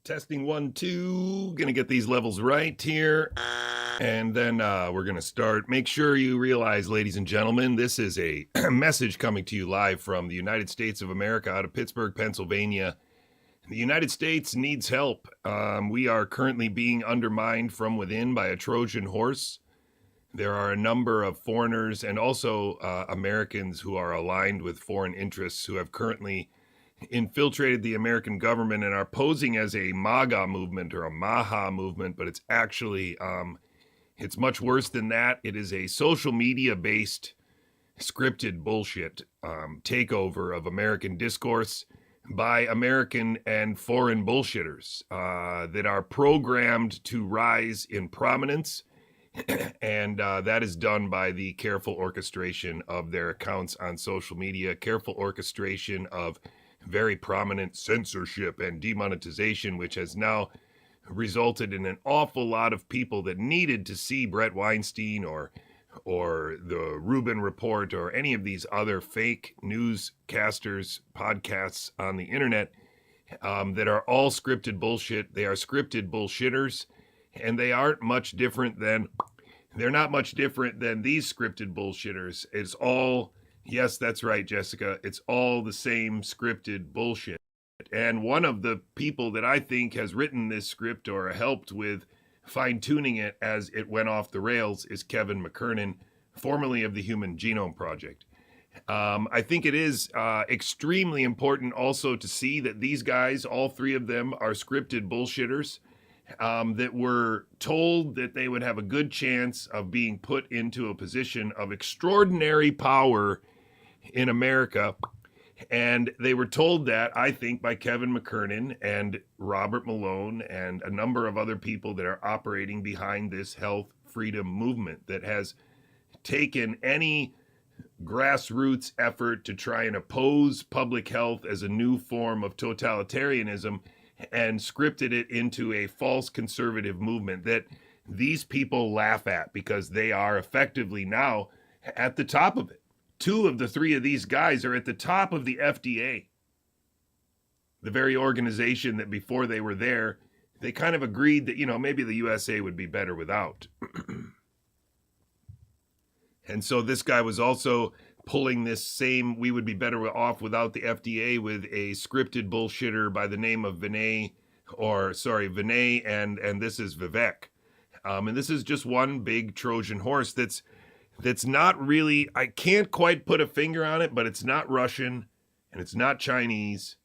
Testing 1, 2. Gonna get these levels right here. And then we're gonna start. Make sure you realize, ladies and gentlemen, this is a message coming to you live from the United States of America out of Pittsburgh, Pennsylvania. The United States needs help. We are currently being undermined from within by a Trojan horse. There are a number of foreigners and also Americans who are aligned with foreign interests who have currently infiltrated the American government and are posing as a MAGA movement or a Maha movement, but it's actually, it's much worse than that. It is a social media-based scripted bullshit takeover of American discourse by American and foreign bullshitters that are programmed to rise in prominence. And that is done by the careful orchestration of their accounts on social media, careful orchestration of very prominent censorship and demonetization, which has now resulted in an awful lot of people that needed to see Brett Weinstein or the Rubin Report or any of these other fake newscasters podcasts on the internet that are all scripted bullshit. They are scripted bullshitters, and they aren't much different than, they're not much different than these scripted bullshitters. It's all, yes, that's right, Jessica. It's all the same scripted bullshit. And one of the people that I think has written this script or helped with fine-tuning it as it went off the rails is Kevin McKernan, formerly of the Human Genome Project. I think it is extremely important also to see that these guys, all three of them, are scripted bullshitters that were told that they would have a good chance of being put into a position of extraordinary power in America. And they were told that, I think, by Kevin McKernan and Robert Malone and a number of other people that are operating behind this health freedom movement that has taken any grassroots effort to try and oppose public health as a new form of totalitarianism and scripted it into a false conservative movement that these people laugh at because they are effectively now at the top of it. Two of the three of these guys are at the top of the FDA, the very organization that before they were there, they kind of agreed that, you know, maybe the USA would be better without. And so this guy was also pulling this same, we would be better off without the FDA, with a scripted bullshitter by the name of Vinay, and this is Vivek. And this is just one big Trojan horse that's not really, I can't quite put a finger on it, but it's not Russian and it's not Chinese.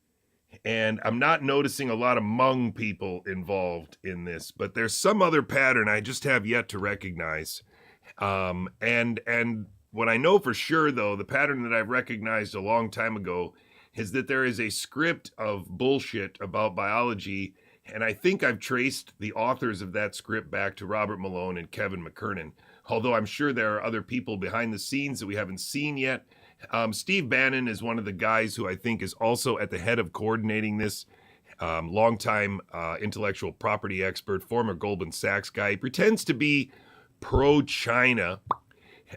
And I'm not noticing a lot of Hmong people involved in this, but there's some other pattern I just have yet to recognize. And what I know for sure, though, the pattern that I've recognized a long time ago is that there is a script of bullshit about biology. And I think I've traced the authors of that script back to Robert Malone and Kevin McKernan. Although I'm sure there are other people behind the scenes that we haven't seen yet. Steve Bannon is one of the guys who I think is also at the head of coordinating this. Longtime intellectual property expert, former Goldman Sachs guy. He pretends to be pro-China,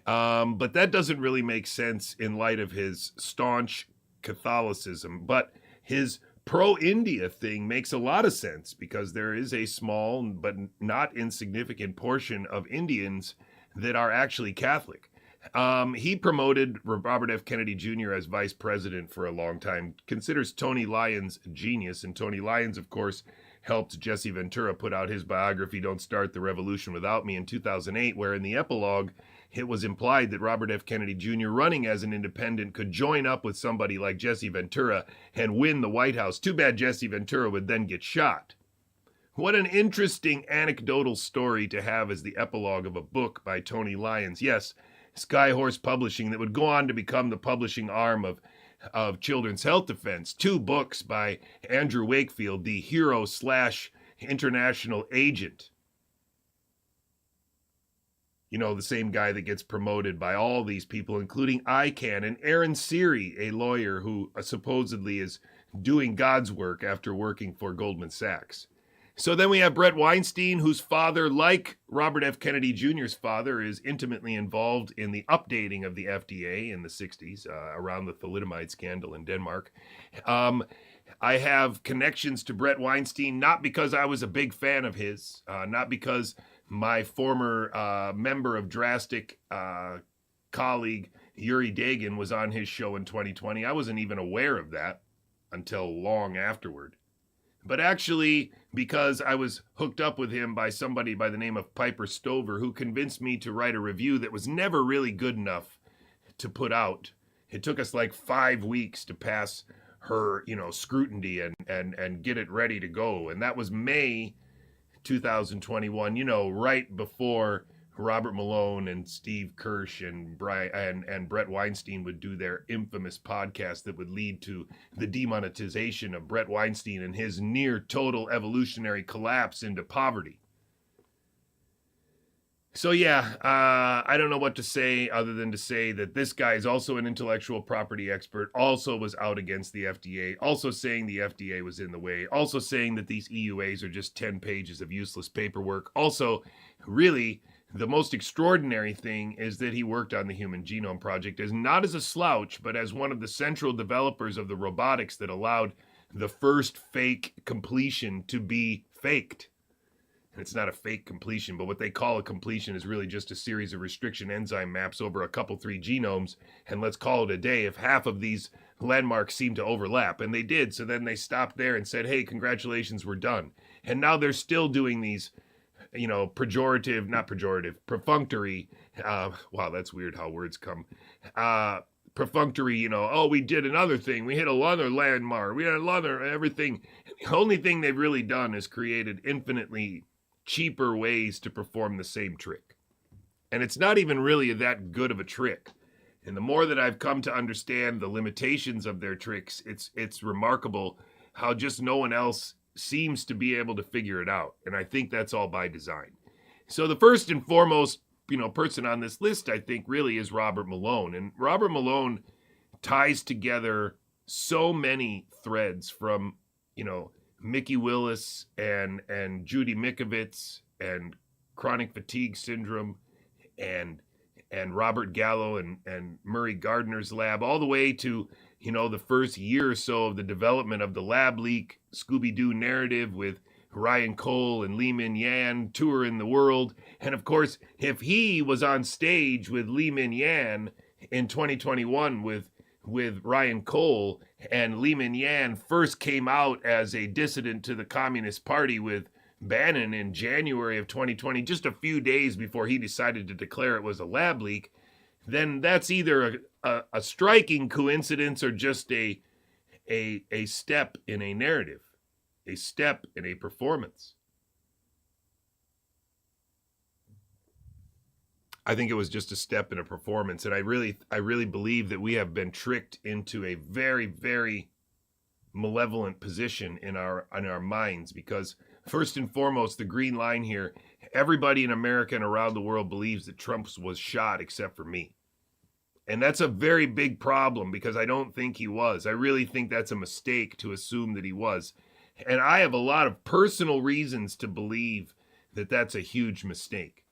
but that doesn't really make sense in light of his staunch Catholicism. But his pro-India thing makes a lot of sense because there is a small but not insignificant portion of Indians that are actually Catholic. He promoted Robert F. Kennedy Jr. as vice president for a long time, considers Tony Lyons a genius, and Tony Lyons, of course, helped Jesse Ventura put out his biography, Don't Start the Revolution Without Me, in 2008, where in the epilogue, it was implied that Robert F. Kennedy Jr. running as an independent could join up with somebody like Jesse Ventura and win the White House. Too bad Jesse Ventura would then get shot. What an interesting anecdotal story to have as the epilogue of a book by Tony Lyons. Yes, Skyhorse Publishing, that would go on to become the publishing arm of Children's Health Defense. 2 books by Andrew Wakefield, the hero/international agent. You know, the same guy that gets promoted by all these people, including ICANN, and Aaron Seary, a lawyer who supposedly is doing God's work after working for Goldman Sachs. So then we have Brett Weinstein, whose father, like Robert F. Kennedy Jr.'s father, is intimately involved in the updating of the FDA in the 60s around the thalidomide scandal in Denmark. I have connections to Brett Weinstein, not because I was a big fan of his, not because my former member of Drastic colleague, Yuri Dagan, was on his show in 2020. I wasn't even aware of that until long afterward. But actually, because I was hooked up with him by somebody by the name of Piper Stover, who convinced me to write a review that was never really good enough to put out. It took us like 5 weeks to pass her, scrutiny and get it ready to go. And that was May 2021, right before Robert Malone and Steve Kirsch and Brett Weinstein would do their infamous podcast that would lead to the demonetization of Brett Weinstein and his near total evolutionary collapse into poverty. So yeah, I don't know what to say other than to say that this guy is also an intellectual property expert, also was out against the FDA, also saying the FDA was in the way, also saying that these EUAs are just 10 pages of useless paperwork. Also, really, the most extraordinary thing is that he worked on the Human Genome Project as not as a slouch, but as one of the central developers of the robotics that allowed the first fake completion to be faked. And it's not a fake completion, but what they call a completion is really just a series of restriction enzyme maps over a couple, 3 genomes, and let's call it a day if half of these landmarks seem to overlap. And they did, so then they stopped there and said, hey, congratulations, we're done. And now they're still doing these, perfunctory, wow, that's weird how words come, perfunctory, we did another thing. We hit another landmark. We had another everything. The only thing they've really done is created infinitely cheaper ways to perform the same trick. And it's not even really that good of a trick. And the more that I've come to understand the limitations of their tricks, it's remarkable how just no one else seems to be able to figure it out. And I think that's all by design. So the first and foremost, person on this list, I think, really is Robert Malone. And Robert Malone ties together so many threads from, Mickey Willis and Judy Mikovits and chronic fatigue syndrome and Robert Gallo and Murray Gardner's lab, all the way to, the first year or so of the development of the lab leak Scooby-Doo narrative with Ryan Cole and Lee Min Yan touring the world. And of course, if he was on stage with Lee Min Yan in 2021 with Ryan Cole, and Lee Min Yan first came out as a dissident to the Communist Party with Bannon in January of 2020, just a few days before he decided to declare it was a lab leak, then that's either a striking coincidence or just a step in a narrative, a step in a performance. I think it was just a step in a performance. And I really believe that we have been tricked into a very, very malevolent position in our minds, because first and foremost, the green line here, everybody in America and around the world believes that Trump was shot except for me. And that's a very big problem, because I don't think he was. I really think that's a mistake to assume that he was. And I have a lot of personal reasons to believe that that's a huge mistake.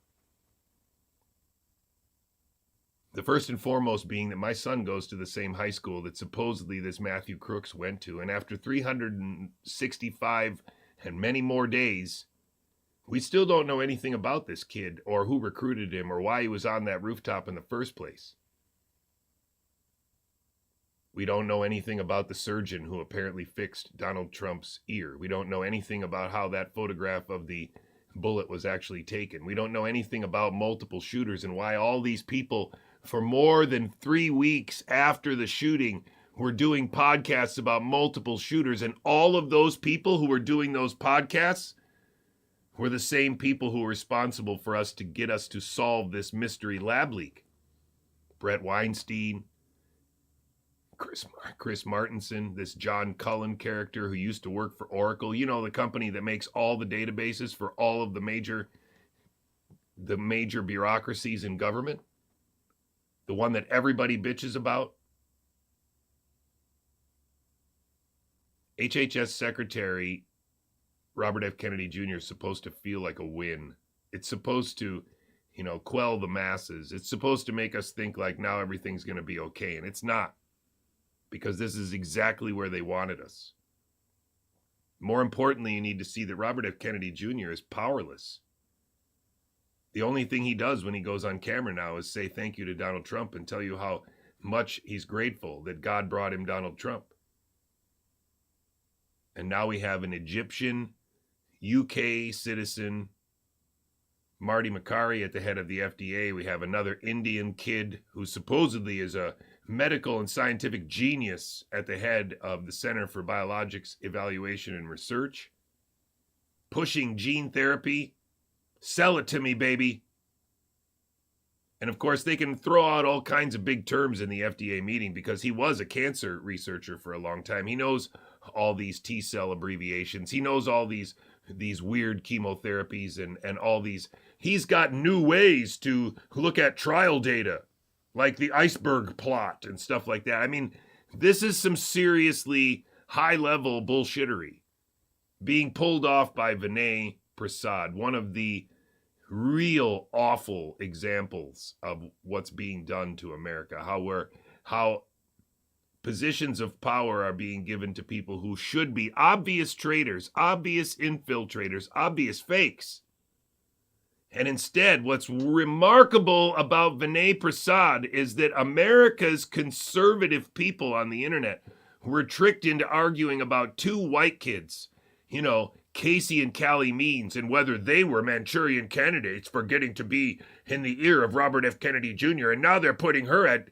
The first and foremost being that my son goes to the same high school that supposedly this Matthew Crooks went to. And after 365 and many more days, we still don't know anything about this kid or who recruited him or why he was on that rooftop in the first place. We don't know anything about the surgeon who apparently fixed Donald Trump's ear. We don't know anything about how that photograph of the bullet was actually taken. We don't know anything about multiple shooters and why all these people for more than 3 weeks after the shooting were doing podcasts about multiple shooters. And all of those people who were doing those podcasts were the same people who were responsible for us to get us to solve this mystery lab leak. Brett Weinstein, Chris Martenson, this John Cullen character who used to work for Oracle, the company that makes all the databases for all of the major bureaucracies in government, the one that everybody bitches about. HHS Secretary Robert F. Kennedy Jr. is supposed to feel like a win. It's supposed to, quell the masses. It's supposed to make us think like now everything's going to be okay. And it's not, because this is exactly where they wanted us. More importantly, you need to see that Robert F. Kennedy Jr. is powerless. The only thing he does when he goes on camera now is say thank you to Donald Trump and tell you how much he's grateful that God brought him Donald Trump. And now we have an Egyptian, UK citizen, Marty Makary at the head of the FDA. We have another Indian kid who supposedly is a medical and scientific genius at the head of the Center for Biologics Evaluation and Research, pushing gene therapy. Sell it to me, baby. And of course, they can throw out all kinds of big terms in the FDA meeting because he was a cancer researcher for a long time. He knows all these T-cell abbreviations. He knows all these weird chemotherapies and all these. He's got new ways to look at trial data, like the iceberg plot and stuff like that. I mean, this is some seriously high-level bullshittery being pulled off by Vinay Prasad, one of the real awful examples of what's being done to America, how positions of power are being given to people who should be obvious traitors, obvious infiltrators, obvious fakes. And instead, what's remarkable about Vinay Prasad is that America's conservative people on the internet were tricked into arguing about two white kids, Casey and Callie Means, and whether they were Manchurian candidates for getting to be in the ear of Robert F. Kennedy Jr. And now they're putting her at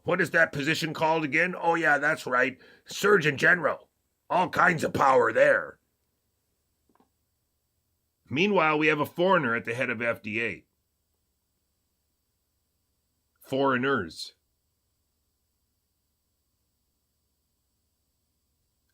what is that position called again? Oh yeah, that's right. Surgeon General. All kinds of power there. Meanwhile, we have a foreigner at the head of FDA. Foreigners.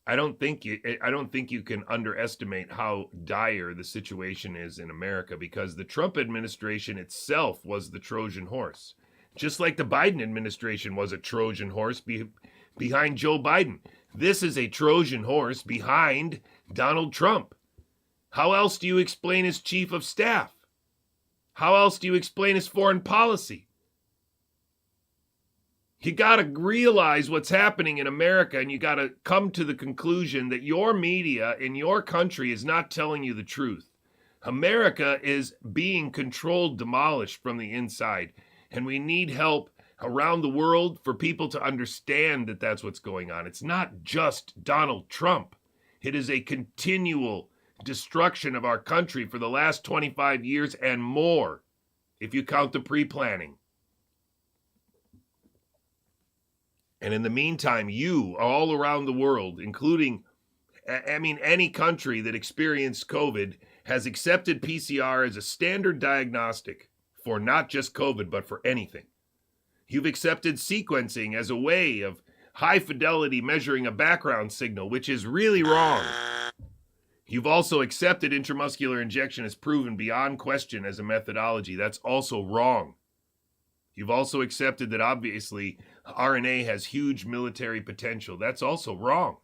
I don't think you can underestimate how dire the situation is in America, because the Trump administration itself was the Trojan horse. Just like the Biden administration was a Trojan horse behind Joe Biden. This is a Trojan horse behind Donald Trump. How else do you explain his chief of staff? How else do you explain his foreign policy? You got to realize what's happening in America, and you got to come to the conclusion that your media in your country is not telling you the truth. America is being controlled, demolished from the inside, and we need help around the world for people to understand that that's what's going on. It's not just Donald Trump. It is a continual destruction of our country for the last 25 years and more, if you count the pre-planning. And in the meantime, you all around the world, including, any country that experienced COVID, has accepted PCR as a standard diagnostic for not just COVID, but for anything. You've accepted sequencing as a way of high fidelity measuring a background signal, which is really wrong. You've also accepted intramuscular injection as proven beyond question as a methodology. That's also wrong. You've also accepted that obviously RNA has huge military potential. That's also wrong.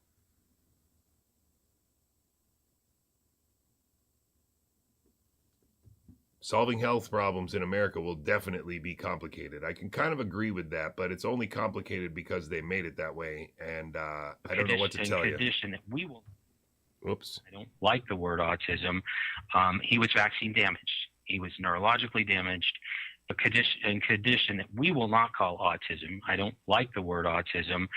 Solving health problems in America will definitely be complicated. I can kind of agree with that, but it's only complicated because they made it that way, and I don't know what to tell you. That we will. Oops. I don't like the word autism. He was vaccine damaged. He was neurologically damaged. A condition that we will not call autism. I don't like the word autism.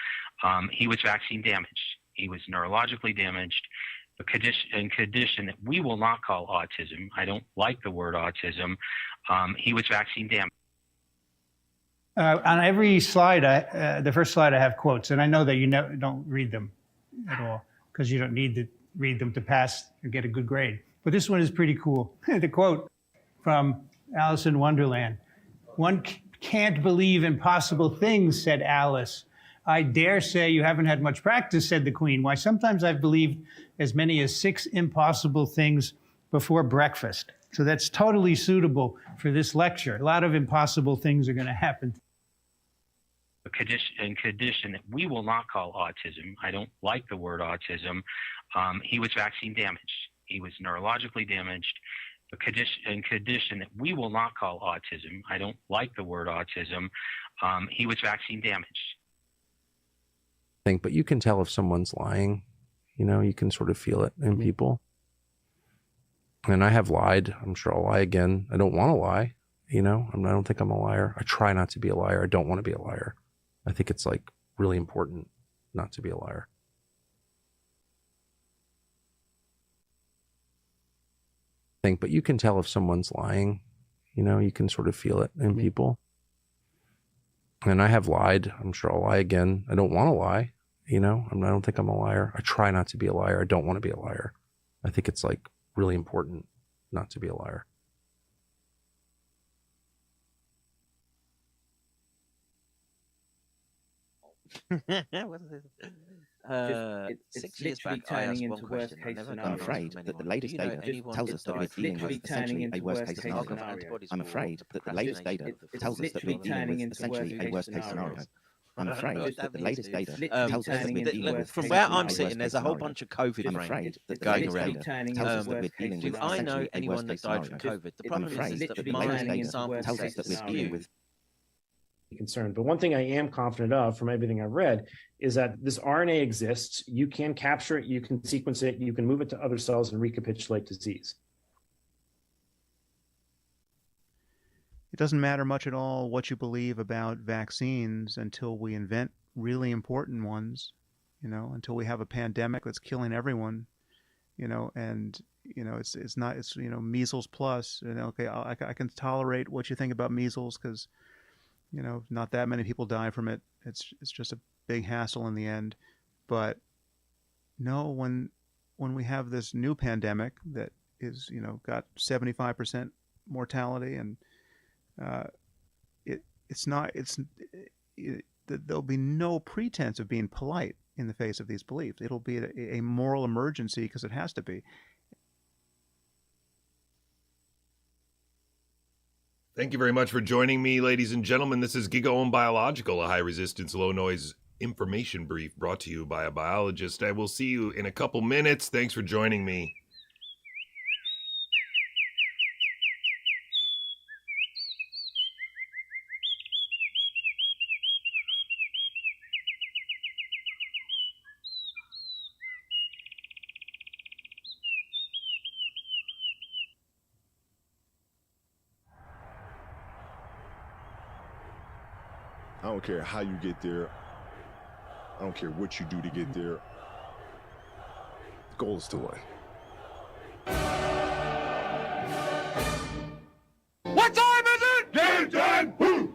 He was vaccine damaged. He was neurologically damaged. A condition that we will not call autism. I don't like the word autism. He was vaccine damaged. On every slide, the first slide, I have quotes, and I know that you don't read them at all because you don't need to read them to pass or get a good grade. But this one is pretty cool. The quote from Alice in Wonderland. "One can't believe impossible things," said Alice. "I dare say you haven't had much practice," said the Queen. "Why, sometimes I've believed as many as 6 impossible things before breakfast." So that's totally suitable for this lecture. A lot of impossible things are going to happen. condition that we will not call autism. I don't like the word autism. He was vaccine damaged. He was neurologically damaged. A condition that we will not call autism. I don't like the word autism. He was vaccine damaged. But you can tell if someone's lying. You can sort of feel it in people. And I have lied. I'm sure I'll lie again. I don't want to lie. I don't think I'm a liar. I try not to be a liar. I don't want to be a liar. I think it's like really important not to be a liar. But you can tell if someone's lying. You can sort of feel it in people. And I have lied. I'm sure I'll lie again. I don't want to lie. I don't think I'm a liar. I try not to be a liar. I don't want to be a liar. I think it's like really important not to be a liar. What is it? It's literally turning into worst case scenario. I'm afraid that the latest data tells us that we're dealing with essentially a worst case scenario. I'm afraid that the latest data tells us that we're dealing with essentially a worst case scenario. I'm afraid that the latest data tells us that we're dealing with. From where I'm sitting, there's a whole bunch of COVID brains going around. Tells us that we're dealing with. Do I know anyone that died from COVID? The problem is that my sample tells us that we're dealing with. Concerned. But one thing I am confident of from everything I've read is that this RNA exists. You can capture it, you can sequence it, you can move it to other cells and recapitulate disease. It doesn't matter much at all what you believe about vaccines until we invent really important ones, until we have a pandemic that's killing everyone, and it's measles plus, okay, I can tolerate what you think about measles because not that many people die from it. It's just a big hassle in the end. But no, when we have this new pandemic that is, got 75% mortality, and there'll be no pretense of being polite in the face of these beliefs. It'll be a moral emergency because it has to be. Thank you very much for joining me, ladies and gentlemen. This is Gigaohm Biological, a high-resistance, low-noise information brief brought to you by a biologist. I will see you in a couple minutes. Thanks for joining me. I don't care how you get there. I don't care what you do to get there. The goal is to win. What time is it? Game time! Woo!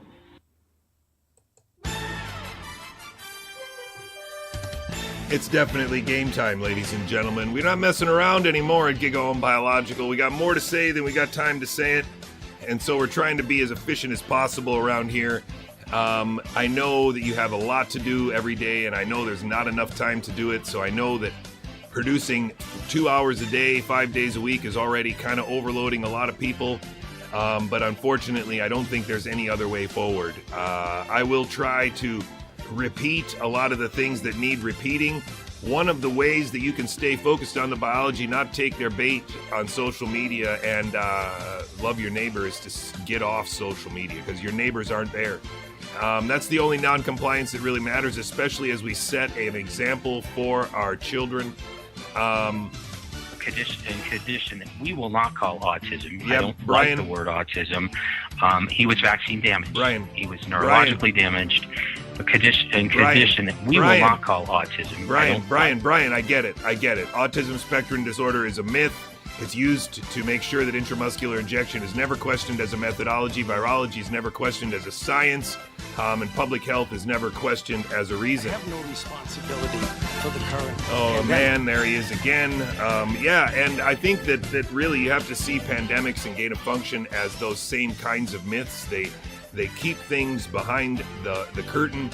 It's definitely game time, ladies and gentlemen. We're not messing around anymore at Gigaohm Biological. We got more to say than we got time to say it. And so we're trying to be as efficient as possible around here. I know that you have a lot to do every day, and I know there's not enough time to do it, so I know that producing 2 hours a day, 5 days a week is already kind of overloading a lot of people, but unfortunately, I don't think there's any other way forward. I will try to repeat a lot of the things that need repeating. One of the ways that you can stay focused on the biology, not take their bait on social media, and love your neighbor is to get off social media, because your neighbors aren't there. That's the only non-compliance that really matters, especially as we set an example for our children. Condition that we will not call autism. Yeah, I don't Brian, like the word autism. He was vaccine damaged. Brian, he was neurologically damaged. A condition that we will not call autism. Brian, I get it. Autism spectrum disorder is a myth. It's used to make sure that intramuscular injection is never questioned as a methodology. Virology is never questioned as a science. And public health is never questioned as a reason. I have no responsibility for the current. Oh, man, there he is again. Yeah, and I think that really you have to see pandemics and gain of function as those same kinds of myths. They keep things behind the curtain.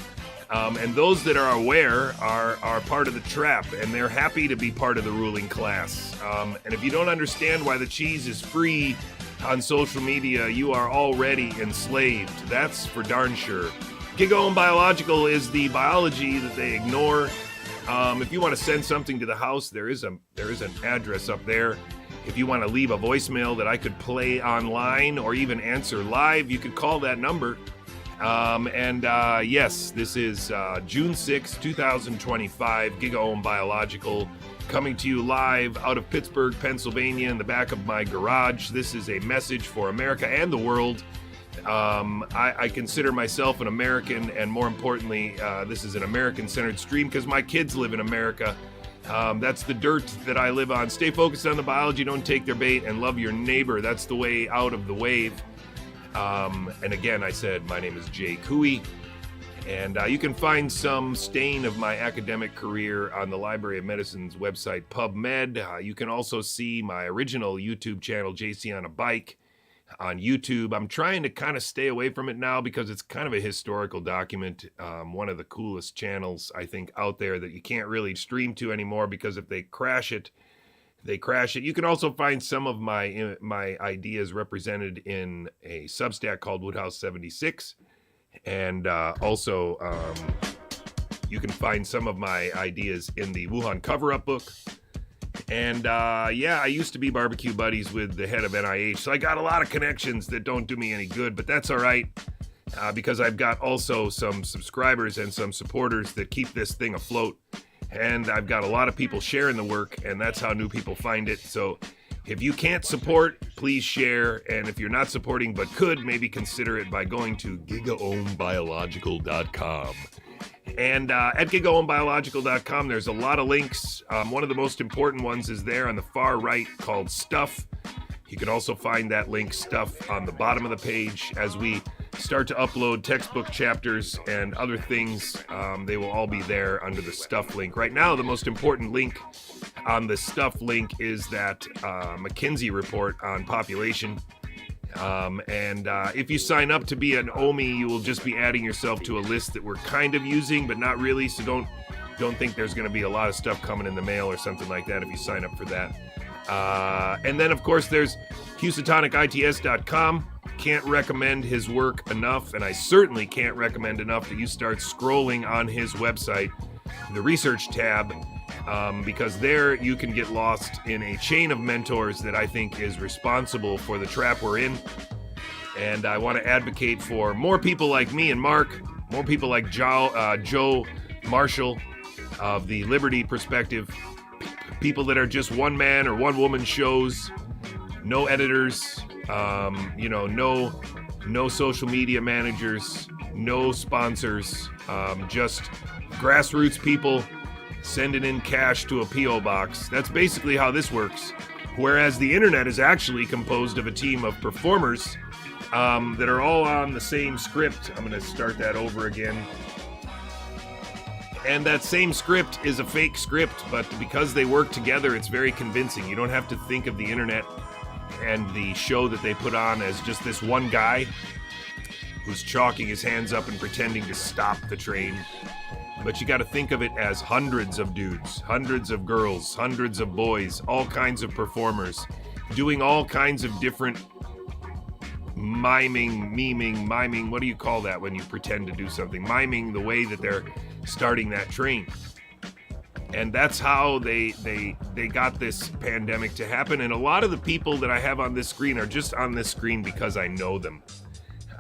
And those that are aware are part of the trap, and they're happy to be part of the ruling class. And if you don't understand why the cheese is free on social media, you are already enslaved. That's for darn sure. Gigaohm Biological is the biology that they ignore. If you want to send something to the house, there is an address up there. If you want to leave a voicemail that I could play online or even answer live, you could call that number. Yes, this is June 6, 2025, Gigaohm Biological, coming to you live out of Pittsburgh, Pennsylvania, in the back of my garage. This is a message for America and the world. I consider myself an American, and more importantly, this is an American-centered stream because my kids live in America. That's the dirt that I live on. Stay focused on the biology, don't take their bait, and love your neighbor. That's the way out of the wave. And again, I said, my name is Jay Cooey, and you can find some stain of my academic career on the Library of Medicine's website, PubMed. You can also see my original YouTube channel, JC on a Bike, on YouTube. I'm trying to kind of stay away from it now because it's kind of a historical document. One of the coolest channels, I think, out there that you can't really stream to anymore because if they crash it, they crash it. You can also find some of my ideas represented in a Substack called Woodhouse 76. And also, you can find some of my ideas in the Wuhan cover-up book. And yeah, I used to be barbecue buddies with the head of NIH, so I got a lot of connections that don't do me any good, but that's all right, because I've got also some subscribers and some supporters that keep this thing afloat, and I've got a lot of people sharing the work, and that's how new people find it. So if you can't support, please share, and if you're not supporting but could, maybe consider it by going to gigaohmbiological.com. And at gigaohmbiological.com, there's a lot of links. One of the most important ones is there on the far right called Stuff. You can also find that link, Stuff, on the bottom of the page. As we start to upload textbook chapters and other things, they will all be there under the Stuff link. Right now, the most important link on the Stuff link is that McKinsey report on population. If you sign up to be an OMI, you will just be adding yourself to a list that we're kind of using, but not really. So don't think there's going to be a lot of stuff coming in the mail or something like that if you sign up for that. And then, of course, there's HousatonicITS.com. Can't recommend his work enough, and I certainly can't recommend enough that you start scrolling on his website, the research tab, because there you can get lost in a chain of mentors that I think is responsible for the trap we're in. And I want to advocate for more people like me and Mark, more people like Joe Marshall of the Liberty Perspective, people that are just one man or one woman shows, no editors, no social media managers, no sponsors, just grassroots people sending in cash to a P.O. box. That's basically how this works. Whereas the internet is actually composed of a team of performers that are all on the same script. I'm going to start that over again. And that same script is a fake script, but because they work together, it's very convincing. You don't have to think of the internet and the show that they put on as just this one guy who's chalking his hands up and pretending to stop the train. But you got to think of it as hundreds of dudes, hundreds of girls, hundreds of boys, all kinds of performers, doing all kinds of different miming, what do you call that when you pretend to do something? Miming the way that they're starting that train. And that's how they got this pandemic to happen. And a lot of the people that I have on this screen are just on this screen because I know them.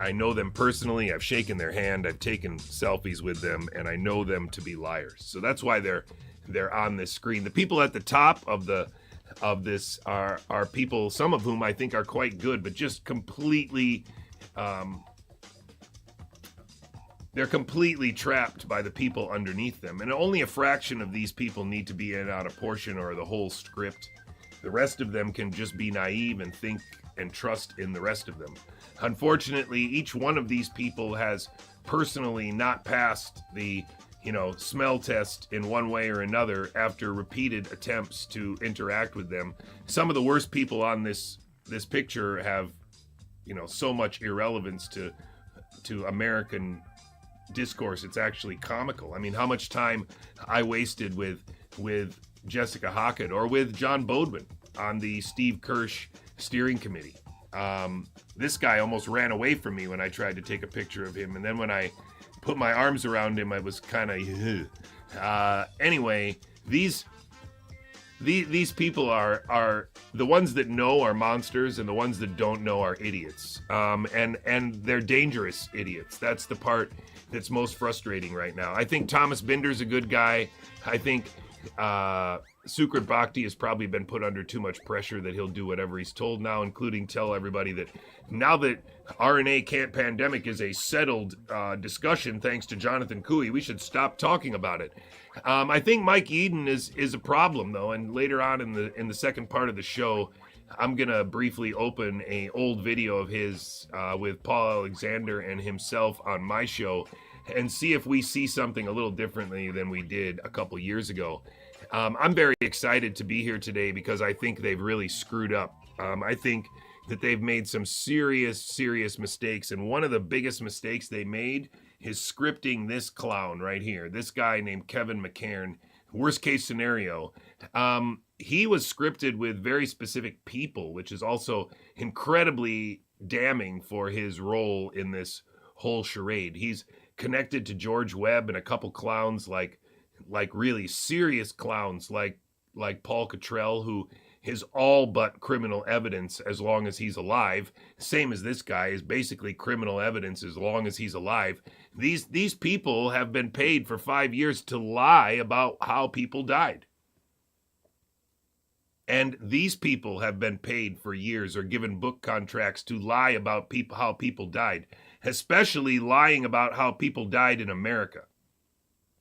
I know them personally. I've shaken their hand. I've taken selfies with them, and I know them to be liars. So that's why they're on this screen. The people at the top of this are people, some of whom I think are quite good, but just completely they're completely trapped by the people underneath them. And only a fraction of these people need to be in on a portion or the whole script. The rest of them can just be naive and think and trust in the rest of them. Unfortunately, each one of these people has personally not passed the, smell test in one way or another after repeated attempts to interact with them. Some of the worst people on this picture have, so much irrelevance to American discourse. It's actually comical. I mean, how much time I wasted with Jessica Hockett or with John Bodwin on the Steve Kirsch steering committee. This guy almost ran away from me when I tried to take a picture of him, and then when I put my arms around him, I was kind of, anyway, these people are the ones that know are monsters, and the ones that don't know are idiots. And they're dangerous idiots. That's the part that's most frustrating right now. I think Thomas Binder's a good guy. I think Sukrit Bhakti has probably been put under too much pressure that he'll do whatever he's told now, including tell everybody that now that RNA pandemic is a settled discussion thanks to Jonathan Cooey, we should stop talking about it. I think Mike Eden is a problem, though, and later on in the second part of the show, I'm gonna briefly open a old video of his with Paul Alexander and himself on my show, and see if we see something a little differently than we did a couple years ago. I'm very excited to be here today because I think they've really screwed up. I think that they've made some serious mistakes, and one of the biggest mistakes they made is scripting this clown right here, this guy named Kevin McCairn. Worst case scenario, he was scripted with very specific people, which is also incredibly damning for his role in this whole charade. He's connected to George Webb and a couple clowns, like really serious clowns, like Paul Cottrell, who is all but criminal evidence as long as he's alive. Same as this guy is basically criminal evidence as long as he's alive. These people have been paid for 5 years to lie about how people died. And these people have been paid for years or given book contracts to lie about how people died, especially lying about how people died in America.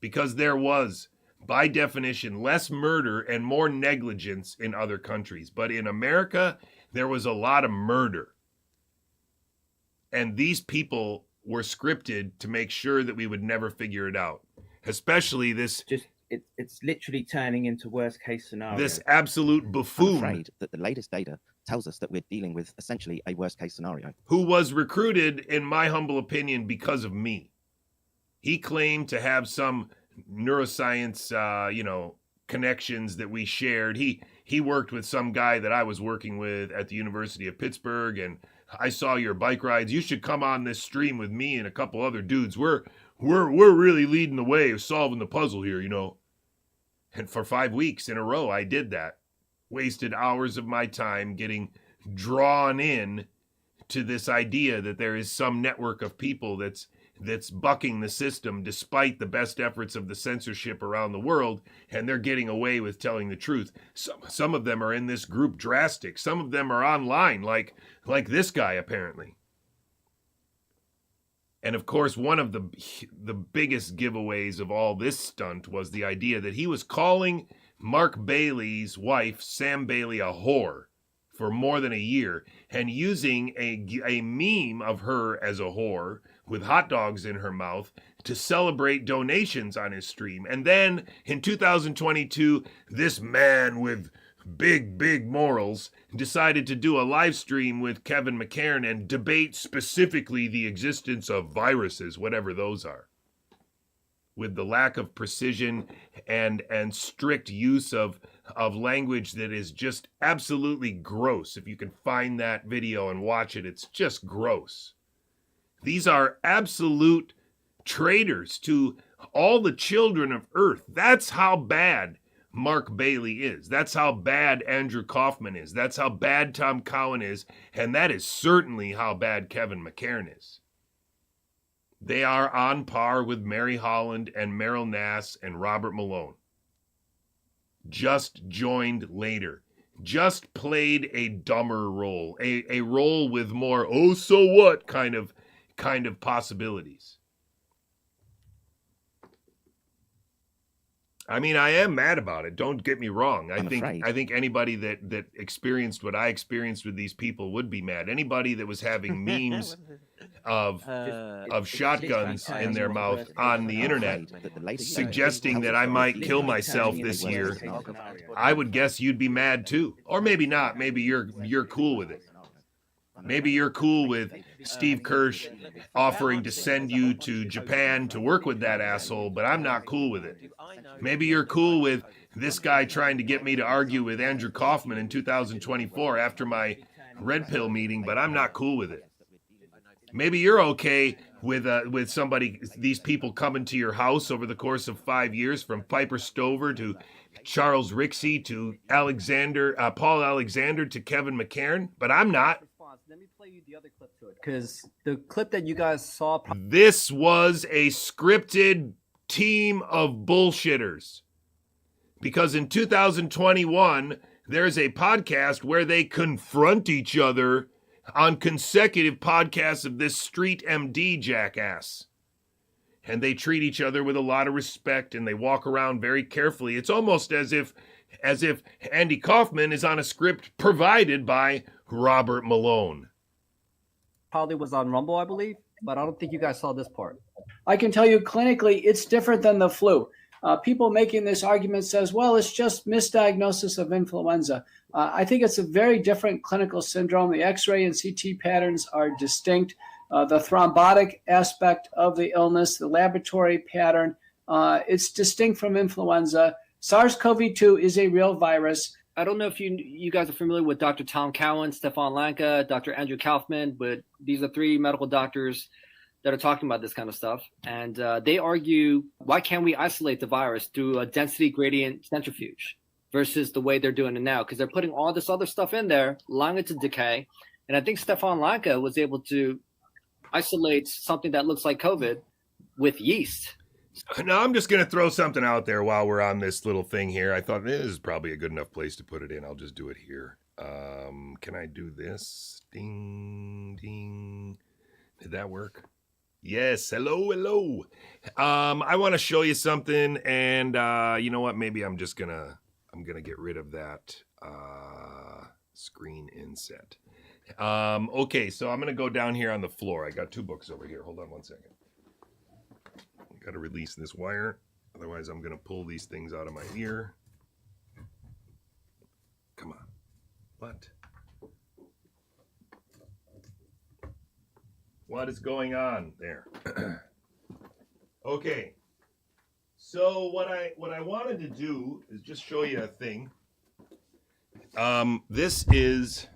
Because there was, by definition, less murder and more negligence in other countries. But in America, there was a lot of murder. And these people were scripted to make sure that we would never figure it out. Especially this... It's literally turning into worst case scenario. This absolute buffoon. I'm afraid that the latest data tells us that we're dealing with essentially a worst case scenario. Who was recruited, in my humble opinion, because of me. He claimed to have some neuroscience, connections that we shared. He worked with some guy that I was working with at the University of Pittsburgh, and I saw your bike rides. You should come on this stream with me and a couple other dudes. We're really leading the way of solving the puzzle here, And for 5 weeks in a row, I did that. Wasted hours of my time getting drawn in to this idea that there is some network of people that's bucking the system despite the best efforts of the censorship around the world, and they're getting away with telling the truth. Some of them are in this group Drastic. Some of them are online, like this guy, apparently. And of course, one of the biggest giveaways of all this stunt was the idea that he was calling Mark Bailey's wife, Sam Bailey, a whore for more than a year, and using a meme of her as a whore with hot dogs in her mouth to celebrate donations on his stream. And then in 2022, this man with big morals decided to do a live stream with Kevin McCairn and debate specifically the existence of viruses, whatever those are, with the lack of precision and strict use of language that is just absolutely gross. If you can find that video and watch it, it's just gross. These are absolute traitors to all the children of Earth. That's how bad Mark Bailey is. That's how bad Andrew Kaufman is. That's how bad Tom Cowan is. And that is certainly how bad Kevin McCairn is. They are on par with Mary Holland and Meryl Nass and Robert Malone. Just joined later. Just played a dumber role. A role with more, oh, so what kind of possibilities. I mean, I am mad about it. Don't get me wrong. I think anybody that experienced what I experienced with these people would be mad. Anybody that was having memes of shotguns in their mouth on the internet, suggesting that I might kill myself this year, I would guess you'd be mad too. Or maybe not. Maybe you're cool with it. Maybe you're cool with Steve Kirsch offering to send you to Japan to work with that asshole, but I'm not cool with it. Maybe you're cool with this guy trying to get me to argue with Andrew Kaufman in 2024 after my Red Pill meeting, but I'm not cool with it. Maybe you're okay with somebody, these people coming to your house over the course of 5 years, from Piper Stover to Charles Rixey to Paul Alexander to Kevin McCarran, but I'm not. Let me play you the other clip to it, because the clip that you guys saw. This was a scripted team of bullshitters. Because in 2021, there's a podcast where they confront each other on consecutive podcasts of this Street MD jackass. And they treat each other with a lot of respect, and they walk around very carefully. It's almost as if Andy Kaufman is on a script provided by Robert Malone. Probably was on Rumble, I believe, but I don't think you guys saw this part. I can tell you clinically, it's different than the flu. People making this argument says, well, it's just misdiagnosis of influenza. I think it's a very different clinical syndrome. The X-ray and CT patterns are distinct. The thrombotic aspect of the illness, the laboratory pattern, it's distinct from influenza. SARS-CoV-2 is a real virus. I don't know if you guys are familiar with Dr. Tom Cowan, Stefan Lanka, Dr. Andrew Kaufman, but these are three medical doctors that are talking about this kind of stuff. And they argue, why can't we isolate the virus through a density gradient centrifuge versus the way they're doing it now? Because they're putting all this other stuff in there, allowing it to decay. And I think Stefan Lanka was able to isolate something that looks like COVID with yeast. Now, I'm just going to throw something out there while we're on this little thing here. I thought this is probably a good enough place to put it in. I'll just do it here. Can I do this? Ding, ding. Did that work? Yes. Hello. I want to show you something, and you know what? Maybe I'm gonna get rid of that screen inset. Okay, so I'm gonna go down here on the floor. I got two books over here. Hold on one second. Got to release this wire, otherwise I'm gonna pull these things out of my ear. Come on. What? What is going on there? Okay. So what I wanted to do is just show you a thing. This is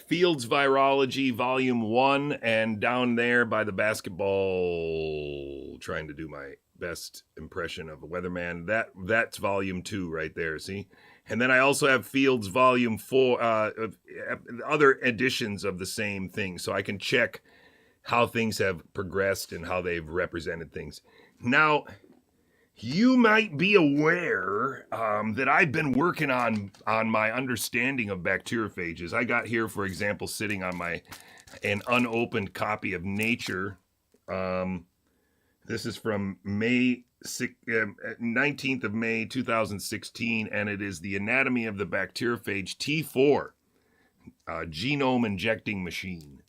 Fields Virology Volume 1, and down there by the basketball, trying to do my best impression of a weatherman, that's Volume 2 right there, see? And then I also have Fields Volume 4, other editions of the same thing, so I can check how things have progressed and how they've represented things. Now, you might be aware that I've been working on my understanding of bacteriophages. I got here, for example, sitting on an unopened copy of Nature. This is from May 19th of May 2016, and it is The Anatomy of the Bacteriophage T4 Genome Injecting Machine.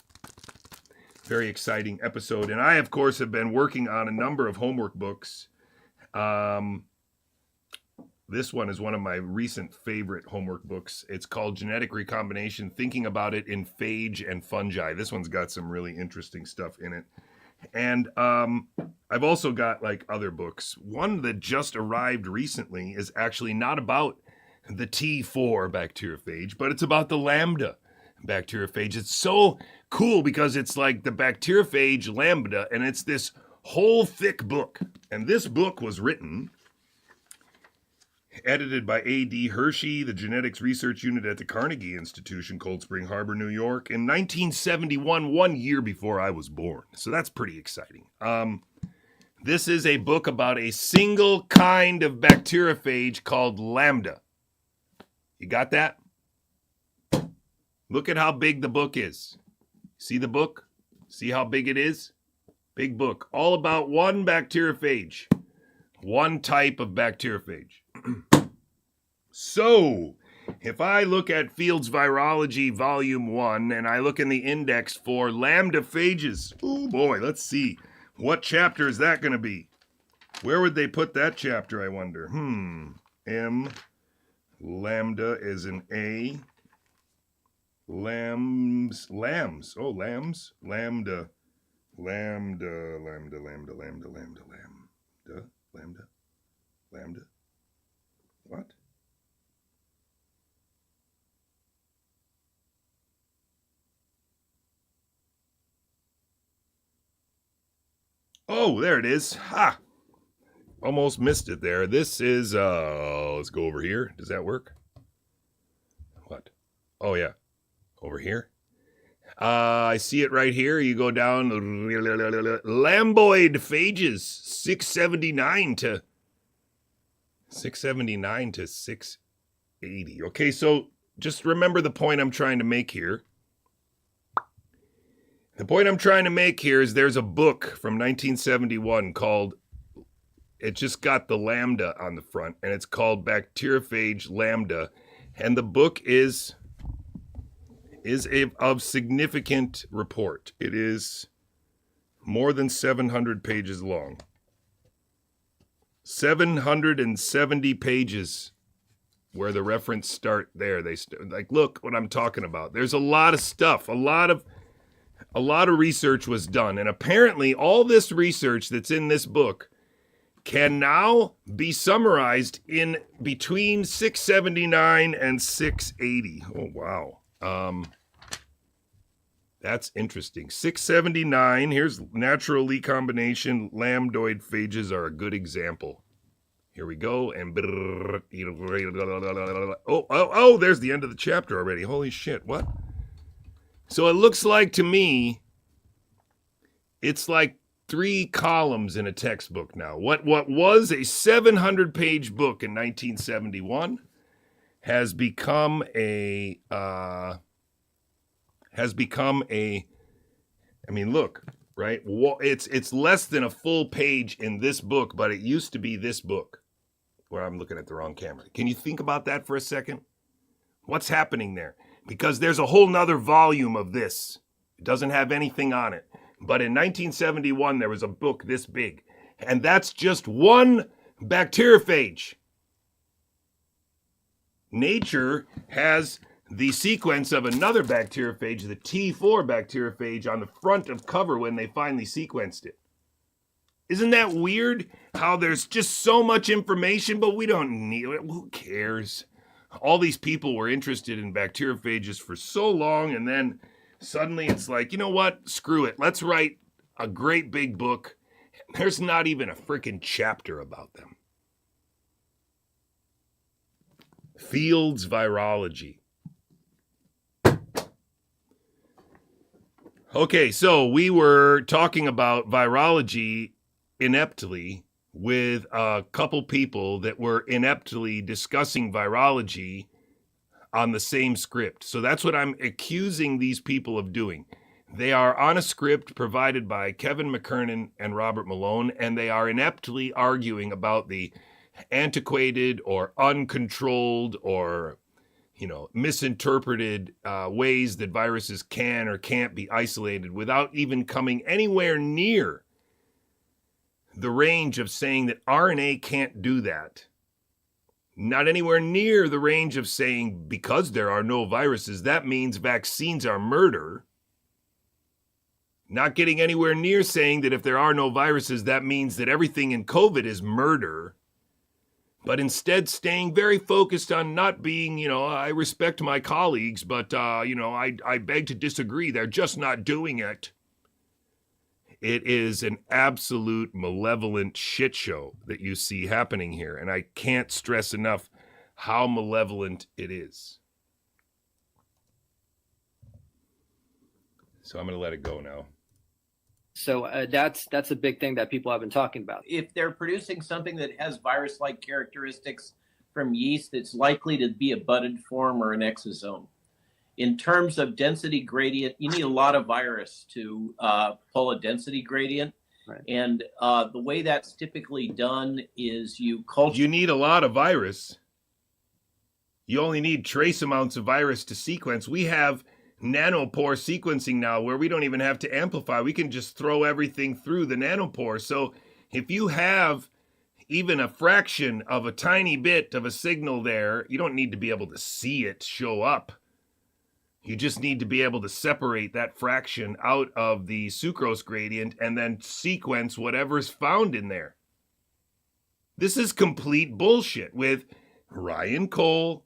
Very exciting episode. And I, of course, have been working on a number of homework books. This one is one of my recent favorite homework books. It's called Genetic Recombination, Thinking About It in Phage and Fungi. This one's got some really interesting stuff in it. And I've also got like other books. One that just arrived recently is actually not about the T4 bacteriophage, but it's about the Lambda bacteriophage. It's so cool because it's like the bacteriophage Lambda, and it's this whole thick book. And this book was written, edited by A.D. Hershey, the Genetics Research Unit at the Carnegie Institution, Cold Spring Harbor, New York, in 1971, 1 year before I was born. So that's pretty exciting. This is a book about a single kind of bacteriophage called Lambda. You got that? Look at how big the book is. See the book? See how big it is? Big book. All about one bacteriophage. One type of bacteriophage. So, if I look at Fields Virology Volume 1 and I look in the index for Lambda phages, oh boy, let's see. What chapter is that going to be? Where would they put that chapter, I wonder? M. Lambda is an A. Lambda. What? Oh, there it is. Ha! Almost missed it there. This is, let's go over here. Does that work? What? Oh, yeah. Over here. I see it right here. You go down. Lamboid phages, 679 to 680. Okay, so just remember the point I'm trying to make here. The point I'm trying to make here is there's a book from 1971 called, it just got the lambda on the front, and it's called Bacteriophage Lambda. And the book is of significant report. It is more than 700 pages long. 770 pages where the reference start there. They like, look what I'm talking about. There's a lot of stuff, a lot of research was done. And apparently all this research that's in this book can now be summarized in between 679 and 680. Oh, wow. That's interesting. 679, here's natural Lie combination. Lambdoid phages are a good example. Here we go. And oh, there's the end of the chapter already. Holy shit, what? So it looks like to me, it's like 3 columns in a textbook now. What was a 700-page book in 1971 has become a, I mean, look, right? It's less than a full page in this book, but it used to be this book where I'm looking at the wrong camera. Can you think about that for a second? What's happening there? Because there's a whole nother volume of this. It doesn't have anything on it. But in 1971, there was a book this big, and that's just one bacteriophage. Nature has the sequence of another bacteriophage, the T4 bacteriophage, on the front of cover when they finally sequenced it. Isn't that weird? How there's just so much information, but we don't need it. Who cares? All these people were interested in bacteriophages for so long, and then suddenly it's like, you know what? Screw it. Let's write a great big book. There's not even a freaking chapter about them. Fields virology. Okay, so we were talking about virology ineptly with a couple people that were ineptly discussing virology on the same script. So that's what I'm accusing these people of doing. They are on a script provided by Kevin McKernan and Robert Malone, and they are ineptly arguing about the antiquated or uncontrolled or, misinterpreted ways that viruses can or can't be isolated without even coming anywhere near the range of saying that RNA can't do that. Not anywhere near the range of saying because there are no viruses, that means vaccines are murder. Not getting anywhere near saying that if there are no viruses, that means that everything in COVID is murder. But instead staying very focused on not being, I respect my colleagues, but, I beg to disagree. They're just not doing it. It is an absolute malevolent shit show that you see happening here. And I can't stress enough how malevolent it is. So I'm going to let it go now. So that's a big thing that people have been talking about. If they're producing something that has virus-like characteristics from yeast, it's likely to be a budded form or an exosome. In terms of density gradient, you need a lot of virus to pull a density gradient. Right. And the way that's typically done is you need a lot of virus. You only need trace amounts of virus to sequence. We have nanopore sequencing now where we don't even have to amplify. We can just throw everything through the nanopore. So if you have even a fraction of a tiny bit of a signal there, you don't need to be able to see it show up. You just need to be able to separate that fraction out of the sucrose gradient and then sequence whatever's found in there. This is complete bullshit with Ryan Cole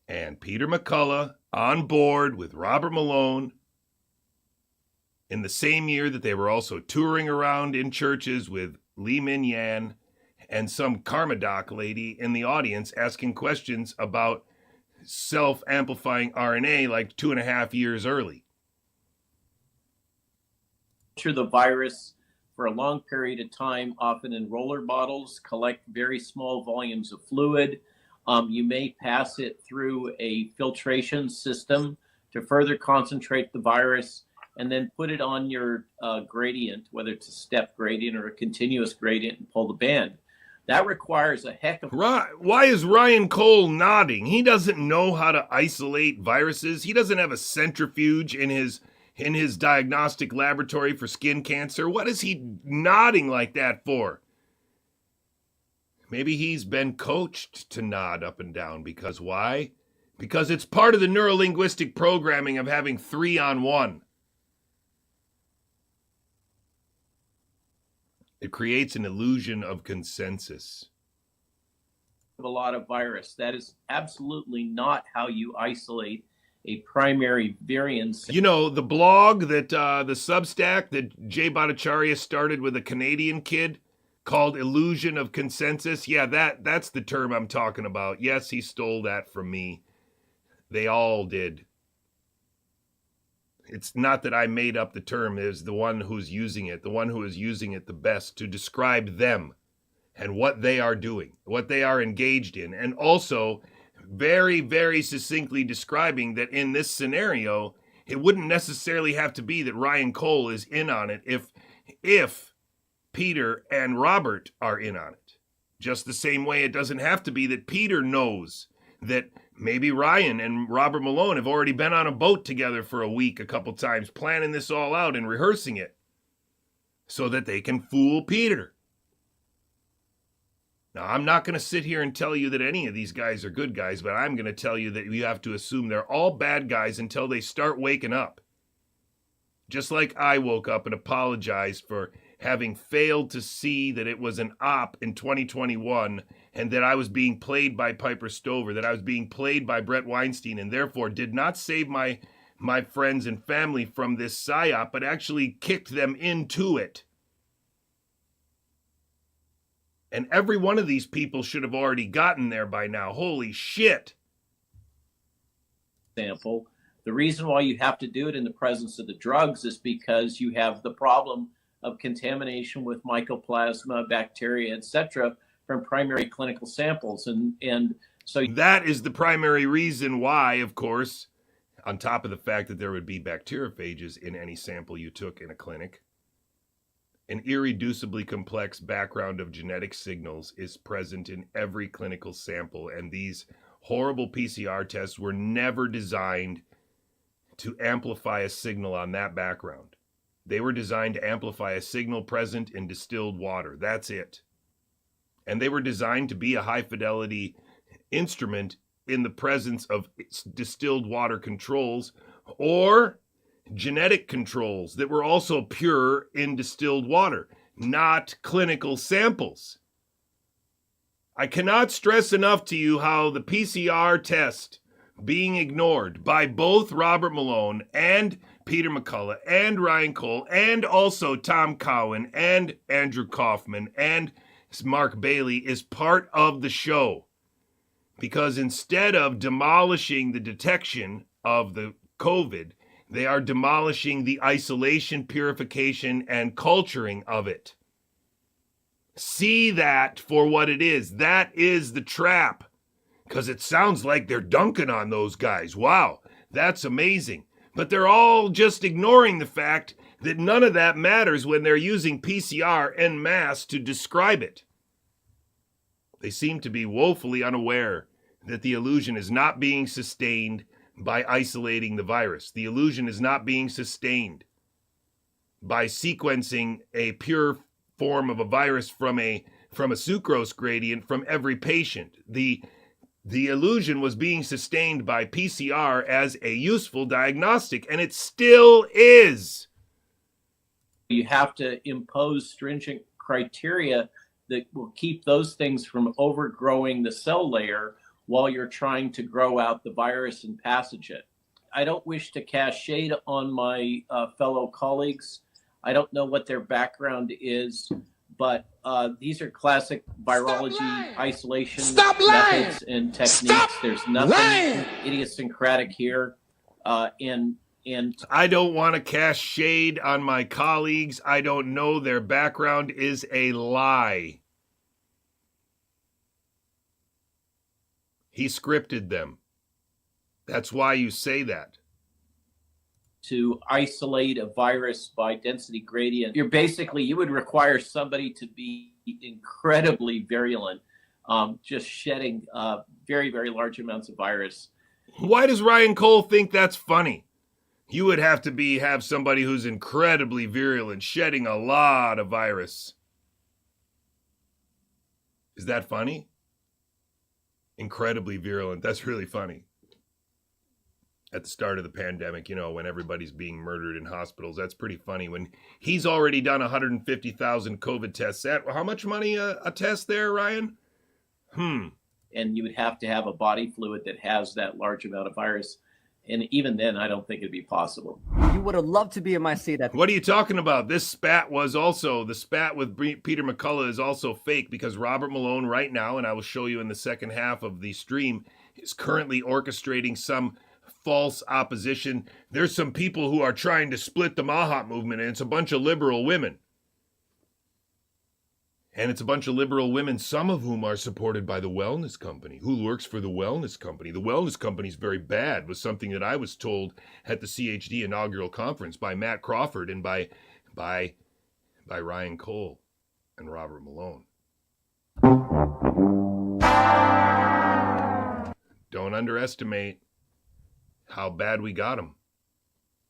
and Peter McCullough on board with Robert Malone. in the same year that they were also touring around in churches with Lee Min Yan and some karma doc lady in the audience asking questions about self-amplifying RNA like 2.5 years early. The virus for a long period of time, often in roller bottles, collect very small volumes of fluid. You may pass it through a filtration system to further concentrate the virus, and then put it on your gradient, whether it's a step gradient or a continuous gradient, and pull the band. That requires a heck of... Why is Ryan Cole nodding? He doesn't know how to isolate viruses. He doesn't have a centrifuge in his diagnostic laboratory for skin cancer. What is he nodding like that for? Maybe he's been coached to nod up and down. Because why? Because it's part of the neurolinguistic programming of having 3-on-1. It creates an illusion of consensus. A lot of virus. That is absolutely not how you isolate a primary variant. You know, the blog that, the Substack that Jay Bhattacharya started with a Canadian kid called Illusion of Consensus. Yeah, that's the term I'm talking about. Yes, he stole that from me. They all did. It's not that I made up the term. It's the one who's using it, the one who is using it the best to describe them and what they are doing, what they are engaged in. And also very, very succinctly describing that in this scenario, it wouldn't necessarily have to be that Ryan Cole is in on it if Peter and Robert are in on it. Just the same way it doesn't have to be that Peter knows that maybe Ryan and Robert Malone have already been on a boat together for a week a couple times, planning this all out and rehearsing it so that they can fool Peter. Now, I'm not going to sit here and tell you that any of these guys are good guys, but I'm going to tell you that you have to assume they're all bad guys until they start waking up. Just like I woke up and apologized for having failed to see that it was an op in 2021 and that I was being played by Piper Stover, that I was being played by Brett Weinstein, and therefore did not save my friends and family from this psyop, but actually kicked them into it. And every one of these people should have already gotten there by now. Holy shit. Sample. The reason why you have to do it in the presence of the drugs is because you have the problem of contamination with mycoplasma, bacteria, etc., from primary clinical samples. And so that is the primary reason why, of course, on top of the fact that there would be bacteriophages in any sample you took in a clinic, an irreducibly complex background of genetic signals is present in every clinical sample, and these horrible PCR tests were never designed to amplify a signal on that background. They were designed to amplify a signal present in distilled water. That's it. And they were designed to be a high-fidelity instrument in the presence of distilled water controls or genetic controls that were also pure in distilled water, not clinical samples. I cannot stress enough to you how the PCR test being ignored by both Robert Malone and Peter McCullough and Ryan Cole and also Tom Cowan and Andrew Kaufman and Mark Bailey is part of the show. Because instead of demolishing the detection of the COVID, they are demolishing the isolation, purification, and culturing of it. See that for what it is. That is the trap. Because it sounds like they're dunking on those guys. Wow, that's amazing. But they're all just ignoring the fact that none of that matters when they're using PCR en masse to describe it. They seem to be woefully unaware that the illusion is not being sustained by isolating the virus. The illusion is not being sustained by sequencing a pure form of a virus from a sucrose gradient from every patient. The illusion was being sustained by PCR as a useful diagnostic, and it still is. You have to impose stringent criteria that will keep those things from overgrowing the cell layer while you're trying to grow out the virus and passage it. I don't wish to cast shade on my fellow colleagues. I don't know what their background is, but these are classic virology isolation methods and techniques. There's nothing idiosyncratic here. And I don't want to cast shade on my colleagues. I don't know their background is a lie. He scripted them. That's why you say that. To isolate a virus by density gradient, you would require somebody to be incredibly virulent, just shedding very, very large amounts of virus. Why does Ryan Cole think that's funny? You would have to have somebody who's incredibly virulent, shedding a lot of virus. Is that funny? Incredibly virulent. That's really funny. At the start of the pandemic, when everybody's being murdered in hospitals, that's pretty funny. When he's already done 150,000 COVID tests. How much money a test there, Ryan? And you would have to have a body fluid that has that large amount of virus. And even then, I don't think it'd be possible. You would have loved to be in my seat. What are you talking about? This spat the spat with Peter McCullough is also fake, because Robert Malone right now, and I will show you in the second half of the stream, is currently orchestrating some false opposition. There's some people who are trying to split the Mahat movement, and it's a bunch of liberal women. And it's a bunch of liberal women, some of whom are supported by the wellness company. Who works for the wellness company? The wellness company is very bad, was something that I was told at the CHD inaugural conference by Matt Crawford and by Ryan Cole and Robert Malone. Don't underestimate how bad we got them.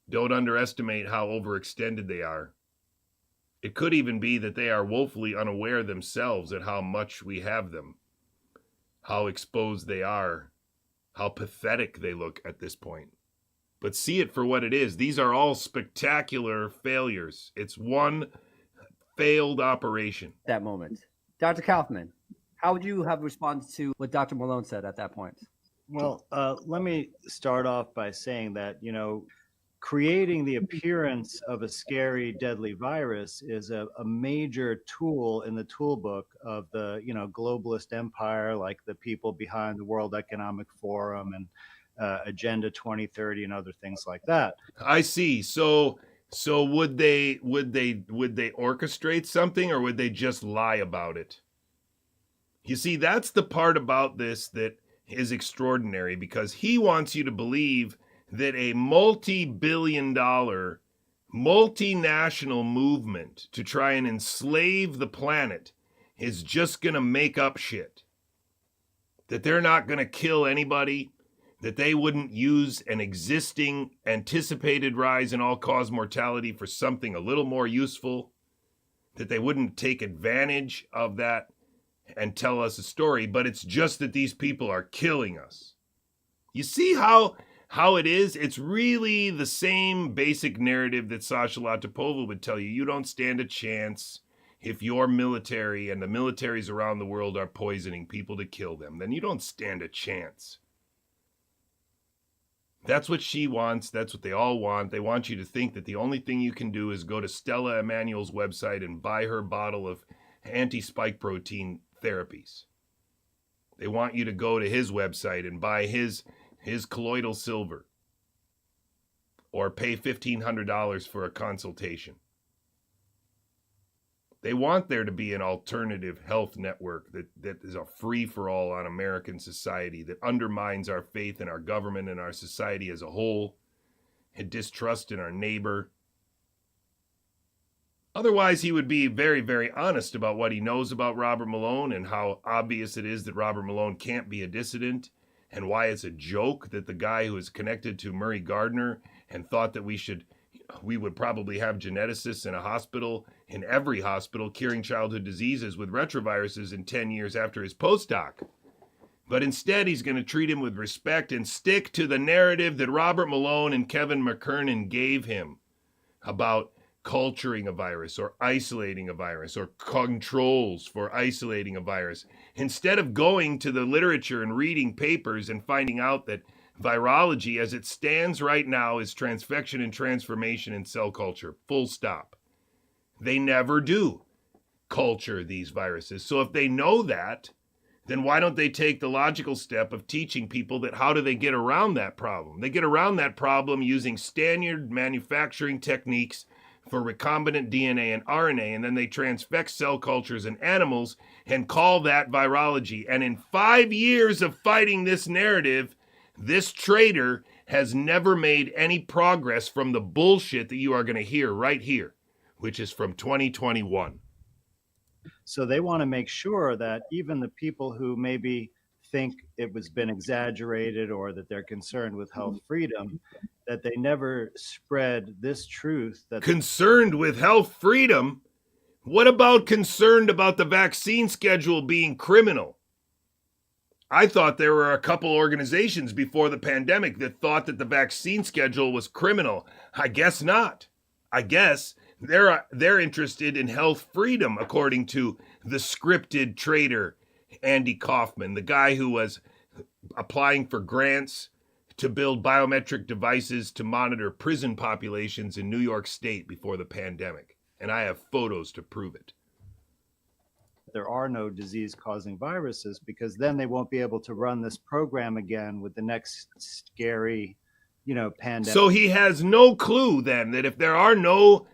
Don't underestimate how overextended they are. It could even be that they are woefully unaware themselves at how much we have them, how exposed they are, how pathetic they look at this point. But see it for what it is. These are all spectacular failures. It's one failed operation. That moment. Dr. Kaufman, how would you have responded to what Dr. Malone said at that point? Well, let me start off by saying that, creating the appearance of a scary, deadly virus is a major tool in the toolbook of the, globalist empire, like the people behind the World Economic Forum and Agenda 2030 and other things like that. I see. So would they orchestrate something, or would they just lie about it? You see, that's the part about this that is extraordinary, because he wants you to believe that a multi-billion-dollar multinational movement to try and enslave the planet is just going to make up shit. That they're not going to kill anybody, that they wouldn't use an existing anticipated rise in all-cause mortality for something a little more useful, that they wouldn't take advantage of that and tell us a story, but it's just that these people are killing us. You see how it is? It's really the same basic narrative that Sasha Latipova would tell you. You don't stand a chance if your military and the militaries around the world are poisoning people to kill them. Then you don't stand a chance. That's what she wants. That's what they all want. They want you to think that the only thing you can do is go to Stella Emanuel's website and buy her bottle of anti-spike protein therapies. They want you to go to his website and buy his colloidal silver, or pay $1,500 for a consultation. They want there to be an alternative health network that is a free-for-all on American society, that undermines our faith in our government and our society as a whole, and distrust in our neighbor. Otherwise, he would be very, very honest about what he knows about Robert Malone and how obvious it is that Robert Malone can't be a dissident, and why it's a joke that the guy who is connected to Murray Gardner and thought that we would probably have geneticists in every hospital curing childhood diseases with retroviruses in 10 years after his postdoc. But instead, he's going to treat him with respect and stick to the narrative that Robert Malone and Kevin McKernan gave him about culturing a virus or isolating a virus or controls for isolating a virus, instead of going to the literature and reading papers and finding out that virology as it stands right now is transfection and transformation in cell culture. Full stop. They never do culture these viruses. So if they know that, then why don't they take the logical step of teaching people that how do they get around that problem? They get around that problem using standard manufacturing techniques for recombinant DNA and RNA, and then they transfect cell cultures in animals and call that virology. And in 5 years of fighting this narrative, this traitor has never made any progress from the bullshit that you are going to hear right here, which is from 2021. So they want to make sure that even the people who maybe think it was been exaggerated or that they're concerned with health freedom, that they never spread this truth. That concerned with health freedom? What about concerned about the vaccine schedule being criminal? I thought there were a couple organizations before the pandemic that thought that the vaccine schedule was criminal. I guess not. I guess they're interested in health freedom, according to the scripted traitor Andy Kaufman, the guy who was applying for grants to build biometric devices to monitor prison populations in New York State before the pandemic. And I have photos to prove it. There are no disease-causing viruses, because then they won't be able to run this program again with the next scary, pandemic. So he has no clue then that if there are no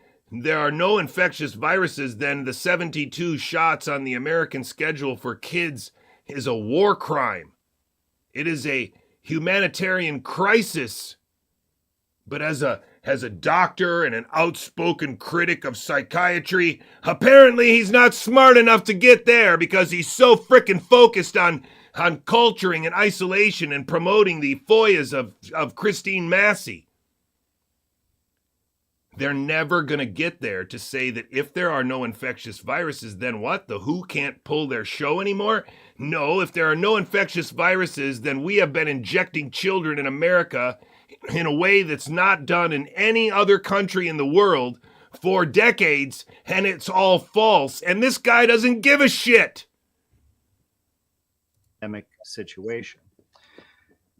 infectious viruses, then the 72 shots on the American schedule for kids is a war crime. It is a humanitarian crisis. But as a doctor and an outspoken critic of psychiatry, apparently he's not smart enough to get there because he's so frickin' focused on culturing and isolation and promoting the foyas of Christine Massey. They're never going to get there to say that if there are no infectious viruses, then what? The WHO can't pull their show anymore? No, if there are no infectious viruses, then we have been injecting children in America in a way that's not done in any other country in the world for decades, and it's all false. And this guy doesn't give a shit. Situation.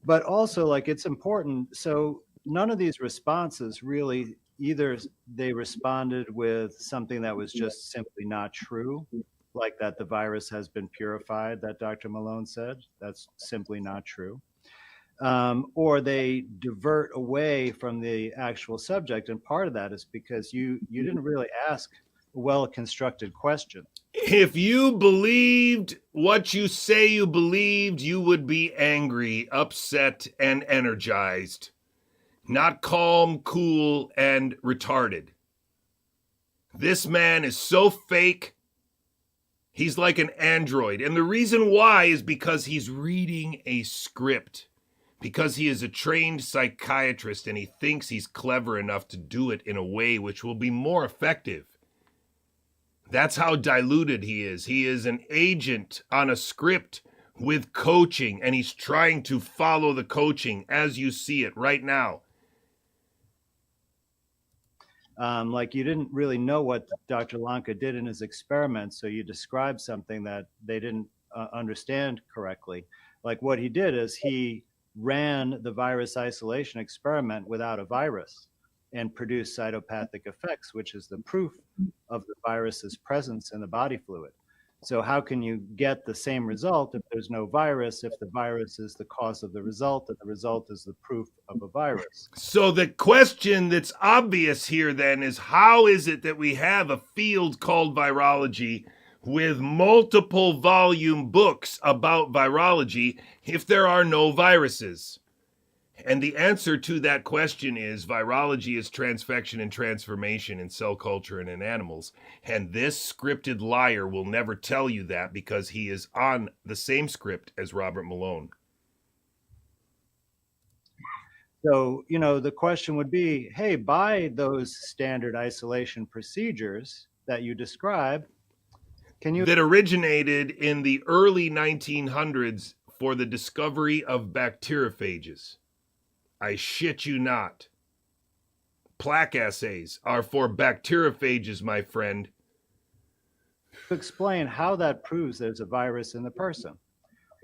But also, it's important. So none of these responses really, either they responded with something that was just simply not true, like that the virus has been purified, that Dr. Malone said. That's simply not true. Or they divert away from the actual subject. And part of that is because you didn't really ask a well-constructed question. If you believed what you say you believed, you would be angry, upset, and energized. Not calm, cool, and retarded. This man is so fake. He's like an android. And the reason why is because he's reading a script. Because he is a trained psychiatrist and he thinks he's clever enough to do it in a way which will be more effective. That's how diluted he is. He is an agent on a script with coaching, and he's trying to follow the coaching as you see it right now. You didn't really know what Dr. Lanka did in his experiments, so you described something that they didn't understand correctly. What he did is he ran the virus isolation experiment without a virus and produced cytopathic effects, which is the proof of the virus's presence in the body fluid. So how can you get the same result if there's no virus, if the virus is the cause of the result, and the result is the proof of a virus? So the question that's obvious here then is, how is it that we have a field called virology with multiple volume books about virology if there are no viruses? And the answer to that question is virology is transfection and transformation in cell culture and in animals. And this scripted liar will never tell you that because he is on the same script as Robert Malone. So, the question would be, hey, by those standard isolation procedures that you describe, that originated in the early 1900s for the discovery of bacteriophages. I shit you not. Plaque assays are for bacteriophages, my friend. Explain how that proves there's a virus in the person.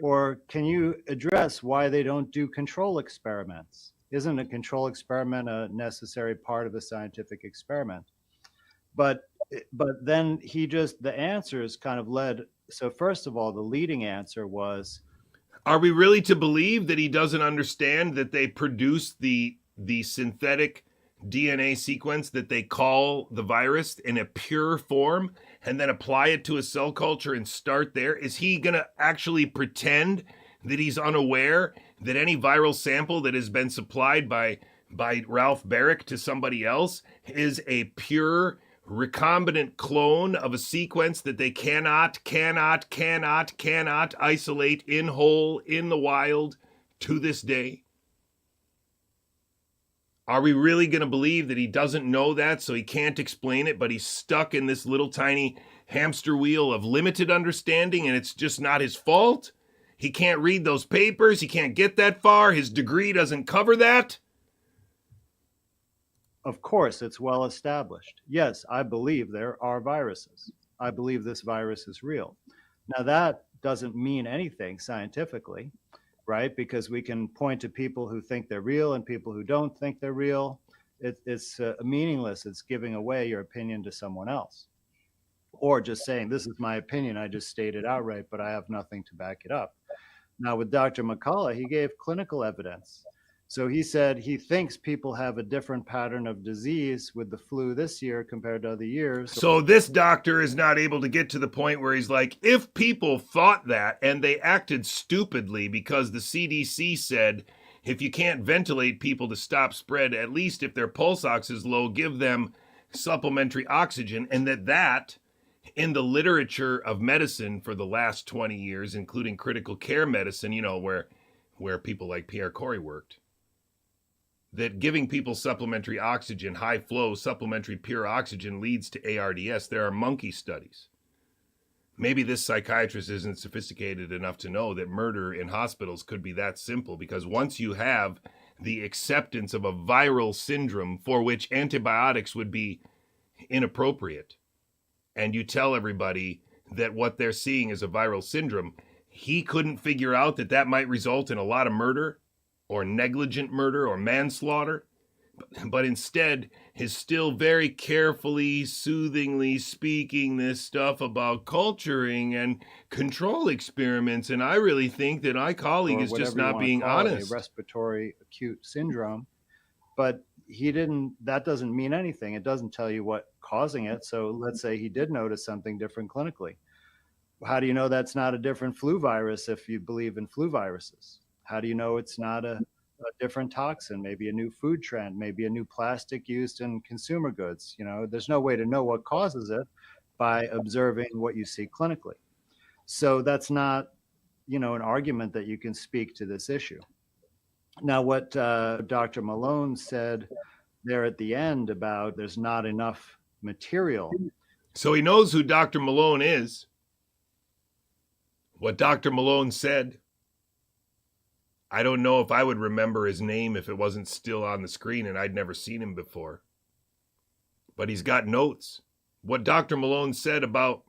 Or can you address why they don't do control experiments? Isn't a control experiment a necessary part of a scientific experiment? But then the answers kind of led. So first of all, the leading answer was, are we really to believe that he doesn't understand that they produce the synthetic DNA sequence that they call the virus in a pure form and then apply it to a cell culture and start there? Is he going to actually pretend that he's unaware that any viral sample that has been supplied by Ralph Barrick to somebody else is a pure recombinant clone of a sequence that they cannot isolate in whole in the wild to this day? Are we really going to believe that he doesn't know that, so he can't explain it, but he's stuck in this little tiny hamster wheel of limited understanding, and it's just not his fault? He can't read those papers. He can't get that far. His degree doesn't cover that. of course, it's well established. Yes, I believe there are viruses. I believe this virus is real. Now, that doesn't mean anything scientifically, right? Because we can point to people who think they're real and people who don't think they're real. It's meaningless. It's giving away your opinion to someone else. Or just saying, this is my opinion, I just stated outright, but I have nothing to back it up. Now, with Dr. McCullough, he gave clinical evidence. So he said he thinks people have a different pattern of disease with the flu this year compared to other years. So this doctor is not able to get to the point where he's like, if people thought that and they acted stupidly because the CDC said, if you can't ventilate people to stop spread, at least if their pulse ox is low, give them supplementary oxygen, and that in the literature of medicine for the last 20 years, including critical care medicine, you know, where people like Pierre Corey worked, that giving people supplementary oxygen, high flow, supplementary pure oxygen leads to ARDS. There are monkey studies. Maybe this psychiatrist isn't sophisticated enough to know that murder in hospitals could be that simple, because once you have the acceptance of a viral syndrome for which antibiotics would be inappropriate, and you tell everybody that what they're seeing is a viral syndrome, he couldn't figure out that that might result in a lot of murder or negligent murder or manslaughter, but instead is still very carefully, soothingly speaking this stuff about culturing and control experiments. And I really think that my colleague is just not being honest. A respiratory acute syndrome, but that doesn't mean anything. It doesn't tell you what's causing it. So let's say he did notice something different clinically. How do you know that's not a different flu virus if you believe in flu viruses? How do you know it's not a different toxin, maybe a new food trend, maybe a new plastic used in consumer goods? You know, there's no way to know what causes it by observing what you see clinically. So that's not, an argument that you can speak to this issue. Now, what Dr. Malone said there at the end about there's not enough material. So he knows who Dr. Malone is. What Dr. Malone said, I don't know if I would remember his name if it wasn't still on the screen and I'd never seen him before. But he's got notes. What Dr. Malone said about,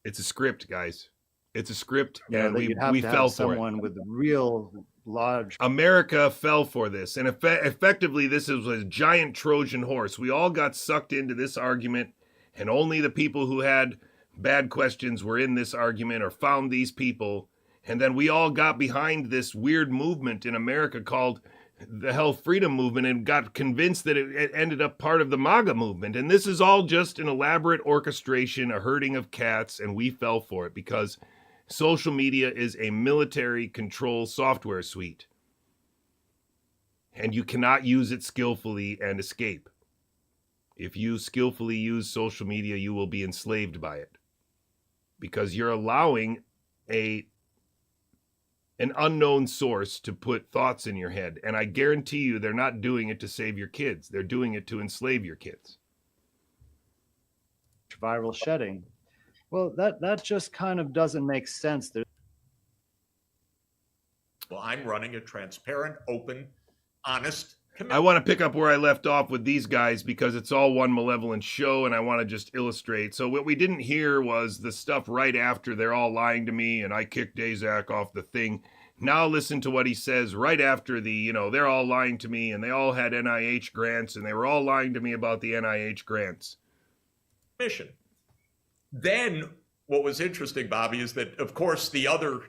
it's a script, guys. It's a script, and we fell for someone with real large. America fell for this, and effectively this is a giant Trojan horse. We all got sucked into this argument, and only the people who had bad questions were in this argument or found these people. And then we all got behind this weird movement in America called the Health Freedom Movement and got convinced that it ended up part of the MAGA movement. And this is all just an elaborate orchestration, a herding of cats, and we fell for it because social media is a military control software suite. And you cannot use it skillfully and escape. If you skillfully use social media, you will be enslaved by it because you're allowing an unknown source to put thoughts in your head. And I guarantee you they're not doing it to save your kids. They're doing it to enslave your kids. Viral shedding. Well, that just kind of doesn't make sense. Well, I'm running a transparent, open, honest I want to pick up where I left off with these guys because it's all one malevolent show, and I want to just illustrate. So what we didn't hear was the stuff right after they're all lying to me and I kicked Dazak off the thing. Now listen to what he says right after the, they're all lying to me and they all had NIH grants and they were all lying to me about the NIH grants. Mission. Then what was interesting, Bobby, is that, of course, the other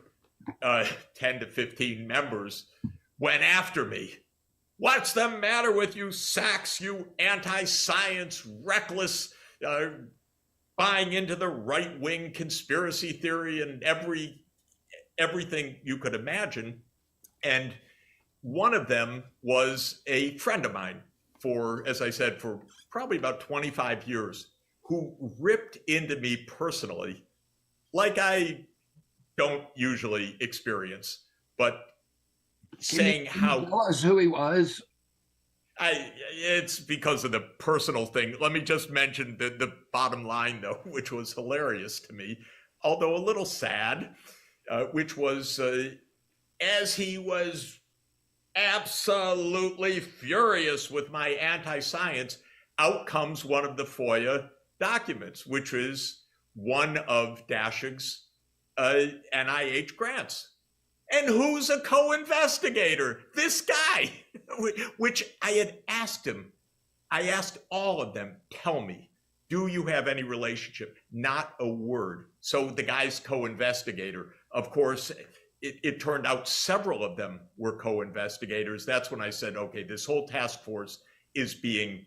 10 to 15 members went after me. What's the matter with you, Sachs, you anti-science, reckless, buying into the right-wing conspiracy theory and everything you could imagine? And one of them was a friend of mine for, as I said, for probably about 25 years, who ripped into me personally, like I don't usually experience, but saying how tell us who he was. It's because of the personal thing. Let me just mention the bottom line, though, which was hilarious to me, although a little sad, which was as he was absolutely furious with my anti-science, out comes one of the FOIA documents, which is one of Dashig's NIH grants. And who's a co-investigator? This guy, which I had asked him. I asked all of them, tell me, do you have any relationship? Not a word. So the guy's co-investigator. Of course, it turned out several of them were co-investigators. That's when I said, okay, this whole task force is being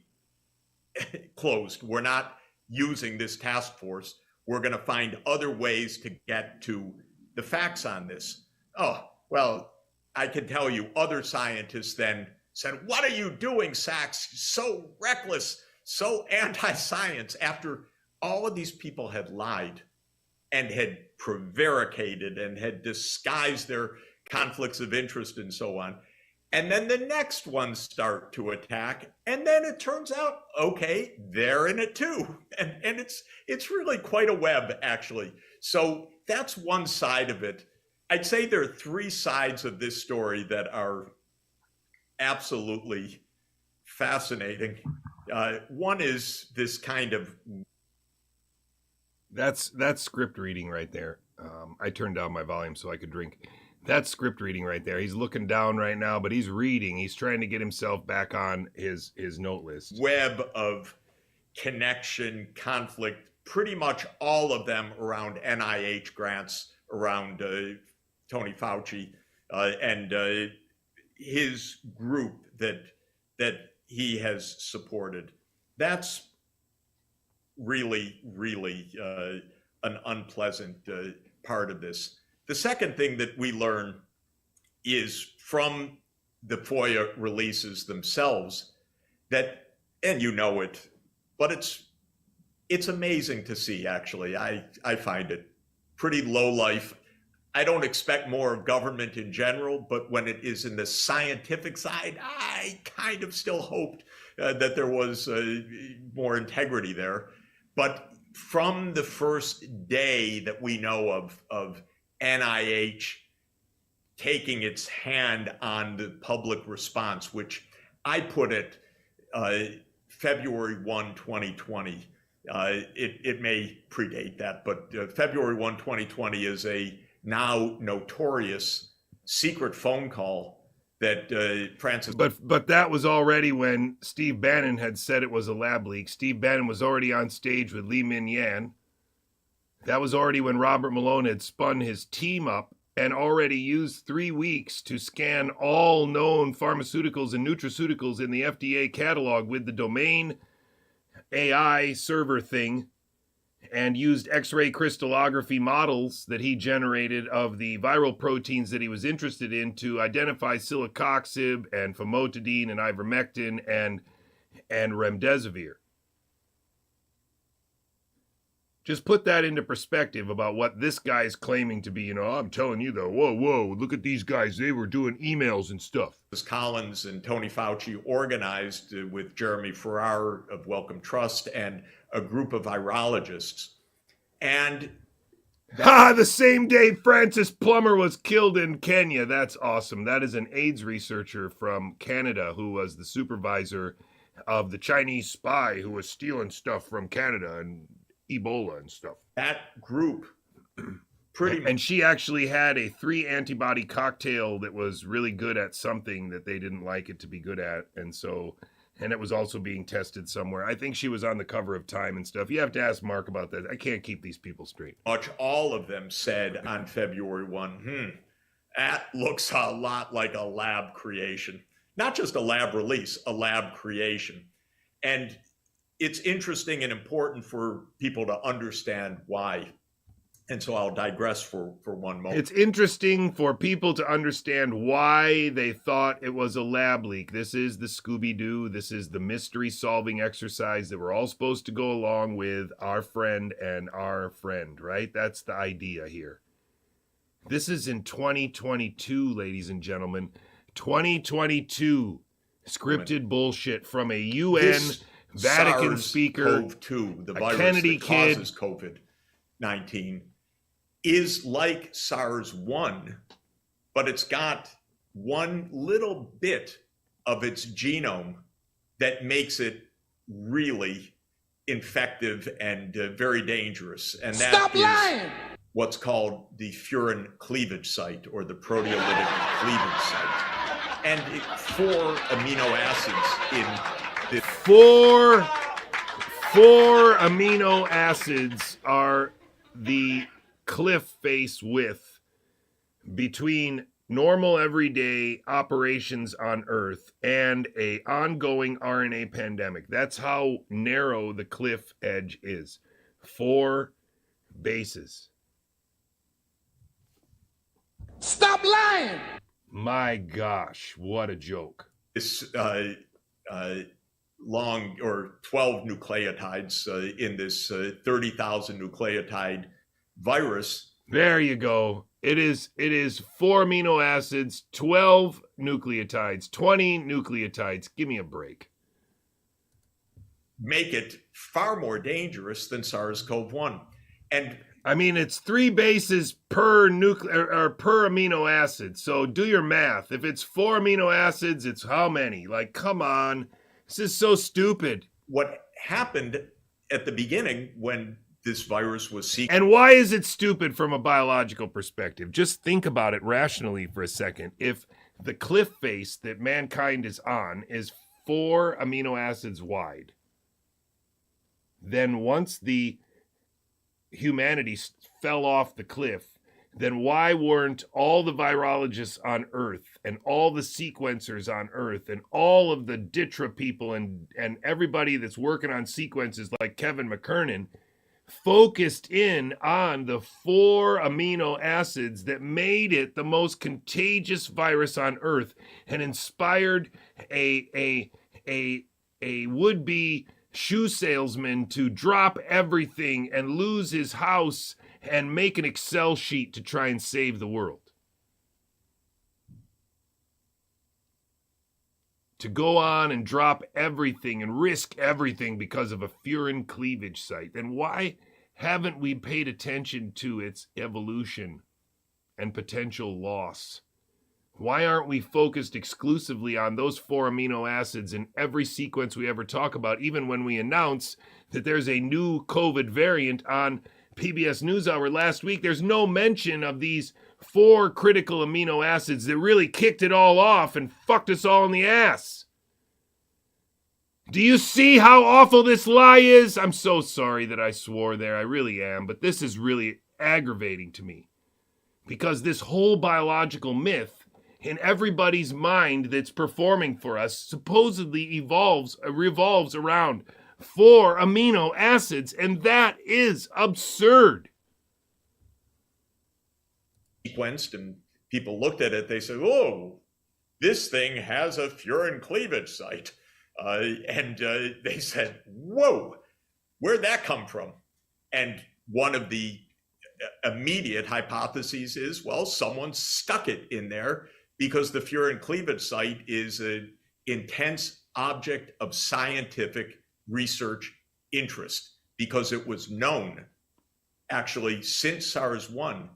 closed. We're not using this task force. We're going to find other ways to get to the facts on this. Oh, well, I can tell you other scientists then said, what are you doing, Sachs? So reckless, so anti-science, after all of these people had lied and had prevaricated and had disguised their conflicts of interest and so on. And then the next ones start to attack. And then it turns out, okay, they're in it too. And it's really quite a web, actually. So that's one side of it. I'd say there are three sides of this story that are absolutely fascinating. One is this kind of... That's script reading right there. I turned down my volume so I could drink. That's script reading right there. He's looking down right now, but he's reading. He's trying to get himself back on his note list. Web of connection, conflict, pretty much all of them around NIH grants, around Tony Fauci and his group that he has supported. That's really, really an unpleasant part of this. The second thing that we learn is from the FOIA releases themselves that, and you know it, but it's amazing to see, actually. I find it pretty low life. I don't expect more of government in general, but when it is in the scientific side, I kind of still hoped that there was more integrity there. But from the first day that we know of NIH taking its hand on the public response, which I put it February 1, 2020. It may predate that, but February 1, 2020 is a now notorious secret phone call that Francis. But that was already when Steve Bannon had said it was a lab leak. Steve Bannon was already on stage with Li Min Yan. That was already when Robert Malone had spun his team up and already used 3 weeks to scan all known pharmaceuticals and nutraceuticals in the FDA catalog with the domain AI server thing, and used X-ray crystallography models that he generated of the viral proteins that he was interested in to identify celecoxib and famotidine and ivermectin and remdesivir. Just put that into perspective about what this guy's claiming to be. I'm telling you though, whoa, look at these guys. They were doing emails and stuff. Collins and Tony Fauci organized with Jeremy Farrar of Wellcome Trust and a group of virologists. And The same day Francis Plummer was killed in Kenya. That's awesome. That is an AIDS researcher from Canada who was the supervisor of the Chinese spy who was stealing stuff from Canada and Ebola and stuff. That group, pretty much. And she actually had a 3 antibody cocktail that was really good at something that they didn't like it to be good at. And it was also being tested somewhere. I think she was on the cover of Time and stuff. You have to ask Mark about that. I can't keep these people straight. Much all of them said on February 1, that looks a lot like a lab creation. Not just a lab release, a lab creation. And it's interesting and important for people to understand why. And so I'll digress for one moment. It's interesting for people to understand why they thought it was a lab leak. This is the Scooby-Doo. This is the mystery-solving exercise that we're all supposed to go along with our friend and our friend, right? That's the idea here. This is in 2022, ladies and gentlemen. 2022. Scripted bullshit from a UN Vatican speaker, SARS-CoV-2, the a virus Kennedy that kid. causes COVID-19, is like SARS-1, but it's got one little bit of its genome that makes it really infective and very dangerous. And that is what's called the furin cleavage site, or the proteolytic cleavage site. And 4 amino acids in the... 4 amino acids are the cliff face width between normal everyday operations on Earth and a ongoing RNA pandemic. That's how narrow the cliff edge is. 4 bases. Stop lying! My gosh, what a joke. This long, or 12 nucleotides in this 30,000 nucleotide virus. There you go. It is 4 amino acids, 12 nucleotides, 20 nucleotides. Give me a break. Make it far more dangerous than SARS-CoV-1. And I mean, it's 3 bases per per amino acid. So do your math. If it's 4 amino acids, it's how many? Like, come on. This is so stupid. What happened at the beginning when this virus was sequenced. And why is it stupid from a biological perspective? Just think about it rationally for a second. If the cliff face that mankind is on is 4 amino acids wide, then once the humanity fell off the cliff, then why weren't all the virologists on Earth and all the sequencers on Earth and all of the DITRA people and everybody that's working on sequences like Kevin McKernan focused in on the 4 amino acids that made it the most contagious virus on Earth and inspired a would-be shoe salesman to drop everything and lose his house and make an Excel sheet to try and save the world? To go on and drop everything and risk everything because of a furin cleavage site, then why haven't we paid attention to its evolution and potential loss? Why aren't we focused exclusively on those 4 amino acids in every sequence we ever talk about, even when we announce that there's a new COVID variant on PBS NewsHour last week? There's no mention of these 4 critical amino acids that really kicked it all off and fucked us all in the ass. Do you see how awful this lie is? I'm so sorry that I swore there. I really am. But this is really aggravating to me, because this whole biological myth in everybody's mind that's performing for us supposedly revolves around 4 amino acids, and that is absurd. Sequenced, and people looked at it, they said, oh, this thing has a furin cleavage site. And they said, whoa, where'd that come from? And one of the immediate hypotheses is, well, someone stuck it in there because the furin cleavage site is an intense object of scientific research interest, because it was known actually, since SARS-1,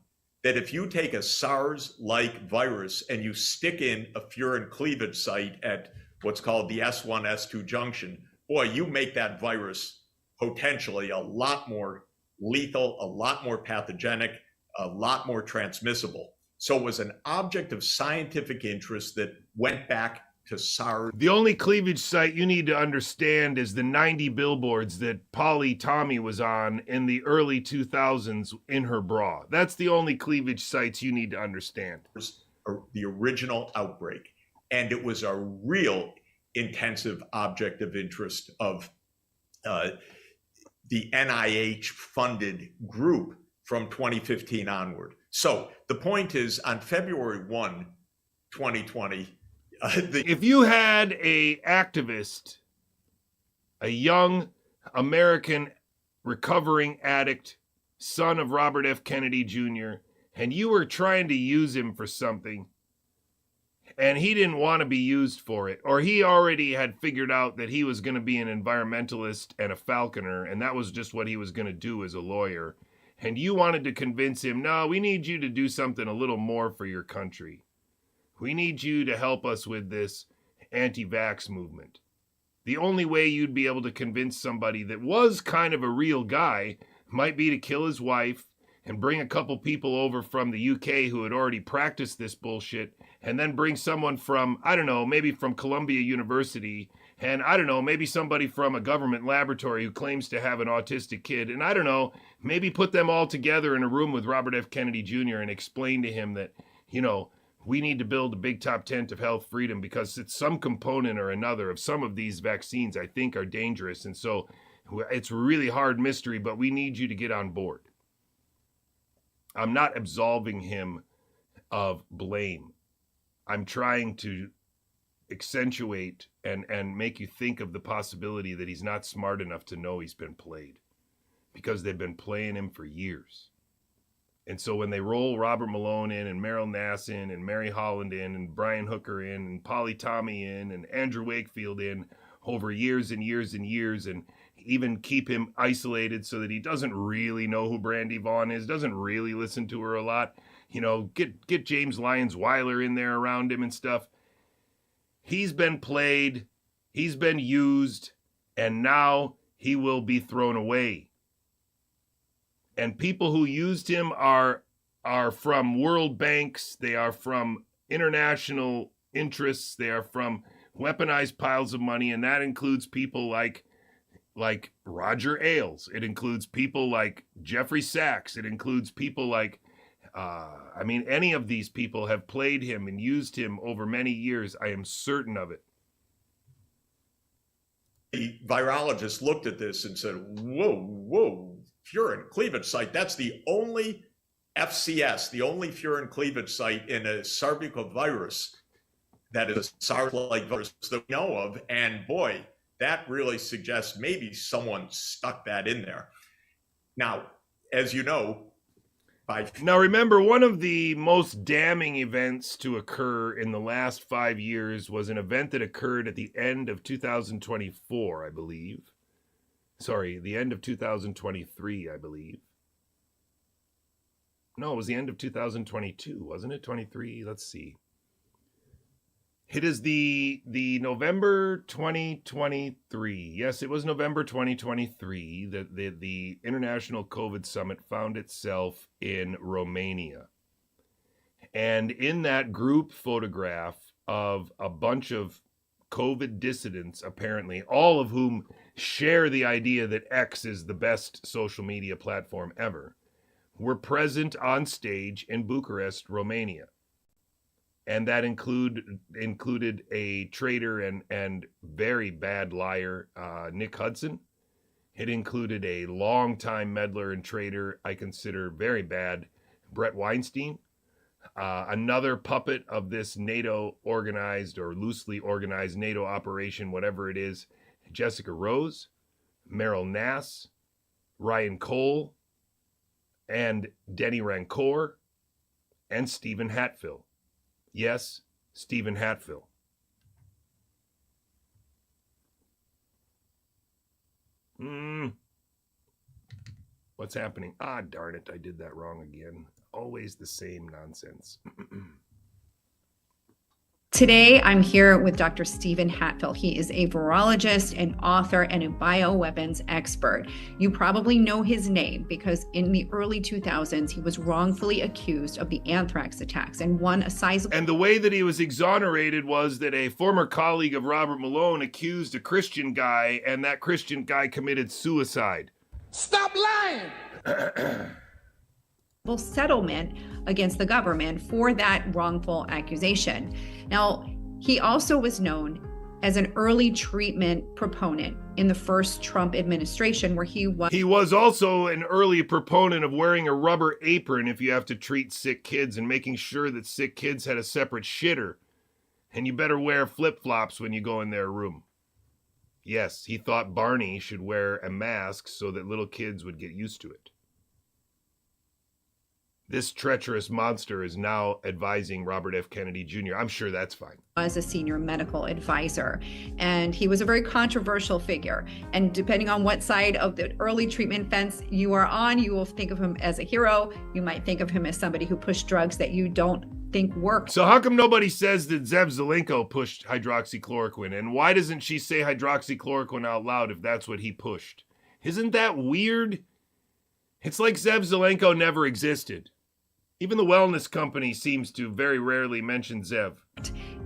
that if you take a SARS-like virus and you stick in a furin cleavage site at what's called the S1, S2 junction, boy, you make that virus potentially a lot more lethal, a lot more pathogenic, a lot more transmissible. So it was an object of scientific interest that went back to SARS. The only cleavage site you need to understand is the 90 billboards that Polly Tommy was on in the early 2000s in her bra. That's the only cleavage sites you need to understand. The original outbreak. And it was a real intensive object of interest of the NIH-funded group from 2015 onward. So the point is, on February 1, 2020, if you had a activist, a young American recovering addict, son of Robert F. Kennedy Jr., and you were trying to use him for something, and he didn't want to be used for it, or he already had figured out that he was going to be an environmentalist and a falconer, and that was just what he was going to do as a lawyer, and you wanted to convince him, no, we need you to do something a little more for your country. We need you to help us with this anti-vax movement. The only way you'd be able to convince somebody that was kind of a real guy might be to kill his wife and bring a couple people over from the UK who had already practiced this bullshit, and then bring someone from, I don't know, maybe from Columbia University, and I don't know, maybe somebody from a government laboratory who claims to have an autistic kid, and I don't know, maybe put them all together in a room with Robert F. Kennedy Jr. and explain to him that, you know, we need to build a big top tent of health freedom because it's some component or another of some of these vaccines I think are dangerous. And so it's a really hard mystery, but we need you to get on board. I'm not absolving him of blame. I'm trying to accentuate and make you think of the possibility that he's not smart enough to know he's been played, because they've been playing him for years. And so when they roll Robert Malone in and Meryl Nass in and Mary Holland in and Brian Hooker in and Polly Tommy in and Andrew Wakefield in over years and years and years, and even keep him isolated so that he doesn't really know who Brandy Vaughn is, doesn't really listen to her a lot, you know, get James Lyons Weiler in there around him and stuff. He's been played, he's been used, and now he will be thrown away. And people who used him are from world banks, they are from international interests, they are from weaponized piles of money, and that includes people like Roger Ailes. It includes people like Jeffrey Sachs. It includes people like, any of these people have played him and used him over many years. I am certain of it. The virologist looked at this and said, whoa, furin cleavage site. That's the only FCS, the only furin cleavage site in a sarbecovirus that is a SARS-like virus that we know of. And boy, that really suggests maybe someone stuck that in there. Now, as you know, Now remember, one of the most damning events to occur in the last 5 years was an event that occurred at the end of 2024, I believe. Sorry, the end of 2023, I believe. No, it was the end of 2022, wasn't it? 23, let's see. It is the November 2023. Yes, it was November 2023 that the International COVID Summit found itself in Romania. And in that group photograph of a bunch of COVID dissidents, apparently, all of whom share the idea that X is the best social media platform ever, were present on stage in Bucharest, Romania. And that included a traitor and very bad liar, Nick Hudson. It included a longtime meddler and traitor I consider very bad, Brett Weinstein. Another puppet of this NATO organized or loosely organized NATO operation, whatever it is, Jessica Rose, Meryl Nass, Ryan Cole, and Denny Rancour, and Stephen Hatfill. Yes, Stephen Hatfill. Well, What's happening? Ah, darn it, I did that wrong again. Always the same nonsense. Today, I'm here with Dr. Stephen Hatfield. He is a virologist, an author, and a bioweapons expert. You probably know his name because in the early 2000s, he was wrongfully accused of the anthrax attacks and won a sizable... And the way that he was exonerated was that a former colleague of Robert Malone accused a Christian guy, and that Christian guy committed suicide. Stop lying! Settlement against the government for that wrongful accusation. Now, he also was known as an early treatment proponent in the first Trump administration, where he was also an early proponent of wearing a rubber apron if you have to treat sick kids and making sure that sick kids had a separate shitter. And you better wear flip-flops when you go in their room. Yes, he thought Barney should wear a mask so that little kids would get used to it. This treacherous monster is now advising Robert F. Kennedy Jr. I'm sure that's fine. Was a senior medical advisor, and he was a very controversial figure. And depending on what side of the early treatment fence you are on, you will think of him as a hero. You might think of him as somebody who pushed drugs that you don't think work. So how come nobody says that Zev Zelenko pushed hydroxychloroquine? And why doesn't she say hydroxychloroquine out loud if that's what he pushed? Isn't that weird? It's like Zev Zelenko never existed. Even the wellness company seems to very rarely mention Zev.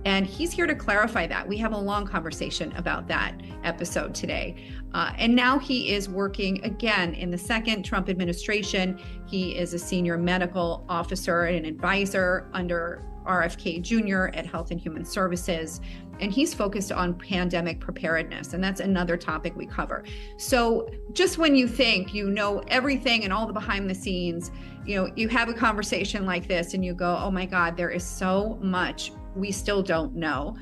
And he's here to clarify that. We have a long conversation about that episode today. And now he is working again in the second Trump administration. He is a senior medical officer and an advisor under RFK Jr. at Health and Human Services. And he's focused on pandemic preparedness. And that's another topic we cover. So just when you think you know everything and all the behind the scenes, you have a conversation like this and you go, oh my God, there is so much we still don't know.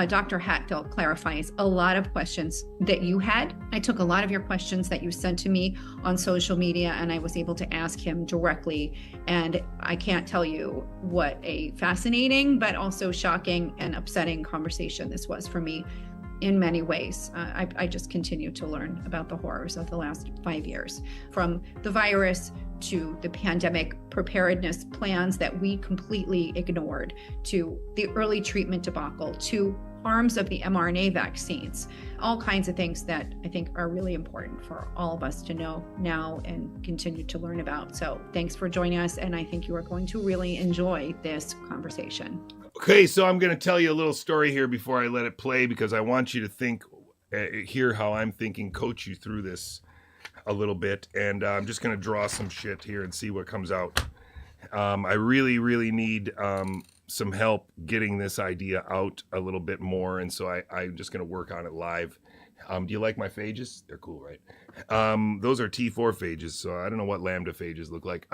Dr. Hatfield clarifies a lot of questions that you had. I took a lot of your questions that you sent to me on social media and I was able to ask him directly. And I can't tell you what a fascinating, but also shocking and upsetting conversation this was for me in many ways. I just continue to learn about the horrors of the last 5 years, from the virus to the pandemic preparedness plans that we completely ignored, to the early treatment debacle, to harms of the mRNA vaccines, all kinds of things that I think are really important for all of us to know now and continue to learn about. So thanks for joining us, and I think you are going to really enjoy this conversation. Okay, so I'm going to tell you a little story here before I let it play, because I want you to think, hear how I'm thinking, coach you through this a little bit. And I'm just going to draw some shit here and see what comes out. I really, really need some help getting this idea out a little bit more. And so I'm just going to work on it live. Do you like my phages? They're cool, right? Those are T4 phages, so I don't know what lambda phages look like.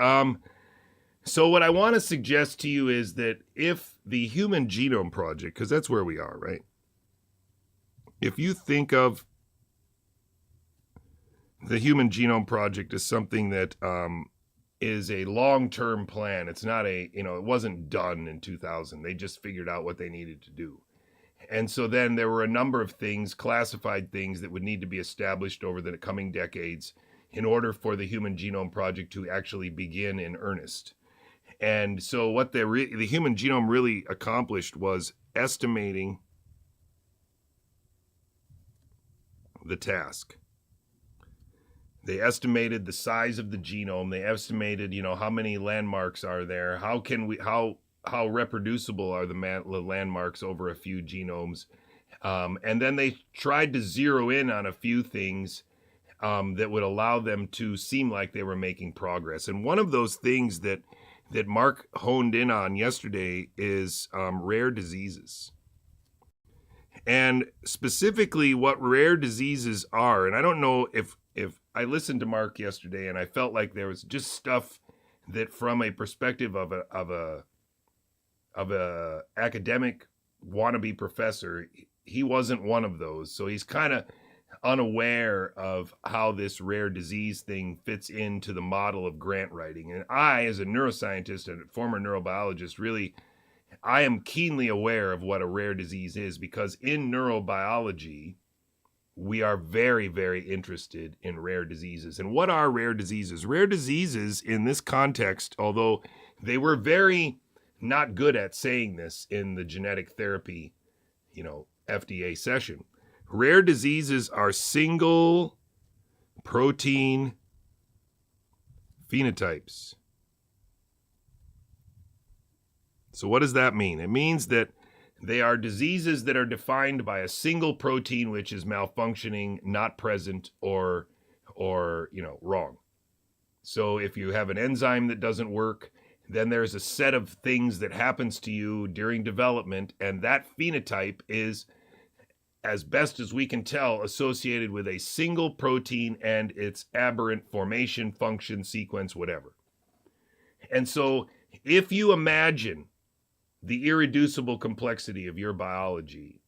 So what I want to suggest to you is that if the Human Genome Project, because that's where we are, right? If you think of the Human Genome Project as something that is a long-term plan, it's not it wasn't done in 2000. They just figured out what they needed to do. And so then there were a number of things, classified things, that would need to be established over the coming decades in order for the Human Genome Project to actually begin in earnest. And so what the Human Genome really accomplished was estimating the task. They estimated the size of the genome. They estimated, how many landmarks are there? How reproducible are the landmarks over a few genomes? And then they tried to zero in on a few things that would allow them to seem like they were making progress. And one of those things that Mark honed in on yesterday is rare diseases. And specifically what rare diseases are. And I don't know if I listened to Mark yesterday and I felt like there was just stuff that from a perspective of a academic wannabe professor, he wasn't one of those. So he's kind of unaware of how this rare disease thing fits into the model of grant writing. And I, as a neuroscientist and former neurobiologist, really, I am keenly aware of what a rare disease is, because in neurobiology, we are very, very interested in rare diseases. And what are rare diseases? Rare diseases in this context, although they were very not good at saying this in the genetic therapy, FDA session, rare diseases are single protein phenotypes. So what does that mean? It means that they are diseases that are defined by a single protein which is malfunctioning, not present, or wrong. So if you have an enzyme that doesn't work, then there's a set of things that happens to you during development, and that phenotype is, as best as we can tell, associated with a single protein and its aberrant formation, function, sequence, whatever. And so if you imagine the irreducible complexity of your biology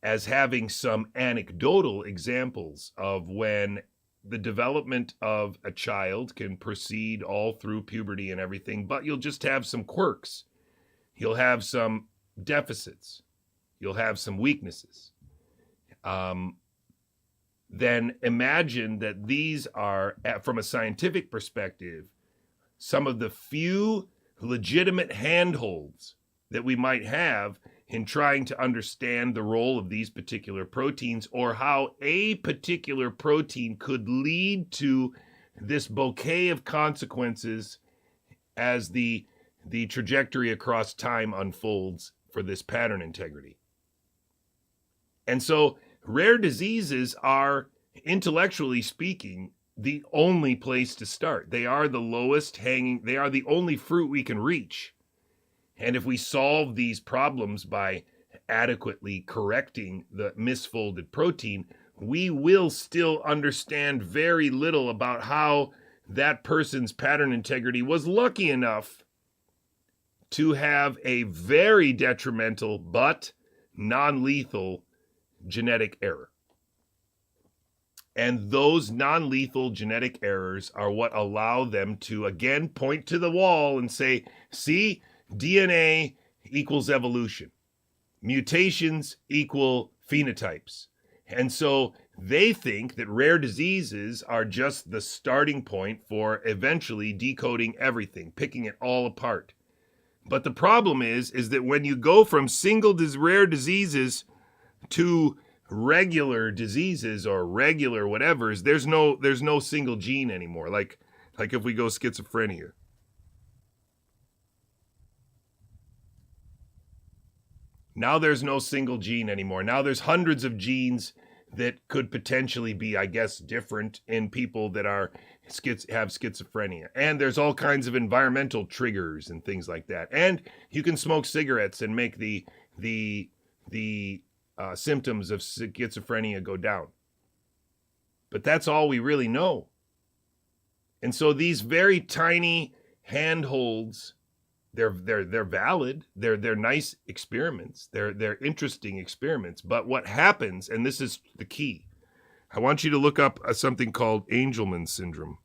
as having some anecdotal examples of when the development of a child can proceed all through puberty and everything, but you'll just have some quirks. You'll have some deficits. You'll have some weaknesses. Then imagine that these are, from a scientific perspective, some of the few legitimate handholds that we might have in trying to understand the role of these particular proteins, or how a particular protein could lead to this bouquet of consequences as the trajectory across time unfolds for this pattern integrity. And so rare diseases are, intellectually speaking, the only place to start. They are the lowest hanging, they are the only fruit we can reach. And if we solve these problems by adequately correcting the misfolded protein, we will still understand very little about how that person's pattern integrity was lucky enough to have a very detrimental but non-lethal genetic error. And those non-lethal genetic errors are what allow them to, again, point to the wall and say, see, DNA equals evolution. Mutations equal phenotypes. And so they think that rare diseases are just the starting point for eventually decoding everything, picking it all apart. But the problem is that when you go from single rare diseases to regular diseases or regular whatevers, there's no single gene anymore. Like if we go schizophrenia. Now there's no single gene anymore. Now there's hundreds of genes that could potentially be, I guess, different in people that have schizophrenia. And there's all kinds of environmental triggers and things like that. And you can smoke cigarettes and make the symptoms of schizophrenia go down. But that's all we really know. And so these very tiny handholds, they're valid. They're nice experiments. They're interesting experiments. But what happens, and this is the key, I want you to look up something called Angelman syndrome.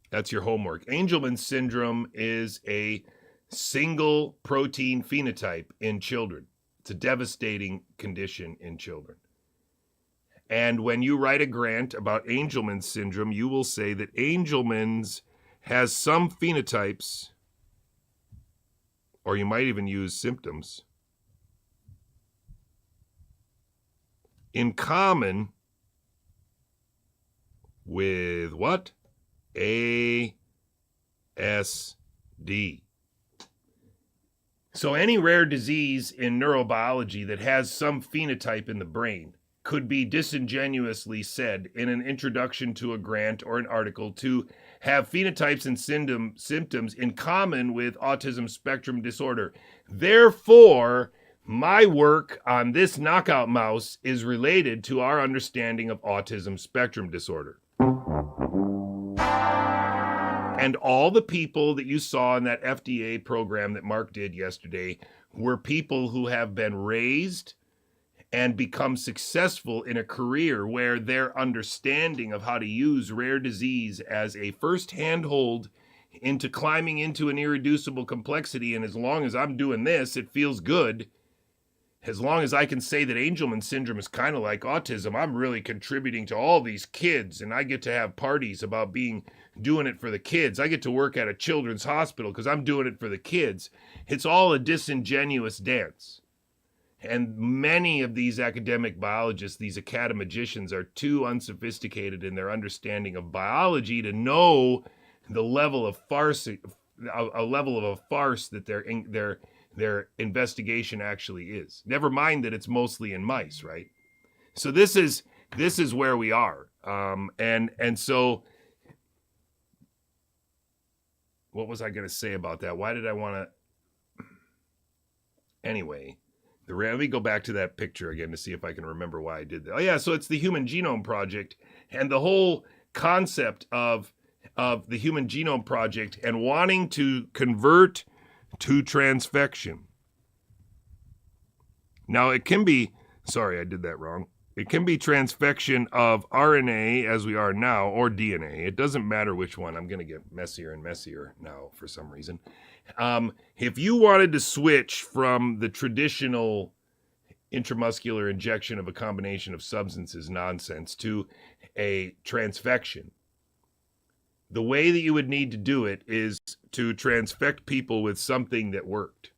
That's your homework. Angelman syndrome is a single protein phenotype in children. It's a devastating condition in children. And when you write a grant about Angelman syndrome, you will say that Angelman's has some phenotypes, or you might even use symptoms, in common with what? ASD. So any rare disease in neurobiology that has some phenotype in the brain could be disingenuously said in an introduction to a grant or an article to have phenotypes and symptoms in common with autism spectrum disorder. Therefore, my work on this knockout mouse is related to our understanding of autism spectrum disorder. And all the people that you saw in that FDA program that Mark did yesterday were people who have been raised and become successful in a career where their understanding of how to use rare disease as a first handhold into climbing into an irreducible complexity. And as long as I'm doing this, it feels good. As long as I can say that Angelman syndrome is kind of like autism, I'm really contributing to all these kids, and I get to have parties about doing it for the kids. I get to work at a children's hospital because I'm doing it for the kids. It's all a disingenuous dance. And many of these academic biologists, these academicians, are too unsophisticated in their understanding of biology to know the level of farce, a level of a farce that their investigation actually is. Never mind that it's mostly in mice, right? So this is where we are. And so what was I going to say about that? Why did I want to? Anyway, let me go back to that picture again to see if I can remember why I did that. Oh yeah, so it's the Human Genome Project, and the whole concept of the Human Genome Project and wanting to convert to transfection. Now it can be, sorry, I did that wrong. It can be transfection of RNA as we are now, or DNA. It doesn't matter which one. I'm going to get messier and messier now for some reason. If you wanted to switch from the traditional intramuscular injection of a combination of substances nonsense to a transfection, the way that you would need to do it is to transfect people with something that worked.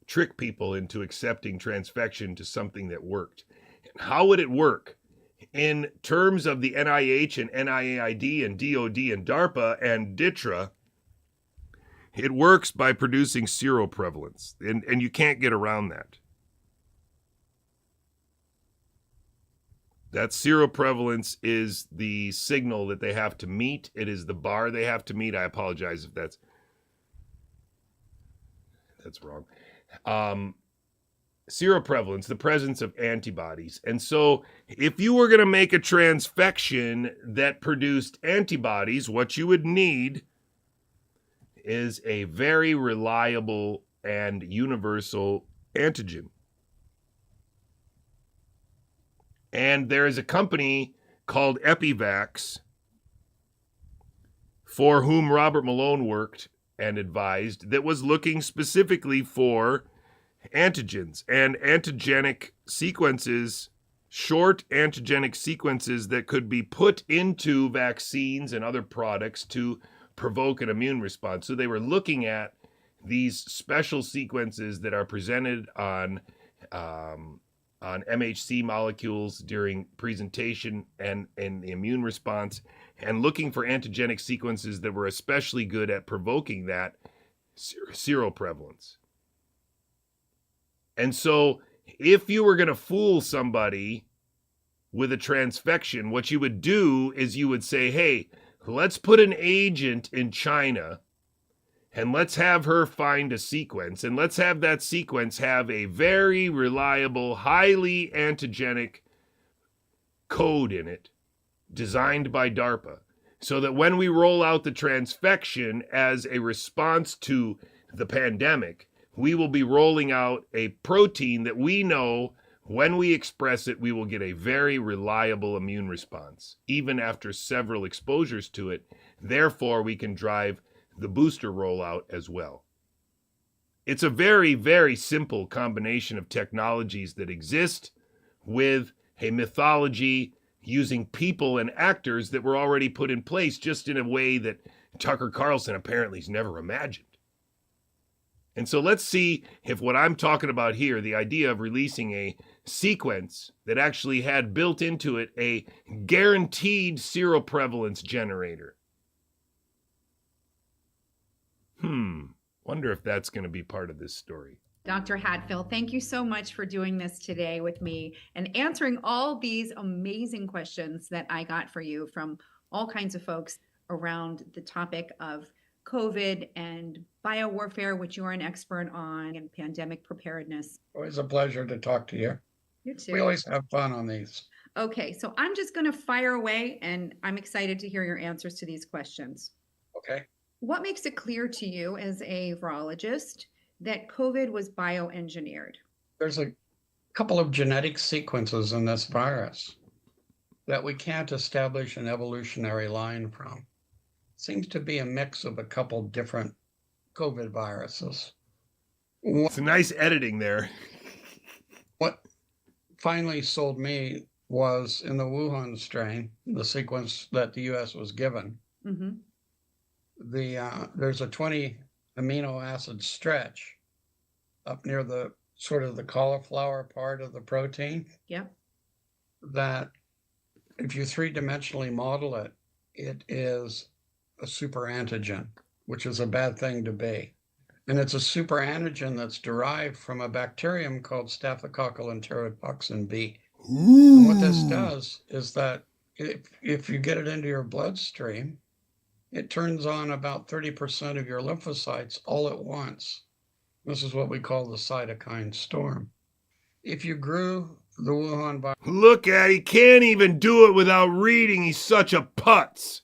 Trick people into accepting transfection to something that worked. And how would it work? In terms of the NIH and NIAID and DOD and DARPA and DITRA, it works by producing seroprevalence, and you can't get around that. That seroprevalence is the signal that they have to meet. It is the bar they have to meet. I apologize if that's wrong. Seroprevalence, the presence of antibodies. And so if you were going to make a transfection that produced antibodies, what you would need is a very reliable and universal antigen. And there is a company called Epivax, for whom Robert Malone worked and advised, that was looking specifically for antigens and antigenic sequences, short antigenic sequences that could be put into vaccines and other products to provoke an immune response. So they were looking at these special sequences that are presented on MHC molecules during presentation and the immune response, and looking for antigenic sequences that were especially good at provoking that seroprevalence. And so if you were going to fool somebody with a transfection, what you would do is you would say, hey, let's put an agent in China and let's have her find a sequence, and let's have that sequence have a very reliable, highly antigenic code in it, designed by DARPA, so that when we roll out the transfection as a response to the pandemic, we will be rolling out a protein that we know when we express it, we will get a very reliable immune response, even after several exposures to it. Therefore, we can drive the booster rollout as well. It's a very, very simple combination of technologies that exist with a mythology using people and actors that were already put in place, just in a way that Tucker Carlson apparently has never imagined. And so let's see if what I'm talking about here, the idea of releasing a sequence that actually had built into it a guaranteed seroprevalence generator. Wonder if that's going to be part of this story. Dr. Hatfield, thank you so much for doing this today with me and answering all these amazing questions that I got for you from all kinds of folks around the topic of COVID and biowarfare, which you are an expert on, and pandemic preparedness. Always a pleasure to talk to you. You too. We always have fun on these. Okay, so I'm just going to fire away, and I'm excited to hear your answers to these questions. Okay. What makes it clear to you as a virologist that COVID was bioengineered? There's a couple of genetic sequences in this virus that we can't establish an evolutionary line from. seems to be a mix of a couple different COVID viruses. It's a nice editing there. What finally sold me was in the Wuhan strain, the sequence that the U.S. was given. Mm-hmm. There's a 20 amino acid stretch up near the sort of the cauliflower part of the protein. Yeah. That if you three-dimensionally model it, it is a super antigen, which is a bad thing to be. And it's a super antigen that's derived from a bacterium called Staphylococcal enterotoxin B. And what this does is that if you get it into your bloodstream, it turns on about 30% of your lymphocytes all at once. This is what we call the cytokine storm. If you grew the Wuhan virus... Look at, he can't even do it without reading. He's such a putz.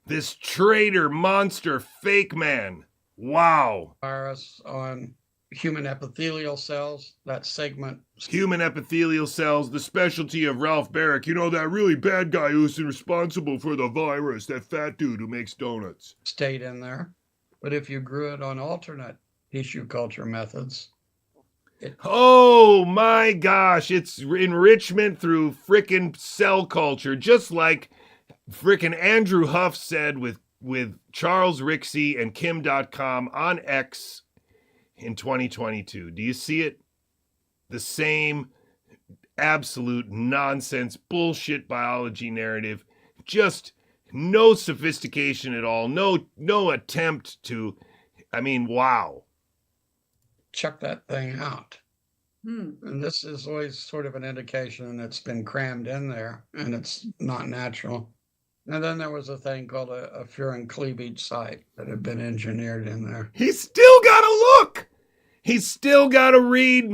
This traitor, monster, fake man. Wow. Virus on human epithelial cells, that segment. Human epithelial cells, the specialty of Ralph Barrick. You know, that really bad guy who's responsible for the virus, that fat dude who makes donuts. Stayed in there. But if you grew it on alternate tissue culture methods. Oh my gosh, it's enrichment through frickin' cell culture, just like frickin' Andrew Huff said with Charles Rixey and Kim.com on X in 2022. Do you see it? The same absolute nonsense, bullshit biology narrative. Just no sophistication at all. No attempt to, I mean, wow. Check that thing out. And this is always sort of an indication that's been crammed in there and it's not natural. And then there was a thing called a furin cleavage site that had been engineered in there. He's still got to look. He's still got to read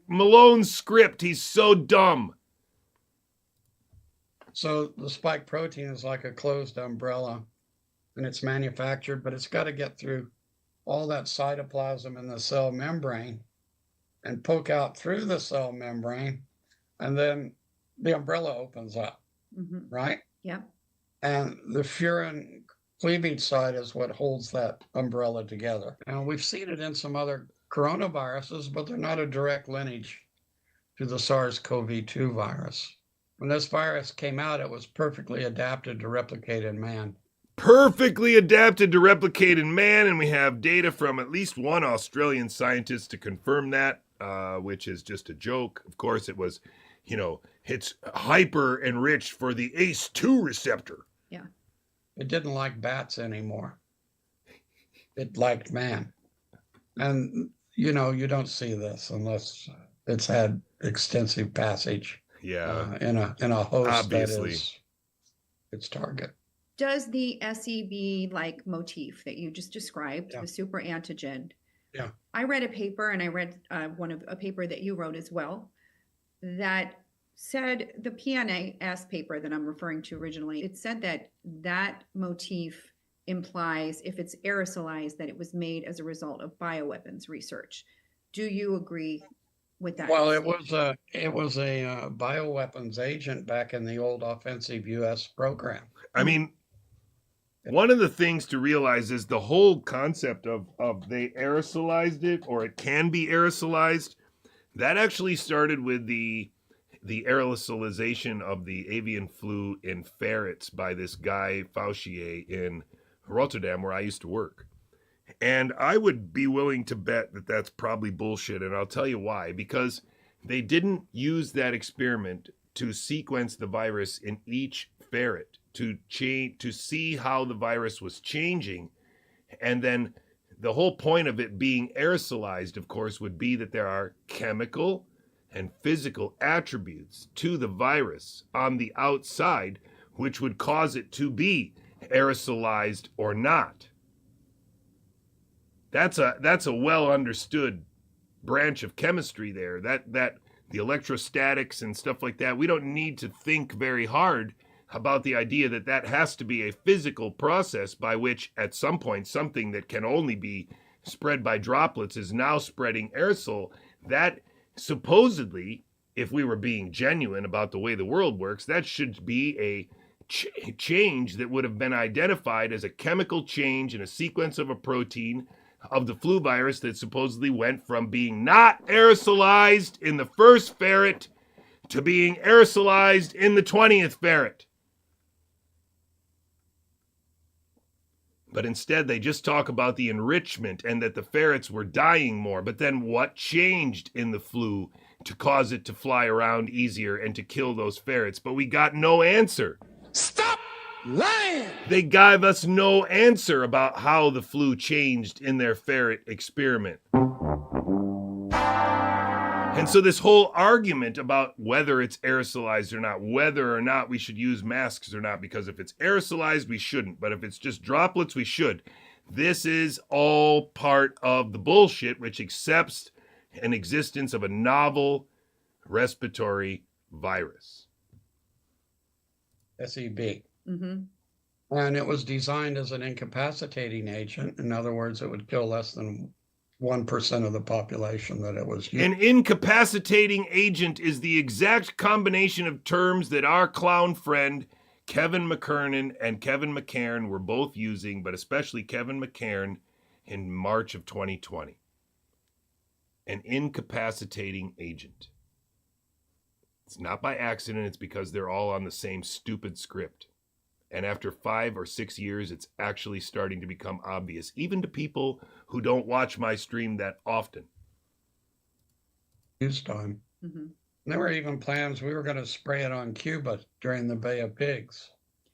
Malone's script. He's so dumb. So the spike protein is like a closed umbrella and it's manufactured, but it's got to get through all that cytoplasm in the cell membrane and poke out through the cell membrane. And then the umbrella opens up, right? Yeah. And the furin cleavage site is what holds that umbrella together. And we've seen it in some other coronaviruses, but they're not a direct lineage to the SARS-CoV-2 virus. When this virus came out, it was perfectly adapted to replicate in man. Perfectly adapted to replicate in man, and we have data from at least one Australian scientist to confirm that, which is just a joke. Of course, it was, it's hyper enriched for the ACE2 receptor. Yeah. It didn't like bats anymore. It liked man. And, you don't see this unless it's had extensive passage. Yeah. In a host obviously. That is its target. Does the SEB motif that you just described, the super antigen? Yeah. I read a paper, and I read a paper that you wrote as well, that said the PNAS paper that I'm referring to originally. It said that motif implies, if it's aerosolized, that it was made as a result of bioweapons research. Do you agree with that? Well, it was a bioweapons agent back in the old offensive U.S. program. I mean, one of the things to realize is the whole concept of they aerosolized it, or it can be aerosolized. That actually started with the aerosolization of the avian flu in ferrets by this guy Faucier in Rotterdam, where I used to work. And I would be willing to bet that that's probably bullshit, and I'll tell you why. Because they didn't use that experiment to sequence the virus in each ferret to see how the virus was changing. And then the whole point of it being aerosolized, of course, would be that there are chemical and physical attributes to the virus on the outside, which would cause it to be aerosolized or not. That's a well understood branch of chemistry there. That the electrostatics and stuff like that. We don't need to think very hard about the idea that has to be a physical process by which at some point something that can only be spread by droplets is now spreading aerosol. That supposedly, if we were being genuine about the way the world works, that should be a change that would have been identified as a chemical change in a sequence of a protein of the flu virus that supposedly went from being not aerosolized in the first ferret to being aerosolized in the 20th ferret. But instead, they just talk about the enrichment and that the ferrets were dying more. But then what changed in the flu to cause it to fly around easier and to kill those ferrets? But we got no answer. Stop lying! They gave us no answer about how the flu changed in their ferret experiment. And so this whole argument about whether it's aerosolized or not, whether or not we should use masks or not, because if it's aerosolized, we shouldn't. But if it's just droplets, we should. This is all part of the bullshit which accepts an existence of a novel respiratory virus. SEB. Mm-hmm. And it was designed as an incapacitating agent. In other words, it would kill less than 1% of the population that it was used. An incapacitating agent is the exact combination of terms that our clown friend Kevin McKernan and Kevin McCairn were both using, but especially Kevin McCairn in March of 2020. An incapacitating agent. It's not by accident, it's because they're all on the same stupid script. And after 5 or 6 years, it's actually starting to become obvious, even to people who don't watch my stream that often. Use time. Mm-hmm. There were even plans, we were going to spray it on Cuba during the Bay of Pigs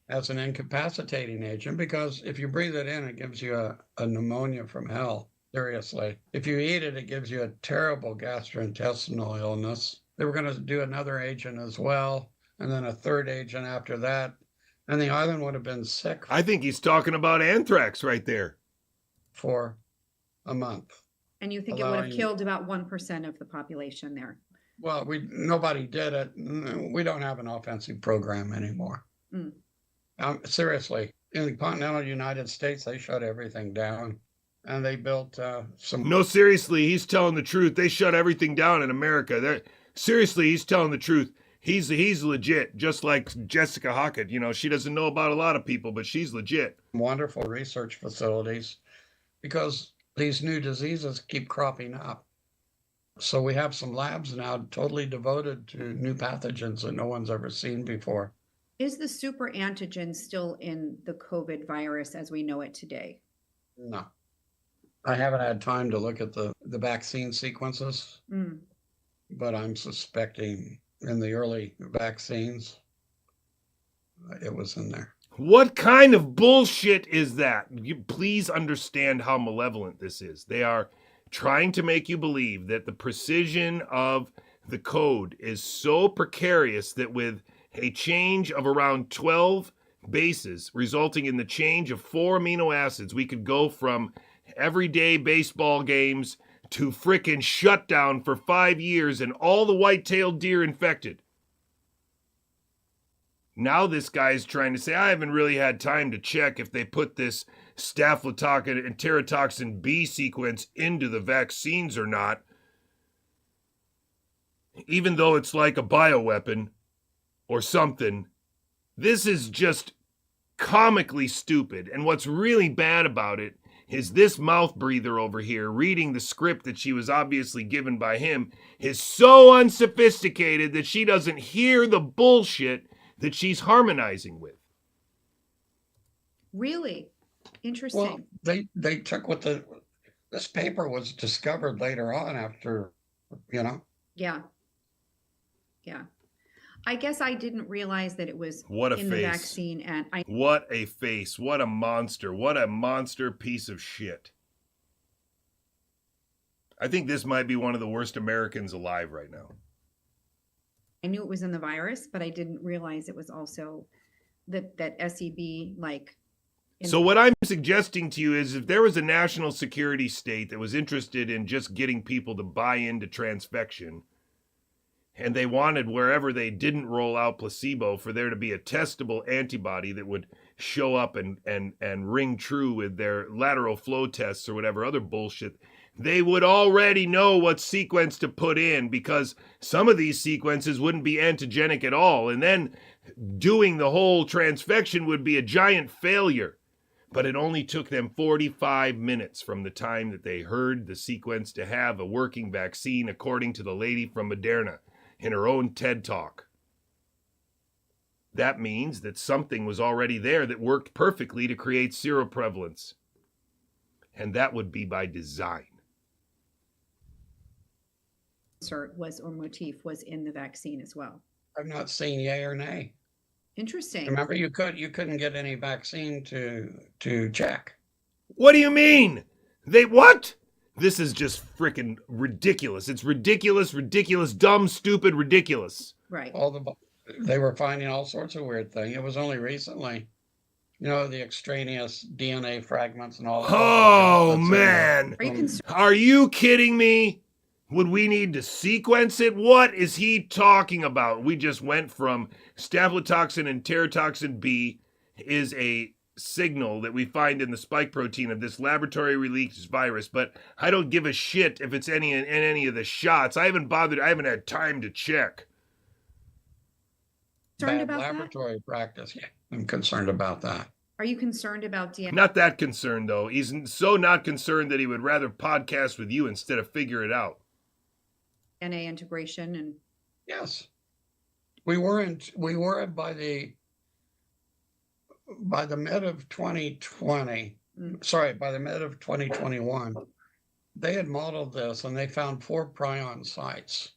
as an incapacitating agent, because if you breathe it in, it gives you a pneumonia from hell. Seriously. If you eat it, it gives you a terrible gastrointestinal illness. They were going to do another agent as well, and then a third agent after that. And the island would have been sick. I think he's talking about anthrax right there. For a month. And you think it would have killed about 1% of the population there? Well, nobody did it. We don't have an offensive program anymore. Mm. Seriously, in the continental United States, they shut everything down. And they built some... No, seriously, he's telling the truth. They shut everything down in America. Seriously, he's telling the truth. He's legit, just like Jessica Hockett. You know, she doesn't know about a lot of people, but she's legit. Wonderful research facilities, because these new diseases keep cropping up. So we have some labs now totally devoted to new pathogens that no one's ever seen before. Is the super antigen still in the COVID virus as we know it today? No. I haven't had time to look at the vaccine sequences, but I'm suspecting in the early vaccines, it was in there. What kind of bullshit is that? You please understand how malevolent this is. They are trying to make you believe that the precision of the code is so precarious that with a change of around 12 bases, resulting in the change of 4 amino acids, we could go from everyday baseball games to frickin' shutdown for 5 years and all the white-tailed deer infected. Now this guy's trying to say, I haven't really had time to check if they put this staphylococcus and enterotoxin B sequence into the vaccines or not, even though it's like a bioweapon or something. This is just comically stupid. And what's really bad about it is this mouth breather over here reading the script that she was obviously given by him is so unsophisticated that she doesn't hear the bullshit that she's harmonizing with. Really? Interesting. Well, they took this paper was discovered later on after, Yeah. I guess I didn't realize that it was in the vaccine. And what a face. What a monster. What a monster piece of shit. I think this might be one of the worst Americans alive right now. I knew it was in the virus, but I didn't realize it was also that SEB, like... So what I'm suggesting to you is if there was a national security state that was interested in just getting people to buy into transfection, and they wanted wherever they didn't roll out placebo for there to be a testable antibody that would show up and ring true with their lateral flow tests or whatever other bullshit, they would already know what sequence to put in, because some of these sequences wouldn't be antigenic at all. And then doing the whole transfection would be a giant failure. But it only took them 45 minutes from the time that they heard the sequence to have a working vaccine, according to the lady from Moderna in her own TED Talk. That means that something was already there that worked perfectly to create seroprevalence. And that would be by design. Was or motif was in the vaccine as well. I've not seen yay or nay. Interesting. Remember, you couldn't get any vaccine to check. What do you mean? What? This is just freaking ridiculous. It's ridiculous, dumb, stupid, ridiculous. Right. They were finding all sorts of weird things. It was only recently, the extraneous DNA fragments and all that. Oh, man. Are you kidding me? Would we need to sequence it? What is he talking about? We just went from staphylotoxin and tetrotoxin B is a signal that we find in the spike protein of this laboratory released virus, but I don't give a shit if it's in any of the shots. I haven't had time to check. Concerned Bad about laboratory practice. Yeah, I'm concerned about that. Are you concerned about DNA? Not that concerned, though. He's so not concerned that he would rather podcast with you instead of figure it out. DNA integration and yes, we weren't by the mid of 2020. Sorry, by the mid of 2021, they had modeled this and they found 4 prion sites.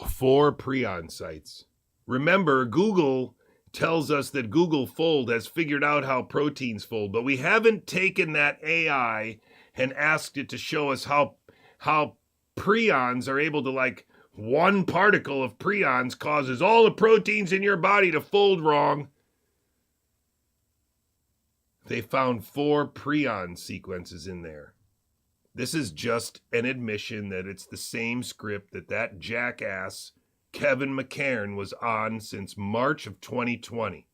4 prion sites. Remember, Google tells us that Google Fold has figured out how proteins fold, but we haven't taken that AI and asked it to show us how prions are able to, like, one particle of prions causes all the proteins in your body to fold wrong. They found 4 prion sequences in there. This is just an admission that it's the same script that jackass Kevin McCairn was on since March of 2020.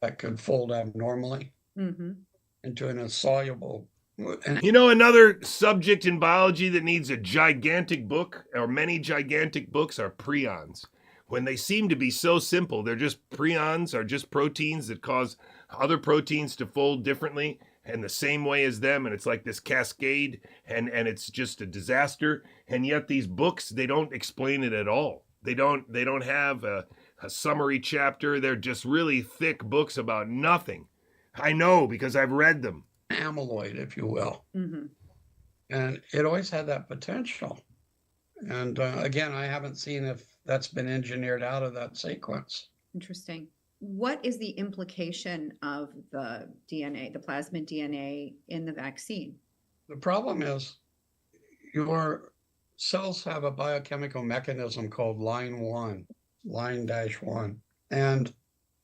That could fold abnormally into an insoluble. Another subject in biology that needs a gigantic book, or many gigantic books, are prions. When they seem to be so simple, they're just prions, are just proteins that cause other proteins to fold differently and the same way as them, and it's like this cascade, and it's just a disaster. And yet these books, they don't explain it at all. They don't have a summary chapter. They're just really thick books about nothing. I know because I've read them. Amyloid, if you will. And it always had that potential. And again, I haven't seen if that's been engineered out of that sequence. Interesting. What is the implication of the DNA, the plasmid DNA in the vaccine? The problem is your cells have a biochemical mechanism called line 1. And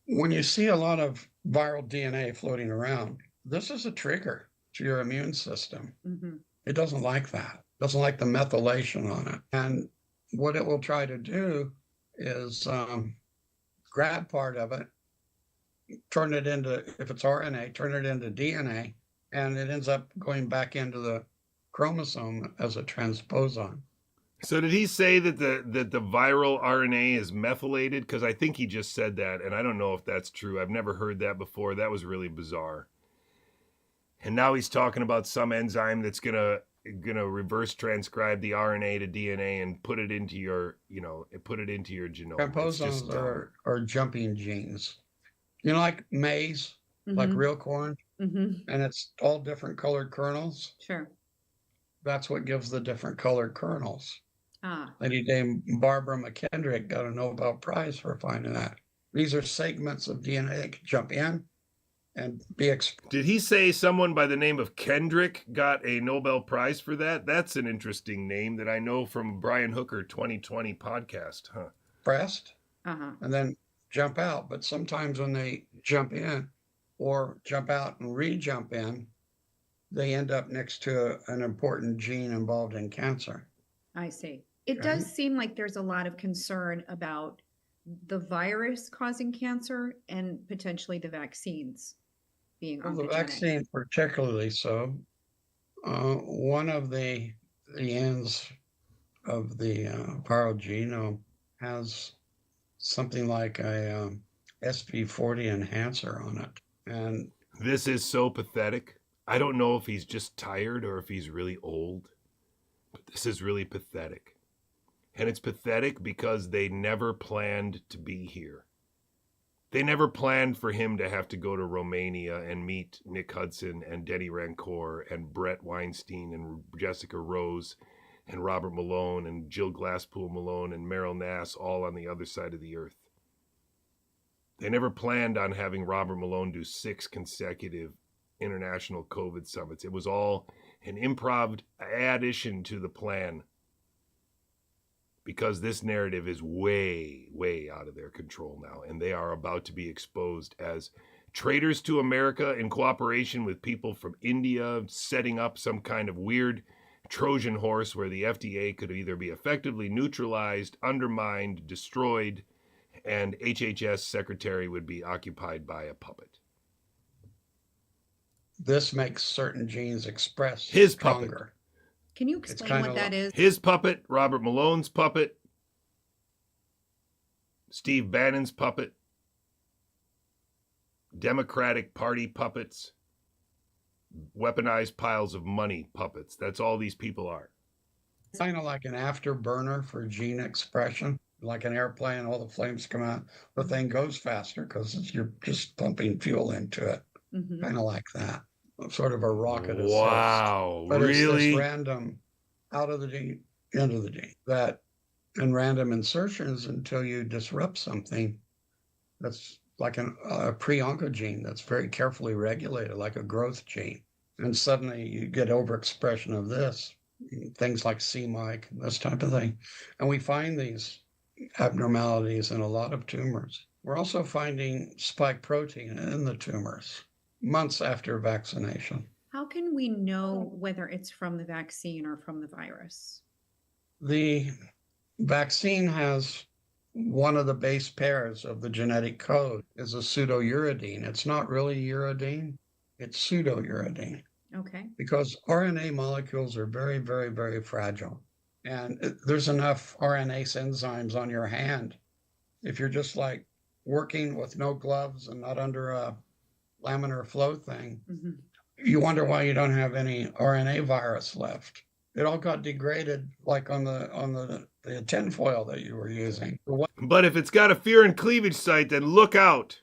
when you see a lot of viral DNA floating around, this is a trigger to your immune system. It doesn't like that. It doesn't like the methylation on it. And what it will try to do is grab part of it, turn it into, if it's RNA, turn it into DNA, and it ends up going back into the chromosome as a transposon. So did he say that the viral RNA is methylated? Because I think he just said that, and I don't know if that's true. I've never heard that before. That was really bizarre. And now he's talking about some enzyme that's gonna reverse transcribe the RNA to DNA and put it into your genome. Transposons are jumping genes. Like maize, like real corn, and it's all different colored kernels. Sure. That's what gives the different colored kernels. Ah. Lady named Barbara McKendrick got a Nobel Prize for finding that. These are segments of DNA that can jump in and be Did he say someone by the name of Kendrick got a Nobel Prize for that? That's an interesting name that I know from Brian Hooker 2020 podcast, huh? Pressed and then jump out. But sometimes when they jump in or jump out and re-jump in, they end up next to an important gene involved in cancer. I see. It does seem like there's a lot of concern about the virus causing cancer and potentially the vaccines being oncogenic. The vaccine particularly so. One of the ends of the viral genome has something like a SV40 enhancer on it. And this is so pathetic. I don't know if he's just tired or if he's really old, but this is really pathetic. And it's pathetic because they never planned to be here. They never planned for him to have to go to Romania and meet Nick Hudson and Denny Rancor and Brett Weinstein and Jessica Rose and Robert Malone and Jill Glasspool Malone and Meryl Nass all on the other side of the earth. They never planned on having Robert Malone do 6 consecutive international COVID summits. It was all an improv addition to the plan, because this narrative is way, way out of their control now, and they are about to be exposed as traitors to America in cooperation with people from India, setting up some kind of weird Trojan horse where the FDA could either be effectively neutralized, undermined, destroyed, and HHS secretary would be occupied by a puppet. this makes certain genes express His stronger. puppet. Can you explain what that is? His puppet, Robert Malone's puppet, Steve Bannon's puppet, Democratic Party puppets, weaponized piles of money puppets. That's all these people are. Kind of like an afterburner for gene expression, like an airplane, all the flames come out. The thing goes faster because you're just pumping fuel into it. Mm-hmm. Kind of like that. Sort of a rocket assist. Wow, But it's really? this random out of the gene, into the gene, that and random insertions until you disrupt something that's like a pre-oncogene that's very carefully regulated, like a growth gene. And suddenly you get overexpression of this, things like C-Mic, this type of thing. And we find these abnormalities in a lot of tumors. We're also finding spike protein in the tumors months after vaccination. How can we know whether it's from the vaccine or from the virus? The vaccine has one of the base pairs of the genetic code is a pseudouridine. It's not really uridine, it's pseudouridine. Okay. Because RNA molecules are very, very, very fragile. And there's enough RNase enzymes on your hand. If you're just like working with no gloves and not under a laminar flow thing, mm-hmm. You wonder why you don't have any RNA virus left. It all got degraded like on the tinfoil that you were using. But if it's got a fear and cleavage site, then look out.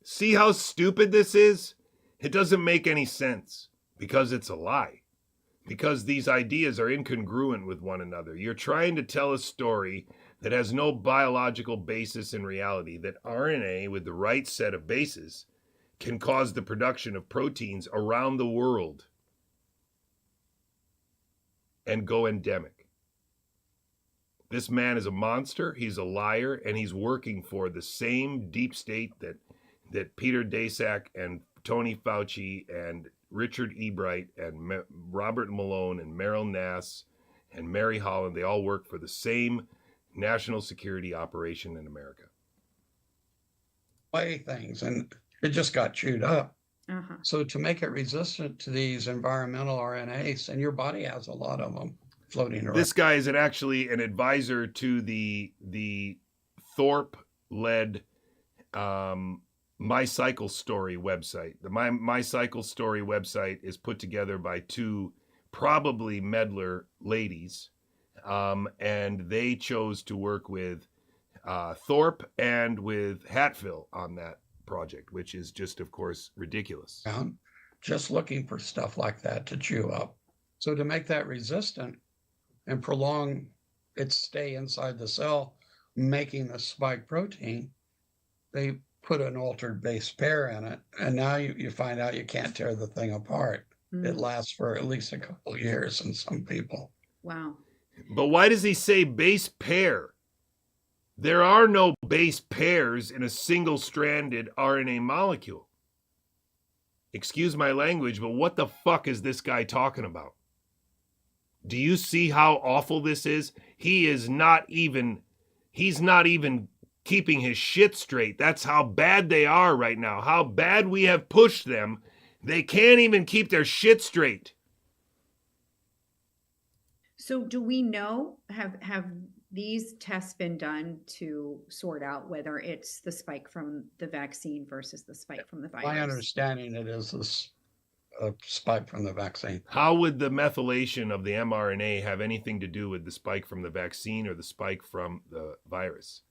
See how stupid this is? It doesn't make any sense because it's a lie. Because these ideas are incongruent with one another. You're trying to tell a story that has no biological basis in reality, that RNA with the right set of bases can cause the production of proteins around the world and go endemic. This man is a monster, he's a liar, and he's working for the same deep state that Peter Daszak and Tony Fauci and Richard Ebright and Robert Malone and Meryl Nass and Mary Holland, they all work for the same national security operation in America. Play things, and it just got chewed up. Uh-huh. So to make it resistant to these environmental RNAs, and your body has a lot of them floating around. This guy is actually an advisor to the Thorpe-led My Cycle Story website. The My Cycle Story website is put together by two probably meddler ladies, and they chose to work with Thorpe and with Hatfill on that project, which is just, of course, ridiculous. Just looking for stuff like that to chew up. So to make that resistant and prolong its stay inside the cell, making the spike protein, they put an altered base pair in it, and now you find out you can't tear the thing apart. It lasts for at least a couple of years in some people. Wow. But why does he say base pair? There are no base pairs in a single-stranded RNA molecule. Excuse my language, but what the fuck is this guy talking about? Do you see how awful this is? He's not even keeping his shit straight. That's how bad they are right now. How bad we have pushed them. They can't even keep their shit straight. So do we know, have these tests been done to sort out whether it's the spike from the vaccine versus the spike from the virus? My understanding it is this spike from the vaccine. How would the methylation of the mRNA have anything to do with the spike from the vaccine or the spike from the virus?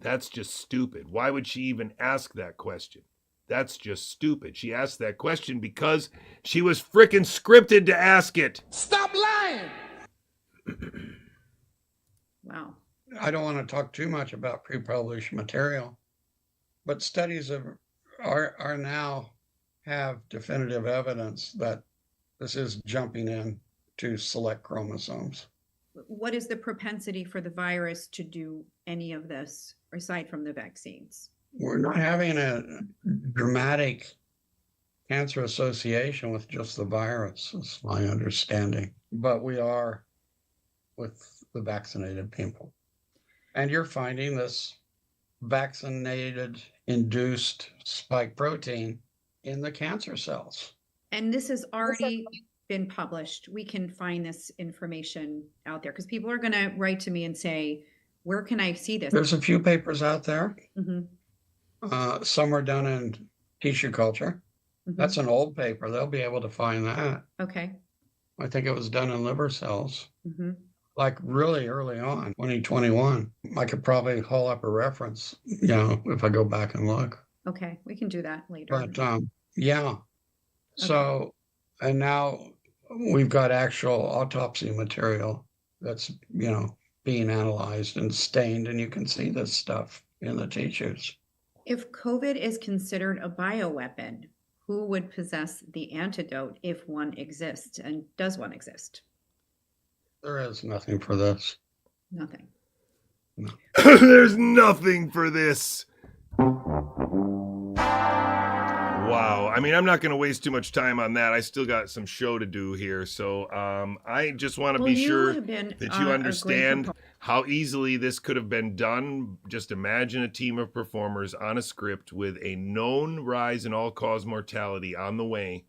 That's just stupid. Why would she even ask that question? That's just stupid. She asked that question because she was frickin' scripted to ask it. Stop lying! Wow. I don't want to talk too much about pre-published material, but studies are now have definitive evidence that this is jumping in to select chromosomes. What is the propensity for the virus to do any of this aside from the vaccines? We're not having a dramatic cancer association with just the virus, is my understanding, but we are with the vaccinated people. And you're finding this vaccinated induced spike protein in the cancer cells. And this has already been published. We can find this information out there because people are going to write to me and say, where can I see this? There's a few papers out there. Mm-hmm. Some are done in tissue culture. Mm-hmm. That's an old paper. They'll be able to find that. Okay. I think it was done in liver cells. Mm-hmm. Like really early on, 2021. I could probably haul up a reference, if I go back and look. Okay, we can do that later. But yeah. So, and now we've got actual autopsy material that's, being analyzed and stained, and you can see this stuff in the tissues. If COVID is considered a bioweapon, who would possess the antidote if one exists? And does one exist? There is nothing for this. Nothing. No. There's nothing for this. Wow. I mean, I'm not going to waste too much time on that. I still got some show to do here. So I just want to be sure that you understand how easily this could have been done. Just imagine a team of performers on a script with a known rise in all-cause mortality on the way.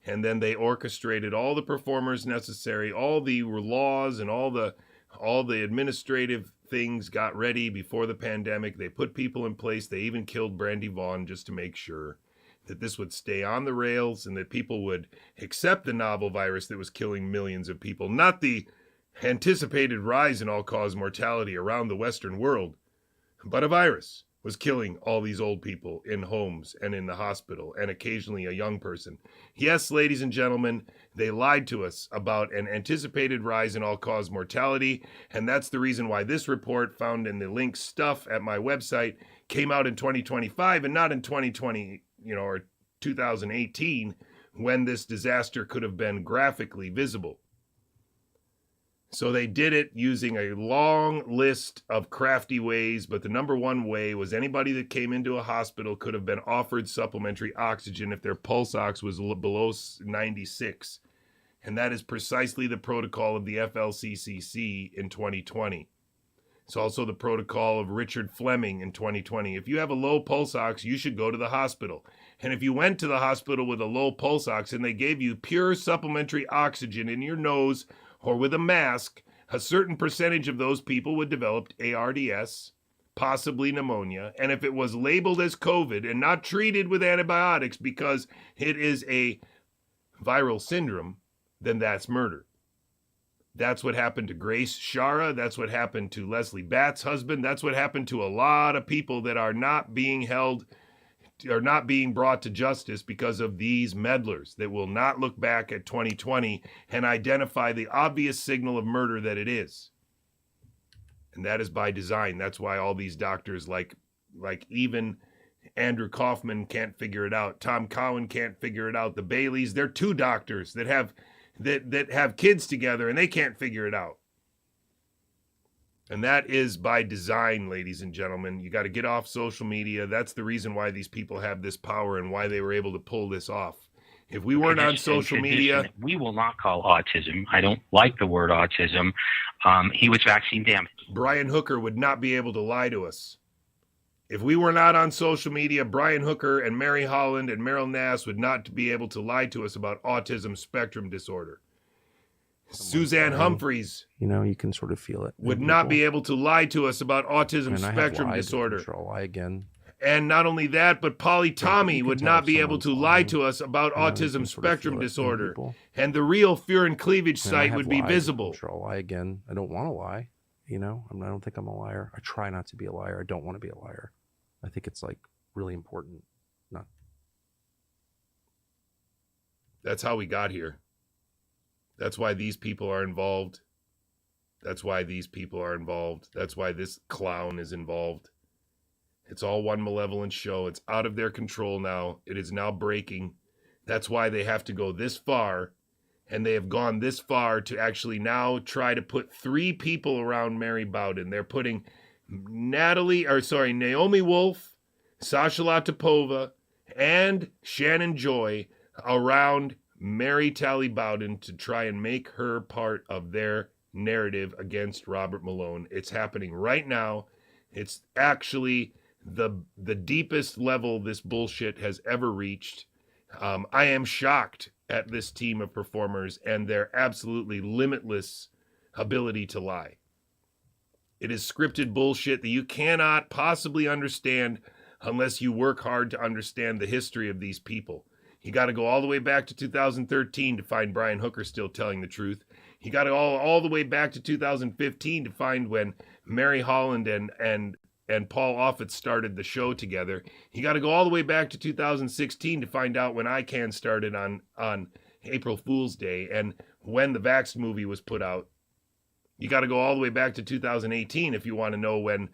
And then they orchestrated all the performers necessary, all the laws and all the administrative things got ready before the pandemic. They put people in place. They even killed Brandy Vaughn just to make sure that this would stay on the rails and that people would accept the novel virus that was killing millions of people, not the anticipated rise in all-cause mortality around the Western world, but a virus was killing all these old people in homes and in the hospital and occasionally a young person. Yes, ladies and gentlemen, they lied to us about an anticipated rise in all-cause mortality, and that's the reason why this report found in the link stuff at my website came out in 2025 and not in 2020, or 2018, when this disaster could have been graphically visible. So they did it using a long list of crafty ways, but the number one way was anybody that came into a hospital could have been offered supplementary oxygen if their pulse ox was below 96. And that is precisely the protocol of the FLCCC in 2020. It's also the protocol of Richard Fleming in 2020. If you have a low pulse ox, you should go to the hospital. And if you went to the hospital with a low pulse ox and they gave you pure supplementary oxygen in your nose or with a mask, a certain percentage of those people would develop ARDS, possibly pneumonia. And if it was labeled as COVID and not treated with antibiotics because it is a viral syndrome, then that's murder. That's what happened to Grace Shara. That's what happened to Leslie Batt's husband. That's what happened to a lot of people that are not being held, are not being brought to justice because of these meddlers that will not look back at 2020 and identify the obvious signal of murder that it is. And that is by design. That's why all these doctors, like even Andrew Kaufman can't figure it out. Tom Cowan can't figure it out. The Baileys, they're two doctors that have kids together and they can't figure it out. And that is by design, ladies and gentlemen. You got to get off social media. That's the reason why these people have this power and why they were able to pull this off. If we weren't on social media... We will not call autism. I don't like the word autism. He was vaccine damaged. Brian Hooker would not be able to lie to us. If we were not on social media, Brian Hooker and Mary Holland and Meryl Nass would not be able to lie to us about autism spectrum disorder. Suzanne lying, Humphreys you can sort of feel it. in would not be people. able to lie to us about autism And I have spectrum lied. disorder. I'm sure I'll lie again. And not only that, but Polly Tommy can would tell not if be able someone's to lie lying. to us about You autism can sort of spectrum feel it in disorder. people. And the real Fear and Cleavage And I site have would be lied. visible. I'm sure I'll lie again. I don't want to lie. I don't think I'm a liar. I try not to be a liar. I don't want to be a liar. I think it's like really important. Not. That's how we got here. That's why these people are involved. That's why these people are involved. That's why this clown is involved. It's all one malevolent show. It's out of their control now. It is now breaking. That's why they have to go this far. And they have gone this far to actually now try to put 3 people around Mary Bowden. They're putting Naomi Wolf, Sasha Latipova, and Shannon Joy around Mary Talley Bowden to try and make her part of their narrative against Robert Malone. It's happening right now. It's actually the deepest level this bullshit has ever reached. I am shocked at this team of performers and their absolutely limitless ability to lie. It is scripted bullshit that you cannot possibly understand unless you work hard to understand the history of these people. You got to go all the way back to 2013 to find Brian Hooker still telling the truth. You got to go all the way back to 2015 to find when Mary Holland and Paul Offit started the show together. You got to go all the way back to 2016 to find out when ICANN started on April Fool's Day and when the Vaxxed movie was put out. You got to go all the way back to 2018 if you want to know when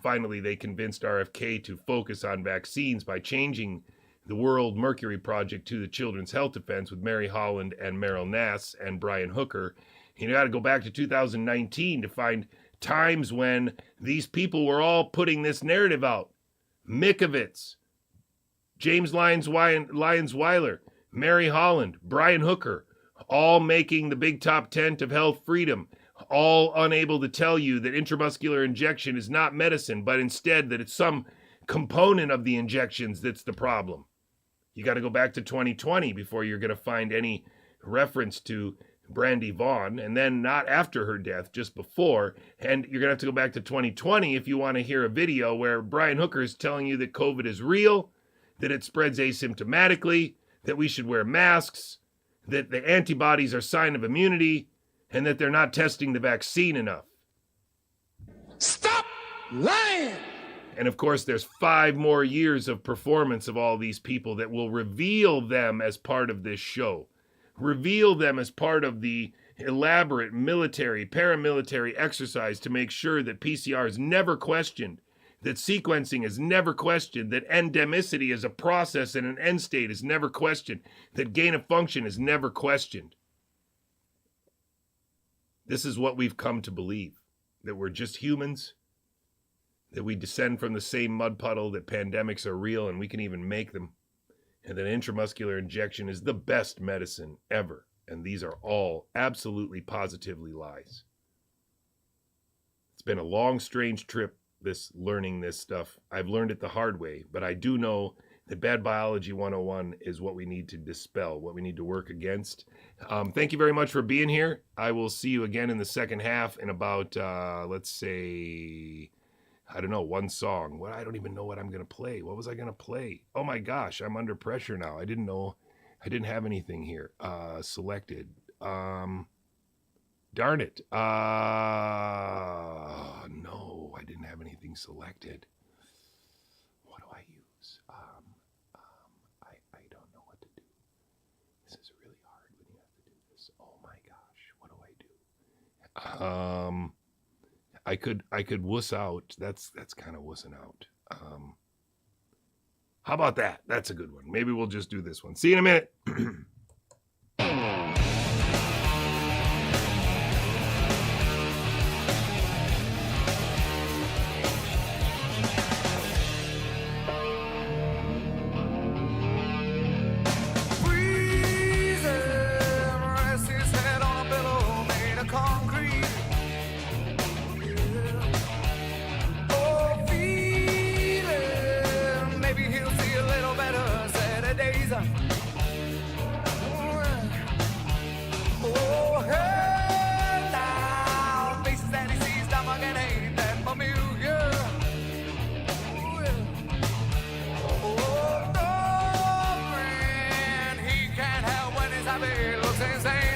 finally they convinced RFK to focus on vaccines by changing the World Mercury Project to the Children's Health Defense with Mary Holland and Meryl Nass and Brian Hooker. You got to go back to 2019 to find times when these people were all putting this narrative out. Mikovits, James Lyons Weiler, Mary Holland, Brian Hooker, all making the big top tent of health freedom, all unable to tell you that intramuscular injection is not medicine, but instead that it's some component of the injections that's the problem. You got to go back to 2020 before you're going to find any reference to Brandy Vaughn, and then not after her death, just before. And you're going to have to go back to 2020 if you want to hear a video where Brian Hooker is telling you that COVID is real, that it spreads asymptomatically, that we should wear masks, that the antibodies are a sign of immunity, and that they're not testing the vaccine enough. Stop lying! And of course, there's 5 more years of performance of all these people that will reveal them as part of this show. Reveal them as part of the elaborate military, paramilitary exercise to make sure that PCR is never questioned, that sequencing is never questioned, that endemicity as a process and an end state is never questioned, that gain of function is never questioned. This is what we've come to believe, that we're just humans, that we descend from the same mud puddle, that pandemics are real and we can even make them, and that intramuscular injection is the best medicine ever. And these are all absolutely positively lies. It's been a long, strange trip, learning this stuff. I've learned it the hard way, but I do know that Bad Biology 101 is what we need to dispel, what we need to work against. Thank you very much for being here. I will see you again in the second half in about, let's say, I don't know, one song. Well, I don't even know what I'm going to play. What was I going to play? Oh my gosh, I'm under pressure now. I didn't know. I didn't have anything here selected. Darn it. No, I didn't have anything selected. What do I use? I don't know what to do. This is really hard when you have to do this. Oh my gosh, what do I do? I could wuss out. That's kind of wussing out. How about that? That's a good one. Maybe we'll just do this one. See you in a minute. time again, ain't that familiar? Ooh, yeah. Oh, no, friend, he can't help when he's happy, looks insane.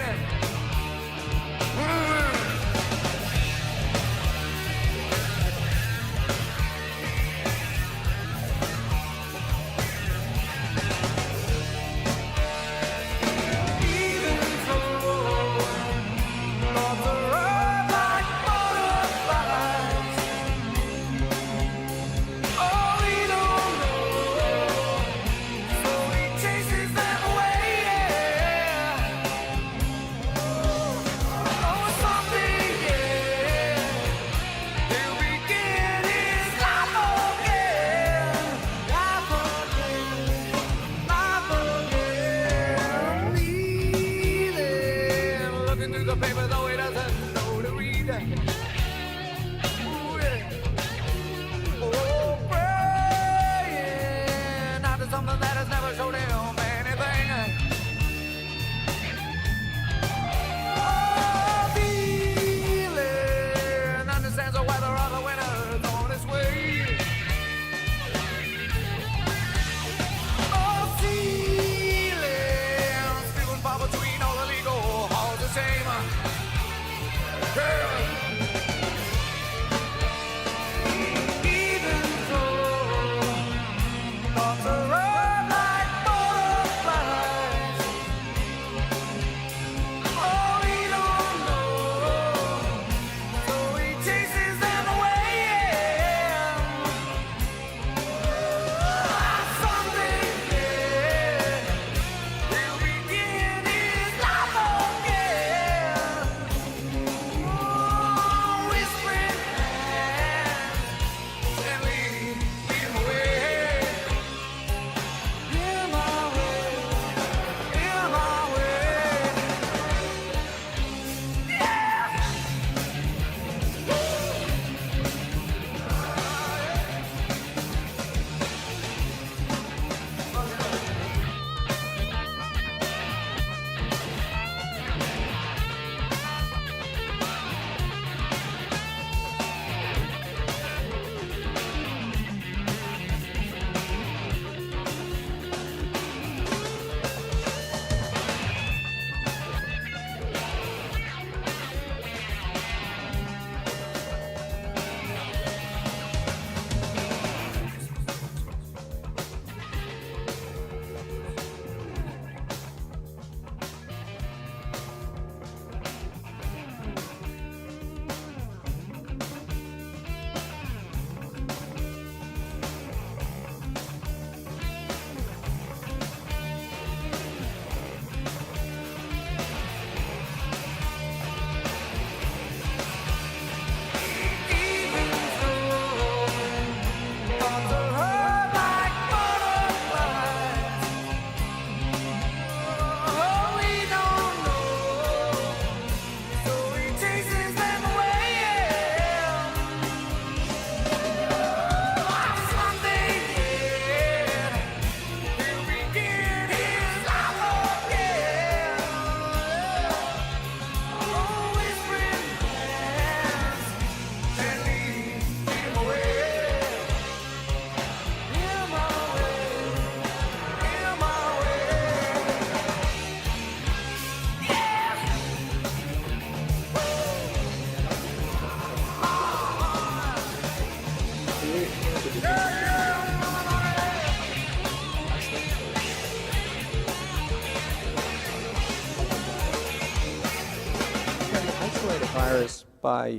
Isolate a virus by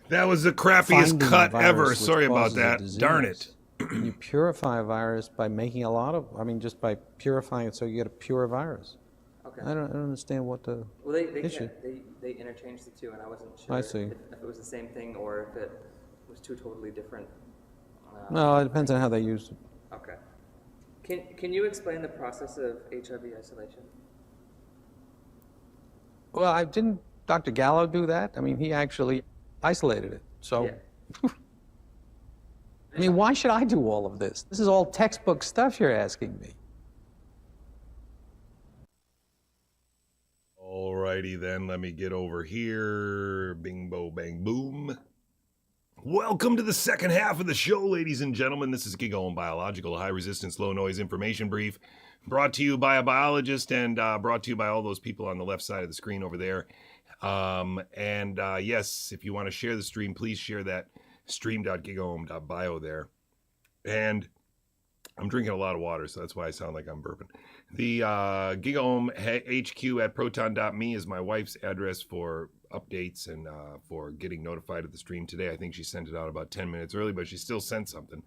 that was the crappiest finding cut a virus ever. which Sorry about causes a that. Darn it. disease. You purify a virus by making a lot of, just by purifying it so you get a pure virus. Okay. I don't understand what the Well, they issue. they interchanged the two, and I wasn't sure I see. If it was the same thing or if it was two totally different. No, it depends on how they use it. Okay. Can you explain the process of HIV isolation? Well, didn't Dr. Gallo do that? He actually isolated it. So, Yeah. why should I do all of this? This is all textbook stuff you're asking me. righty then. Let me get over here. Bing, bo, bang, boom. Welcome to the second half of the show, ladies and gentlemen. This is Gigaohm Biological, a high-resistance, low-noise information brief, brought to you by a biologist and brought to you by all those people on the left side of the screen over there. Yes, if you want to share the stream, please share that stream.gigaohm.bio there. And I'm drinking a lot of water, so that's why I sound like I'm burping. The Gigaohm HQ at proton.me is my wife's address for updates and for getting notified of the stream today. I think she sent it out about 10 minutes early, but she still sent something.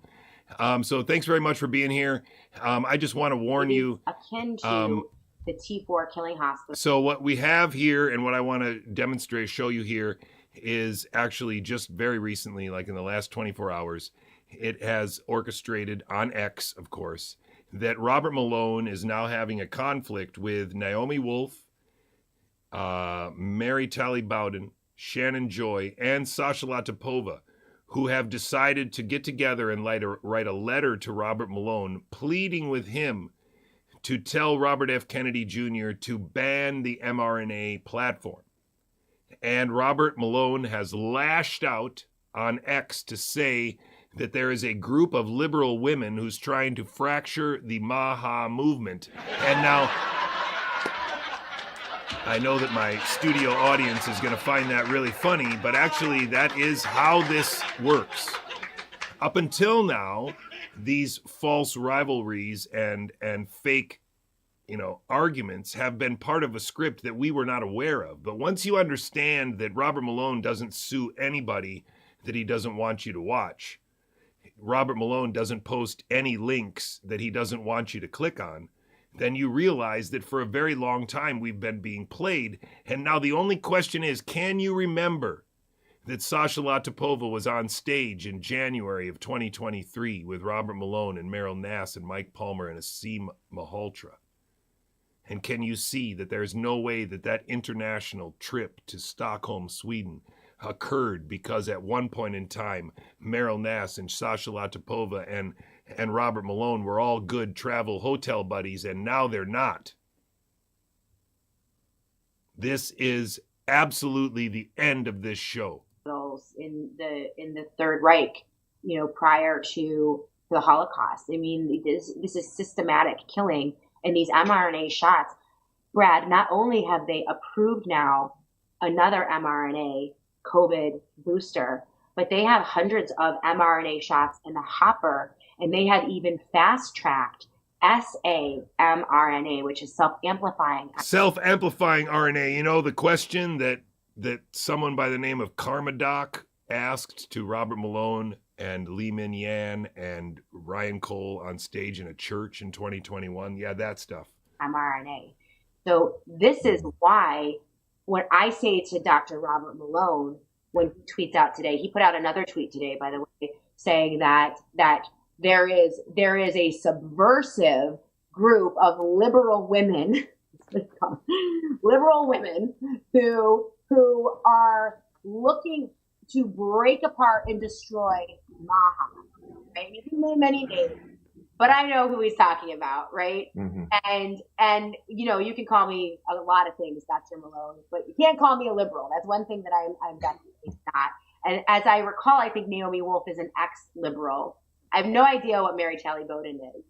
So thanks very much for being here. I just want to warn you. Akin to the T4 killing hospital. So what we have here and what I want to demonstrate, show you here, is actually just very recently, like in the last 24 hours, it has orchestrated on X, of course, that Robert Malone is now having a conflict with Naomi Wolf, Mary Talley Bowden, Shannon Joy, and Sasha Latipova, who have decided to get together and write a letter to Robert Malone, pleading with him to tell Robert F. Kennedy Jr. to ban the mRNA platform. And Robert Malone has lashed out on X to say that there is a group of liberal women who's trying to fracture the Maha movement. And now, I know that my studio audience is going to find that really funny, but actually that is how this works. Up until now, these false rivalries and fake, arguments have been part of a script that we were not aware of. But once you understand that Robert Malone doesn't sue anybody that he doesn't want you to watch, Robert Malone doesn't post any links that he doesn't want you to click on, then you realize that for a very long time we've been being played. And now the only question is, can you remember that Sasha Latipova was on stage in January of 2023 with Robert Malone and Meryl Nass and Mike Palmer and Asim Malhotra? And can you see that there's no way that that international trip to Stockholm, Sweden occurred because at one point in time, Meryl Nass and Sasha Latipova and Robert Malone were all good travel hotel buddies, and now they're not. This is absolutely the end of this show. In the Third Reich, prior to the Holocaust. I mean, this is systematic killing, and these mRNA shots, Brad, not only have they approved now another mRNA COVID booster, but they have hundreds of mRNA shots in the hopper, and they have even fast-tracked sa-mRNA, which is self-amplifying. Self-amplifying RNA. The question that someone by the name of Karmadoc asked to Robert Malone and Lee Min Yan and Ryan Cole on stage in a church in 2021. Yeah, that stuff. mRNA. So this is why when I say to Dr. Robert Malone, when he tweets out today, he put out another tweet today, by the way, saying that there is a subversive group of liberal women who are looking to break apart and destroy Maha. Right? You can name many names, but I know who he's talking about, right? Mm-hmm. And you can call me a lot of things, Dr. Malone, but you can't call me a liberal. That's one thing that I'm definitely not. And as I recall, I think Naomi Wolf is an ex-liberal. I have no idea what Mary Talley Bowden is.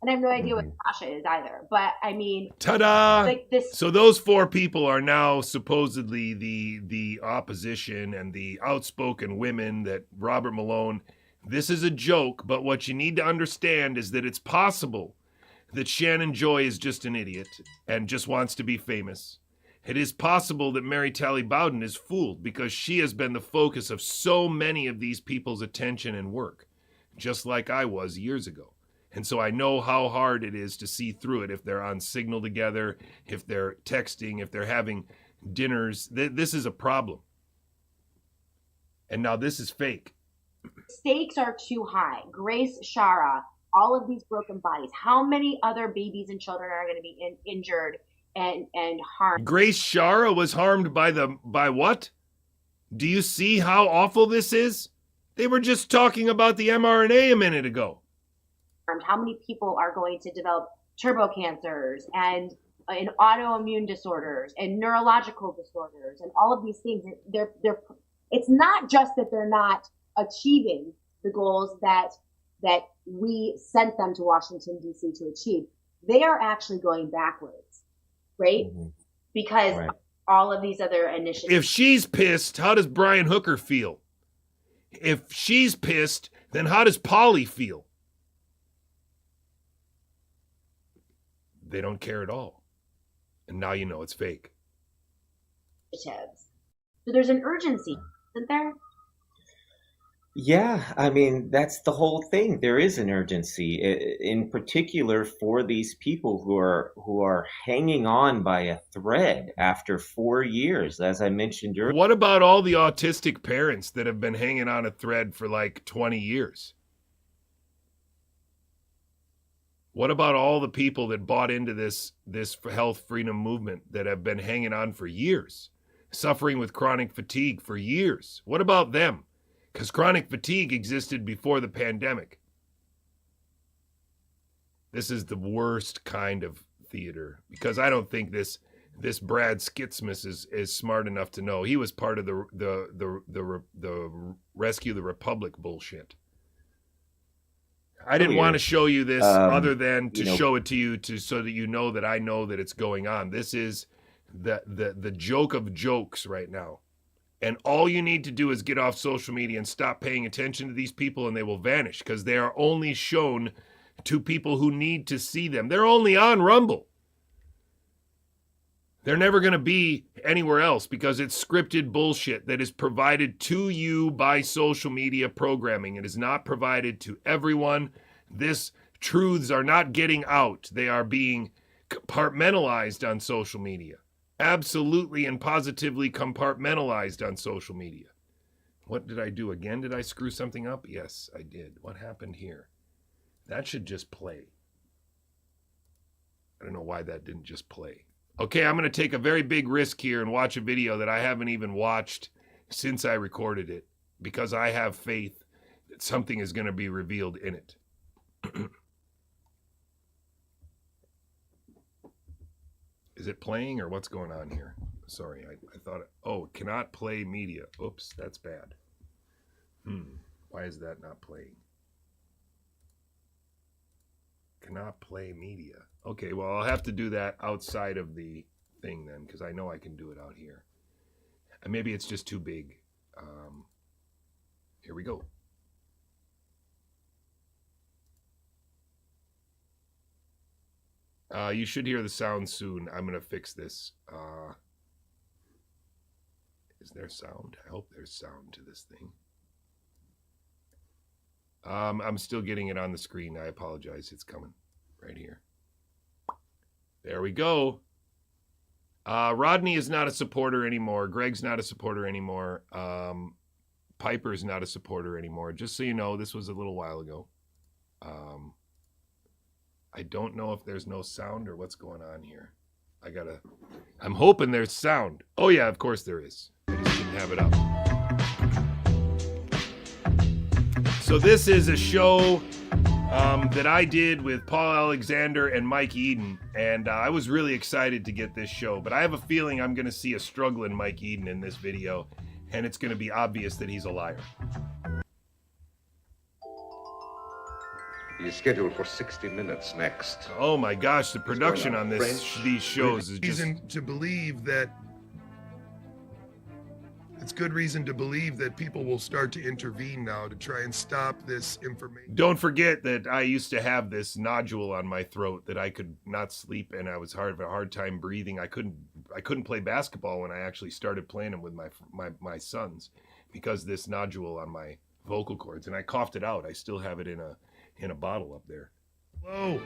And I have no idea what Sasha is either. But I mean, ta-da! Like this. So those four people are now supposedly the opposition and the outspoken women that Robert Malone. This is a joke, but what you need to understand is that it's possible that Shannon Joy is just an idiot and just wants to be famous. It is possible that Mary Talley Bowden is fooled because she has been the focus of so many of these people's attention and work, just like I was years ago. And so I know how hard it is to see through it if they're on Signal together, if they're texting, if they're having dinners. This is a problem. And now this is fake. Stakes are too high. Grace Shara, all of these broken bodies. How many other babies and children are going to be injured and harmed? Grace Shara was harmed by what? Do you see how awful this is? They were just talking about the mRNA a minute ago. How many people are going to develop turbo cancers and in autoimmune disorders and neurological disorders and all of these things. It's not just that they're not achieving the goals that we sent them to Washington, D.C. to achieve. They are actually going backwards, right? Because all of these other initiatives. If she's pissed, how does Brian Hooker feel? If she's pissed, then how does Polly feel? They don't care at all. And now you know it's fake. So there's an urgency, isn't there? Yeah, I mean, that's the whole thing. There is an urgency, in particular for these people who are hanging on by a thread after 4 years, as I mentioned earlier. What about all the autistic parents that have been hanging on a thread for like 20 years? What about all the people that bought into this health freedom movement that have been hanging on for years, suffering with chronic fatigue for years? What about them? Because chronic fatigue existed before the pandemic. This is the worst kind of theater, because I don't think this Brad Skitsmas is smart enough to know. He was part of the Rescue the Republic bullshit. I didn't want to show you this other than to show it to you so that you know that I know that it's going on. This is the joke of jokes right now. And all you need to do is get off social media and stop paying attention to these people, and they will vanish, because they are only shown to people who need to see them. They're only on Rumble. They're never going to be anywhere else, because it's scripted bullshit that is provided to you by social media programming. It is not provided to everyone. These truths are not getting out. They are being compartmentalized on social media. Absolutely and positively compartmentalized on social media. What did I do again? Did I screw something up? Yes, I did. What happened here? That should just play. I don't know why that didn't just play. Okay, I'm going to take a very big risk here and watch a video that I haven't even watched since I recorded it, because I have faith that something is going to be revealed in it. Is it playing or what's going on here? Sorry, I thought, oh, cannot play media. Oops, that's bad. Why is that not playing? Cannot play media. Okay, well, I'll have to do that outside of the thing then, because I know I can do it out here. And maybe it's just too big. Here we go. You should hear the sound soon. I'm going to fix this. Is there sound? I hope there's sound to this thing. I'm still getting it on the screen. I apologize. It's coming right here. There we go. Rodney is not a supporter anymore. Greg's not a supporter anymore. Piper's not a supporter anymore. Just so you know, this was a little while ago. I don't know if there's no sound or what's going on here. I'm hoping there's sound. Oh yeah, of course there is. I just didn't have it up. So this is a show that I did with Paul Alexander and Mike Eden, and I was really excited to get this show, but I have a feeling I'm going to see a struggling Mike Eden in this video, and it's going to be obvious that he's a liar. He's scheduled for 60 minutes next. Oh my gosh, the production on these shows is just... reason to believe that it's good reason to believe that people will start to intervene now to try and stop this information. Don't forget that I used to have this nodule on my throat that I could not sleep, and I was having a hard time breathing. I couldn't play basketball when I actually started playing them with my sons, because this nodule on my vocal cords, and I coughed it out. I still have it in a bottle up there. Whoa,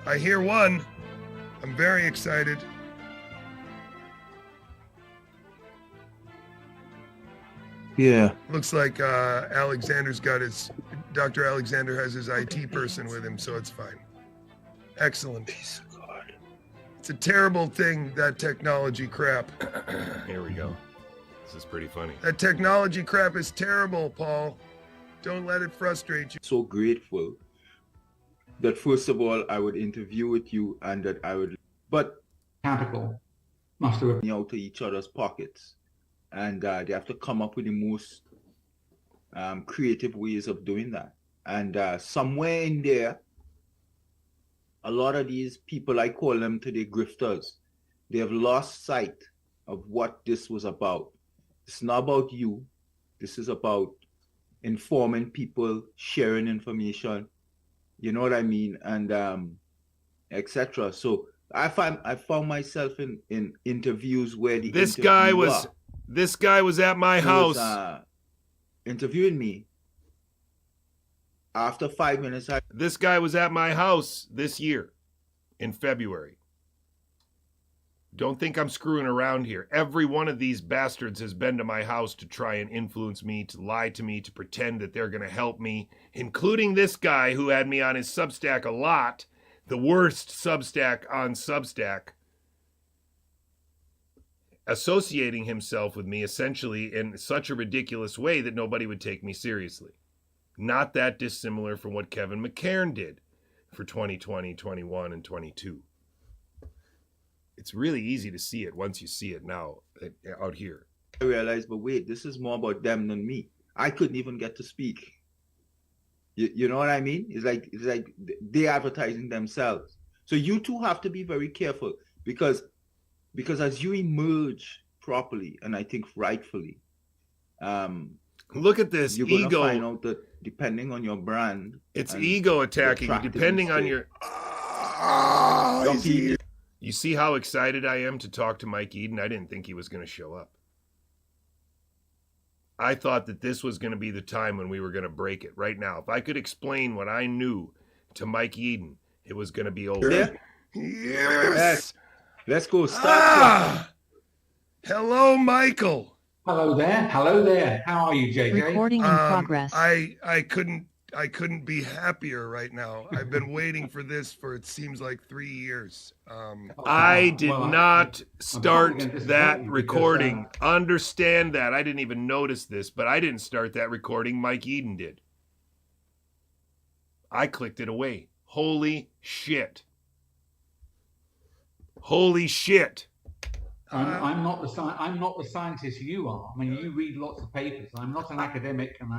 I hear one. I'm very excited. Yeah. Looks like Dr. Alexander has his IT person with him, so it's fine. Excellent. Peace of God. It's a terrible thing, that technology crap. Here we go. This is pretty funny. That technology crap is terrible, Paul. Don't let it frustrate you. So grateful that first of all I would interview with you, and that I would, but capital must have out to each other's pockets, and they have to come up with the most creative ways of doing that. And somewhere in there, a lot of these people, I call them today grifters, they have lost sight of what this was about. It's not about you. This is about informing people, sharing information, you know what I mean, and etc. So I found myself in interviews where this guy was at my house interviewing me. After 5 minutes, this guy was at my house this year in February. Don't think I'm screwing around here. Every one of these bastards has been to my house to try and influence me, to lie to me, to pretend that they're going to help me, including this guy who had me on his Substack a lot, the worst Substack on Substack, associating himself with me essentially in such a ridiculous way that nobody would take me seriously. Not that dissimilar from what Kevin McCairn did for 2020, 21, and 22. It's really easy to see it once you see it now out here. I realized, but wait, this is more about them than me. I couldn't even get to speak. You know what I mean? It's like they're advertising themselves. So you two have to be very careful because as you emerge properly, and I think rightfully, look at this you're ego. Gonna find out that depending on your brand, it's ego attacking you. Depending on your. You see how excited I am to talk to Mike Eden? I didn't think he was going to show up. I thought that this was going to be the time when we were going to break it right now. If I could explain what I knew to Mike Eden, it was going to be over. Yeah. Yes. Let's go. Start. Hello, Michael. Hello there. Hello there. How are you, JJ? Recording in progress. I couldn't be happier right now. I've been waiting for this for, it seems like, 3 years. I did not start that recording. Understand that. I didn't even notice this, but I didn't start that recording. Mike Eden did. I clicked it away. Holy shit. Holy shit. I'm not the scientist you are. I mean, you read lots of papers. I'm not an academic, and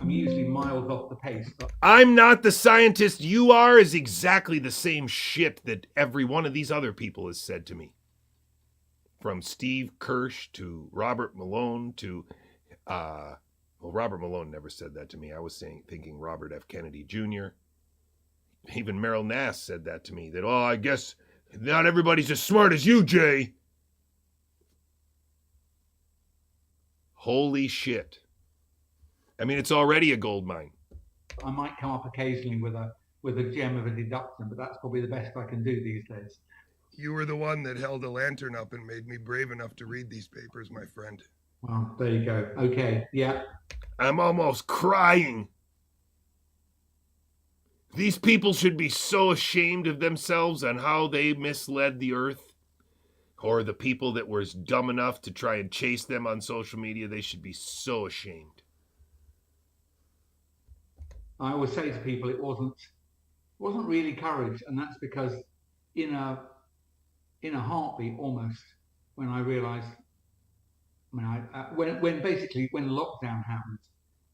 I'm usually miles off the pace. But I'm not the scientist you are is exactly the same shit that every one of these other people has said to me. From Steve Kirsch to Robert Malone to, well, Robert Malone never said that to me. I was thinking Robert F. Kennedy Jr. Even Meryl Nass said that to me. That, I guess not everybody's as smart as you, Jay. Holy shit. I mean, it's already a gold mine. I might come up occasionally with a gem of a deduction, but that's probably the best I can do these days. You were the one that held a lantern up and made me brave enough to read these papers, my friend. Well, there you go. Okay, yeah. I'm almost crying. These people should be so ashamed of themselves and how they misled the earth. Or the people that were dumb enough to try and chase them on social media, they should be so ashamed. I always say to people, it wasn't really courage, and that's because in a heartbeat almost, when I realised, when lockdown happened,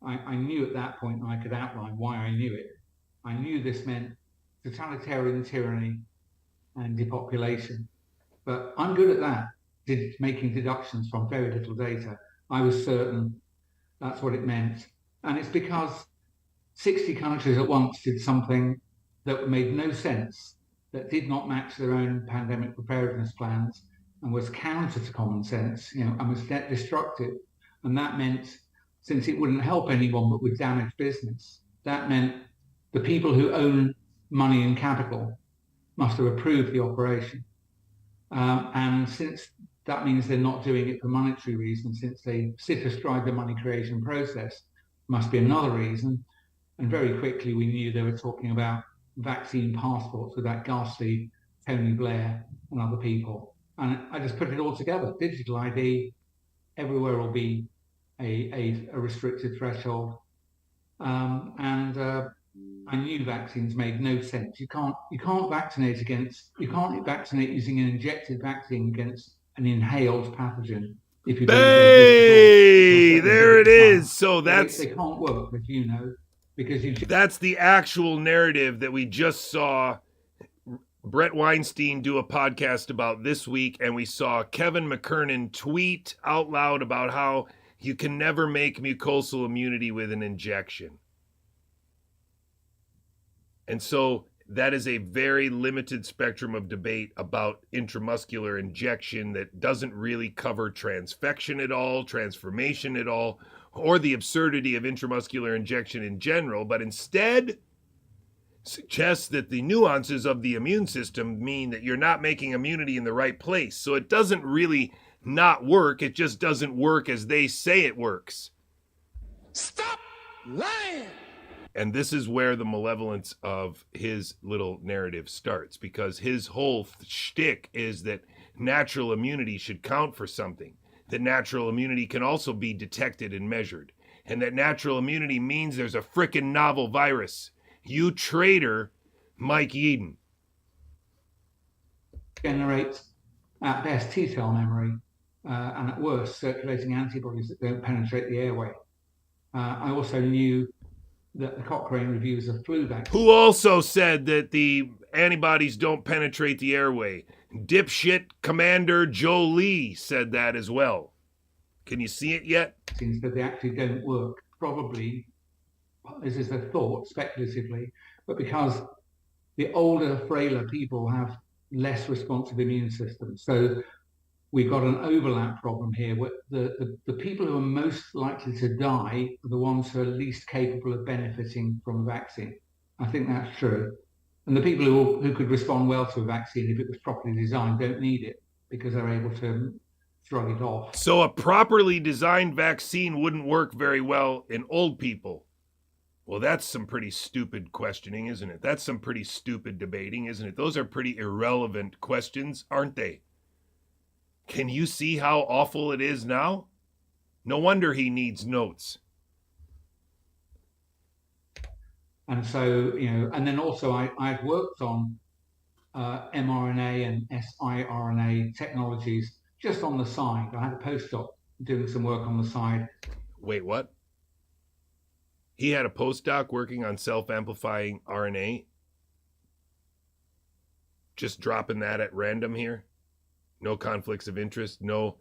I knew at that point, and I could outline why I knew it. I knew this meant totalitarian tyranny and depopulation. But I'm good at that, making deductions from very little data. I was certain that's what it meant. And it's because 60 countries at once did something that made no sense, that did not match their own pandemic preparedness plans, and was counter to common sense, and was destructive. And that meant, since it wouldn't help anyone but would damage business, that meant the people who own money and capital must have approved the operation. And since that means they're not doing it for monetary reasons, since they sit astride the money creation process, must be another reason. And very quickly we knew they were talking about vaccine passports with that ghastly Tony Blair and other people. And I just put it all together. Digital ID, everywhere will be a restricted threshold. And I knew vaccines made no sense. You can't vaccinate using an injected vaccine against an inhaled pathogen. If you Hey, there it is. So they can't work, as you know, because that's the actual narrative that we just saw Brett Weinstein do a podcast about this week, and we saw Kevin McKernan tweet out loud about how you can never make mucosal immunity with an injection. And so that is a very limited spectrum of debate about intramuscular injection that doesn't really cover transfection at all, transformation at all, or the absurdity of intramuscular injection in general, but instead suggests that the nuances of the immune system mean that you're not making immunity in the right place. So it doesn't really not work. It just doesn't work as they say it works. Stop lying. And this is where the malevolence of his little narrative starts, because his whole shtick is that natural immunity should count for something, that natural immunity can also be detected and measured, and that natural immunity means there's a frickin' novel virus. You traitor, Mike Yeadon. Generates at best T-cell memory and at worst circulating antibodies that don't penetrate the airway. I also knew that the Cochrane reviews of flu vaccine. Who also said that the antibodies don't penetrate the airway. Dipshit Commander Joe Lee said that as well. Can you see it yet? That they actually don't work. Probably, this is a thought, speculatively, but because the older, frailer people have less responsive immune systems. So we've got an overlap problem here where the people who are most likely to die are the ones who are least capable of benefiting from a vaccine. I think that's true. And the people who could respond well to a vaccine if it was properly designed don't need it because they're able to shrug it off. So a properly designed vaccine wouldn't work very well in old people. Well, that's some pretty stupid questioning, isn't it? That's some pretty stupid debating, isn't it? Those are pretty irrelevant questions, aren't they? Can you see how awful it is now? No wonder he needs notes. And so, and then also I've worked on mRNA and siRNA technologies just on the side. I had a postdoc doing some work on the side. Wait, what? He had a postdoc working on self-amplifying RNA? Just dropping that at random here? No conflicts of interest, no.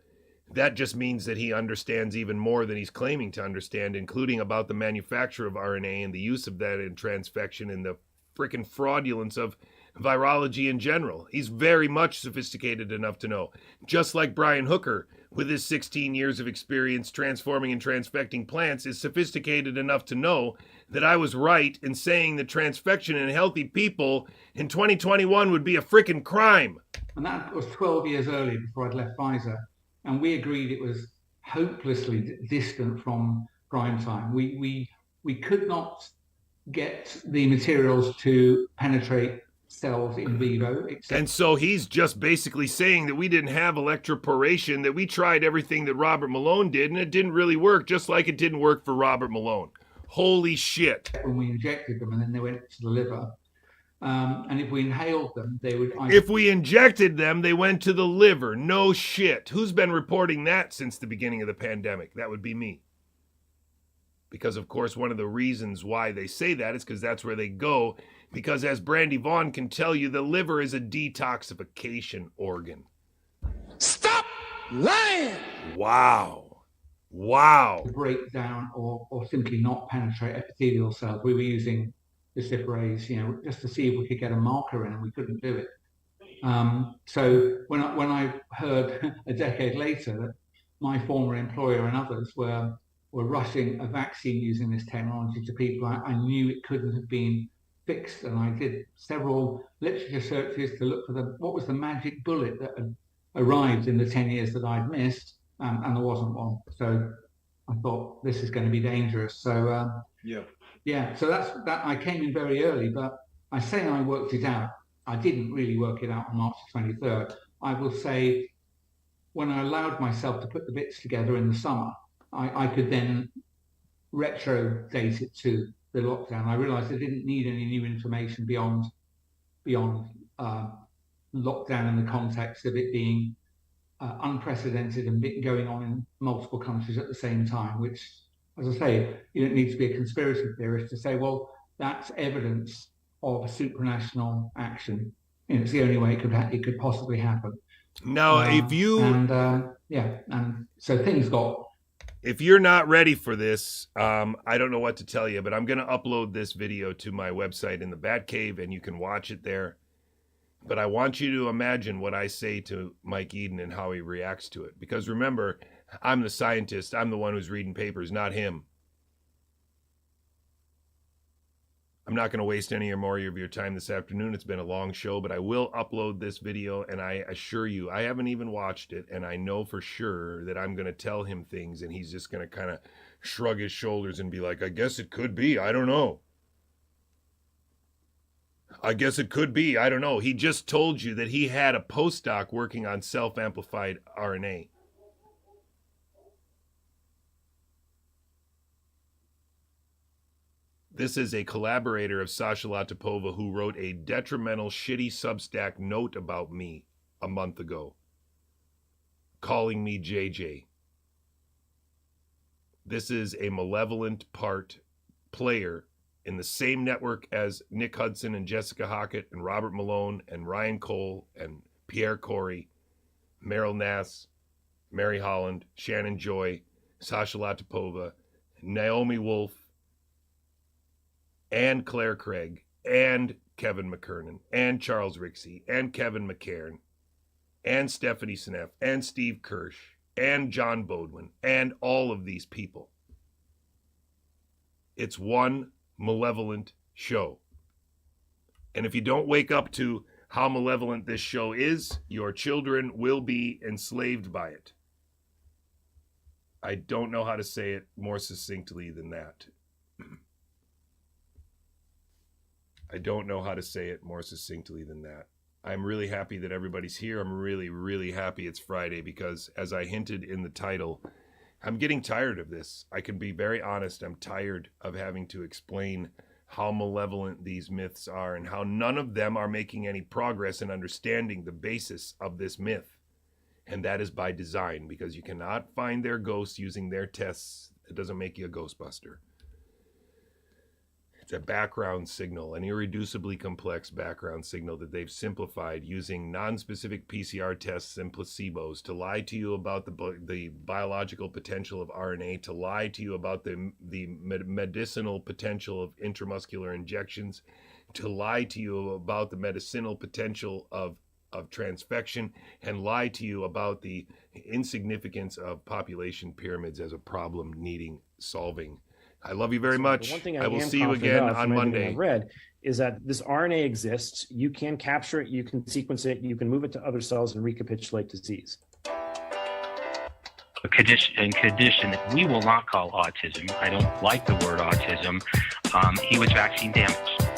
That just means that he understands even more than he's claiming to understand, including about the manufacture of RNA and the use of that in transfection and the frickin' fraudulence of virology in general. He's very much sophisticated enough to know. Just like Brian Hooker, with his 16 years of experience transforming and transfecting plants, is sophisticated enough to know that I was right in saying that transfection in healthy people in 2021 would be a frickin' crime. And that was 12 years earlier before I'd left Pfizer. And we agreed it was hopelessly distant from prime time. We could not get the materials to penetrate cells in vivo. And so he's just basically saying that we didn't have electroporation, that we tried everything that Robert Malone did, and it didn't really work, just like it didn't work for Robert Malone. Holy shit. When we injected them and then they went to the liver. And if we inhaled them, they would... If we injected them, they went to the liver. No shit. Who's been reporting that since the beginning of the pandemic? That would be me. Because, of course, one of the reasons why they say that is because that's where they go. Because as Brandy Vaughn can tell you, the liver is a detoxification organ. Stop lying! Wow. Wow. To break down or simply not penetrate epithelial cells. We were using luciferase, just to see if we could get a marker in, and we couldn't do it. So when I heard a decade later that my former employer and others were rushing a vaccine using this technology to people, I knew it couldn't have been fixed, and I did several literature searches to look for what was the magic bullet that had arrived in the 10 years that I'd missed, and there wasn't one. So I thought, this is going to be dangerous. So yeah, so that's that. I came in very early, but I say I worked it out. I didn't really work it out on March 23rd. I will say when I allowed myself to put the bits together in the summer, I could then retro date it to the lockdown, I realized I didn't need any new information beyond lockdown in the context of it being unprecedented and going on in multiple countries at the same time, which, as I say, you don't need to be a conspiracy theorist to say, well, that's evidence of a supranational action. It's the only way it could possibly happen. Now, if you... and so things got... If you're not ready for this, I don't know what to tell you, but I'm going to upload this video to my website in the Batcave, and you can watch it there. But I want you to imagine what I say to Mike Eden and how he reacts to it. Because remember, I'm the scientist. I'm the one who's reading papers, not him. I'm not going to waste any more of your time this afternoon. It's been a long show, but I will upload this video, and I assure you, I haven't even watched it, and I know for sure that I'm going to tell him things, and he's just going to kind of shrug his shoulders and be like, I guess it could be. I don't know. I guess it could be. I don't know. He just told you that he had a postdoc working on self-amplified RNA. This is a collaborator of Sasha Latipova who wrote a detrimental, shitty Substack note about me a month ago, calling me JJ. This is a malevolent part player in the same network as Nick Hudson and Jessica Hockett and Robert Malone and Ryan Cole and Pierre Corey, Meryl Nass, Mary Holland, Shannon Joy, Sasha Latipova, Naomi Wolf, and Claire Craig, and Kevin McKernan, and Charles Rixey, and Kevin McCairn, and Stephanie Seneff, and Steve Kirsch, and John Bodwin, and all of these people. It's one malevolent show. And if you don't wake up to how malevolent this show is, your children will be enslaved by it. I don't know how to say it more succinctly than that. I don't know how to say it more succinctly than that. I'm really happy that everybody's here. I'm really, really happy it's Friday because, as I hinted in the title, I'm getting tired of this. I can be very honest. I'm tired of having to explain how malevolent these myths are and how none of them are making any progress in understanding the basis of this myth. And that is by design, because you cannot find their ghosts using their tests. It doesn't make you a Ghostbuster. It's a background signal, an irreducibly complex background signal that they've simplified using non-specific PCR tests and placebos to lie to you about the biological potential of RNA, to lie to you about the medicinal potential of intramuscular injections, to lie to you about the medicinal potential of transfection, and lie to you about the insignificance of population pyramids as a problem needing solving. I love you very much. One thing I will see you again on Monday. I've read is that this RNA exists. You can capture it, you can sequence it, you can move it to other cells and recapitulate disease. A condition that we will not call autism. I don't like the word autism. He was vaccine damaged.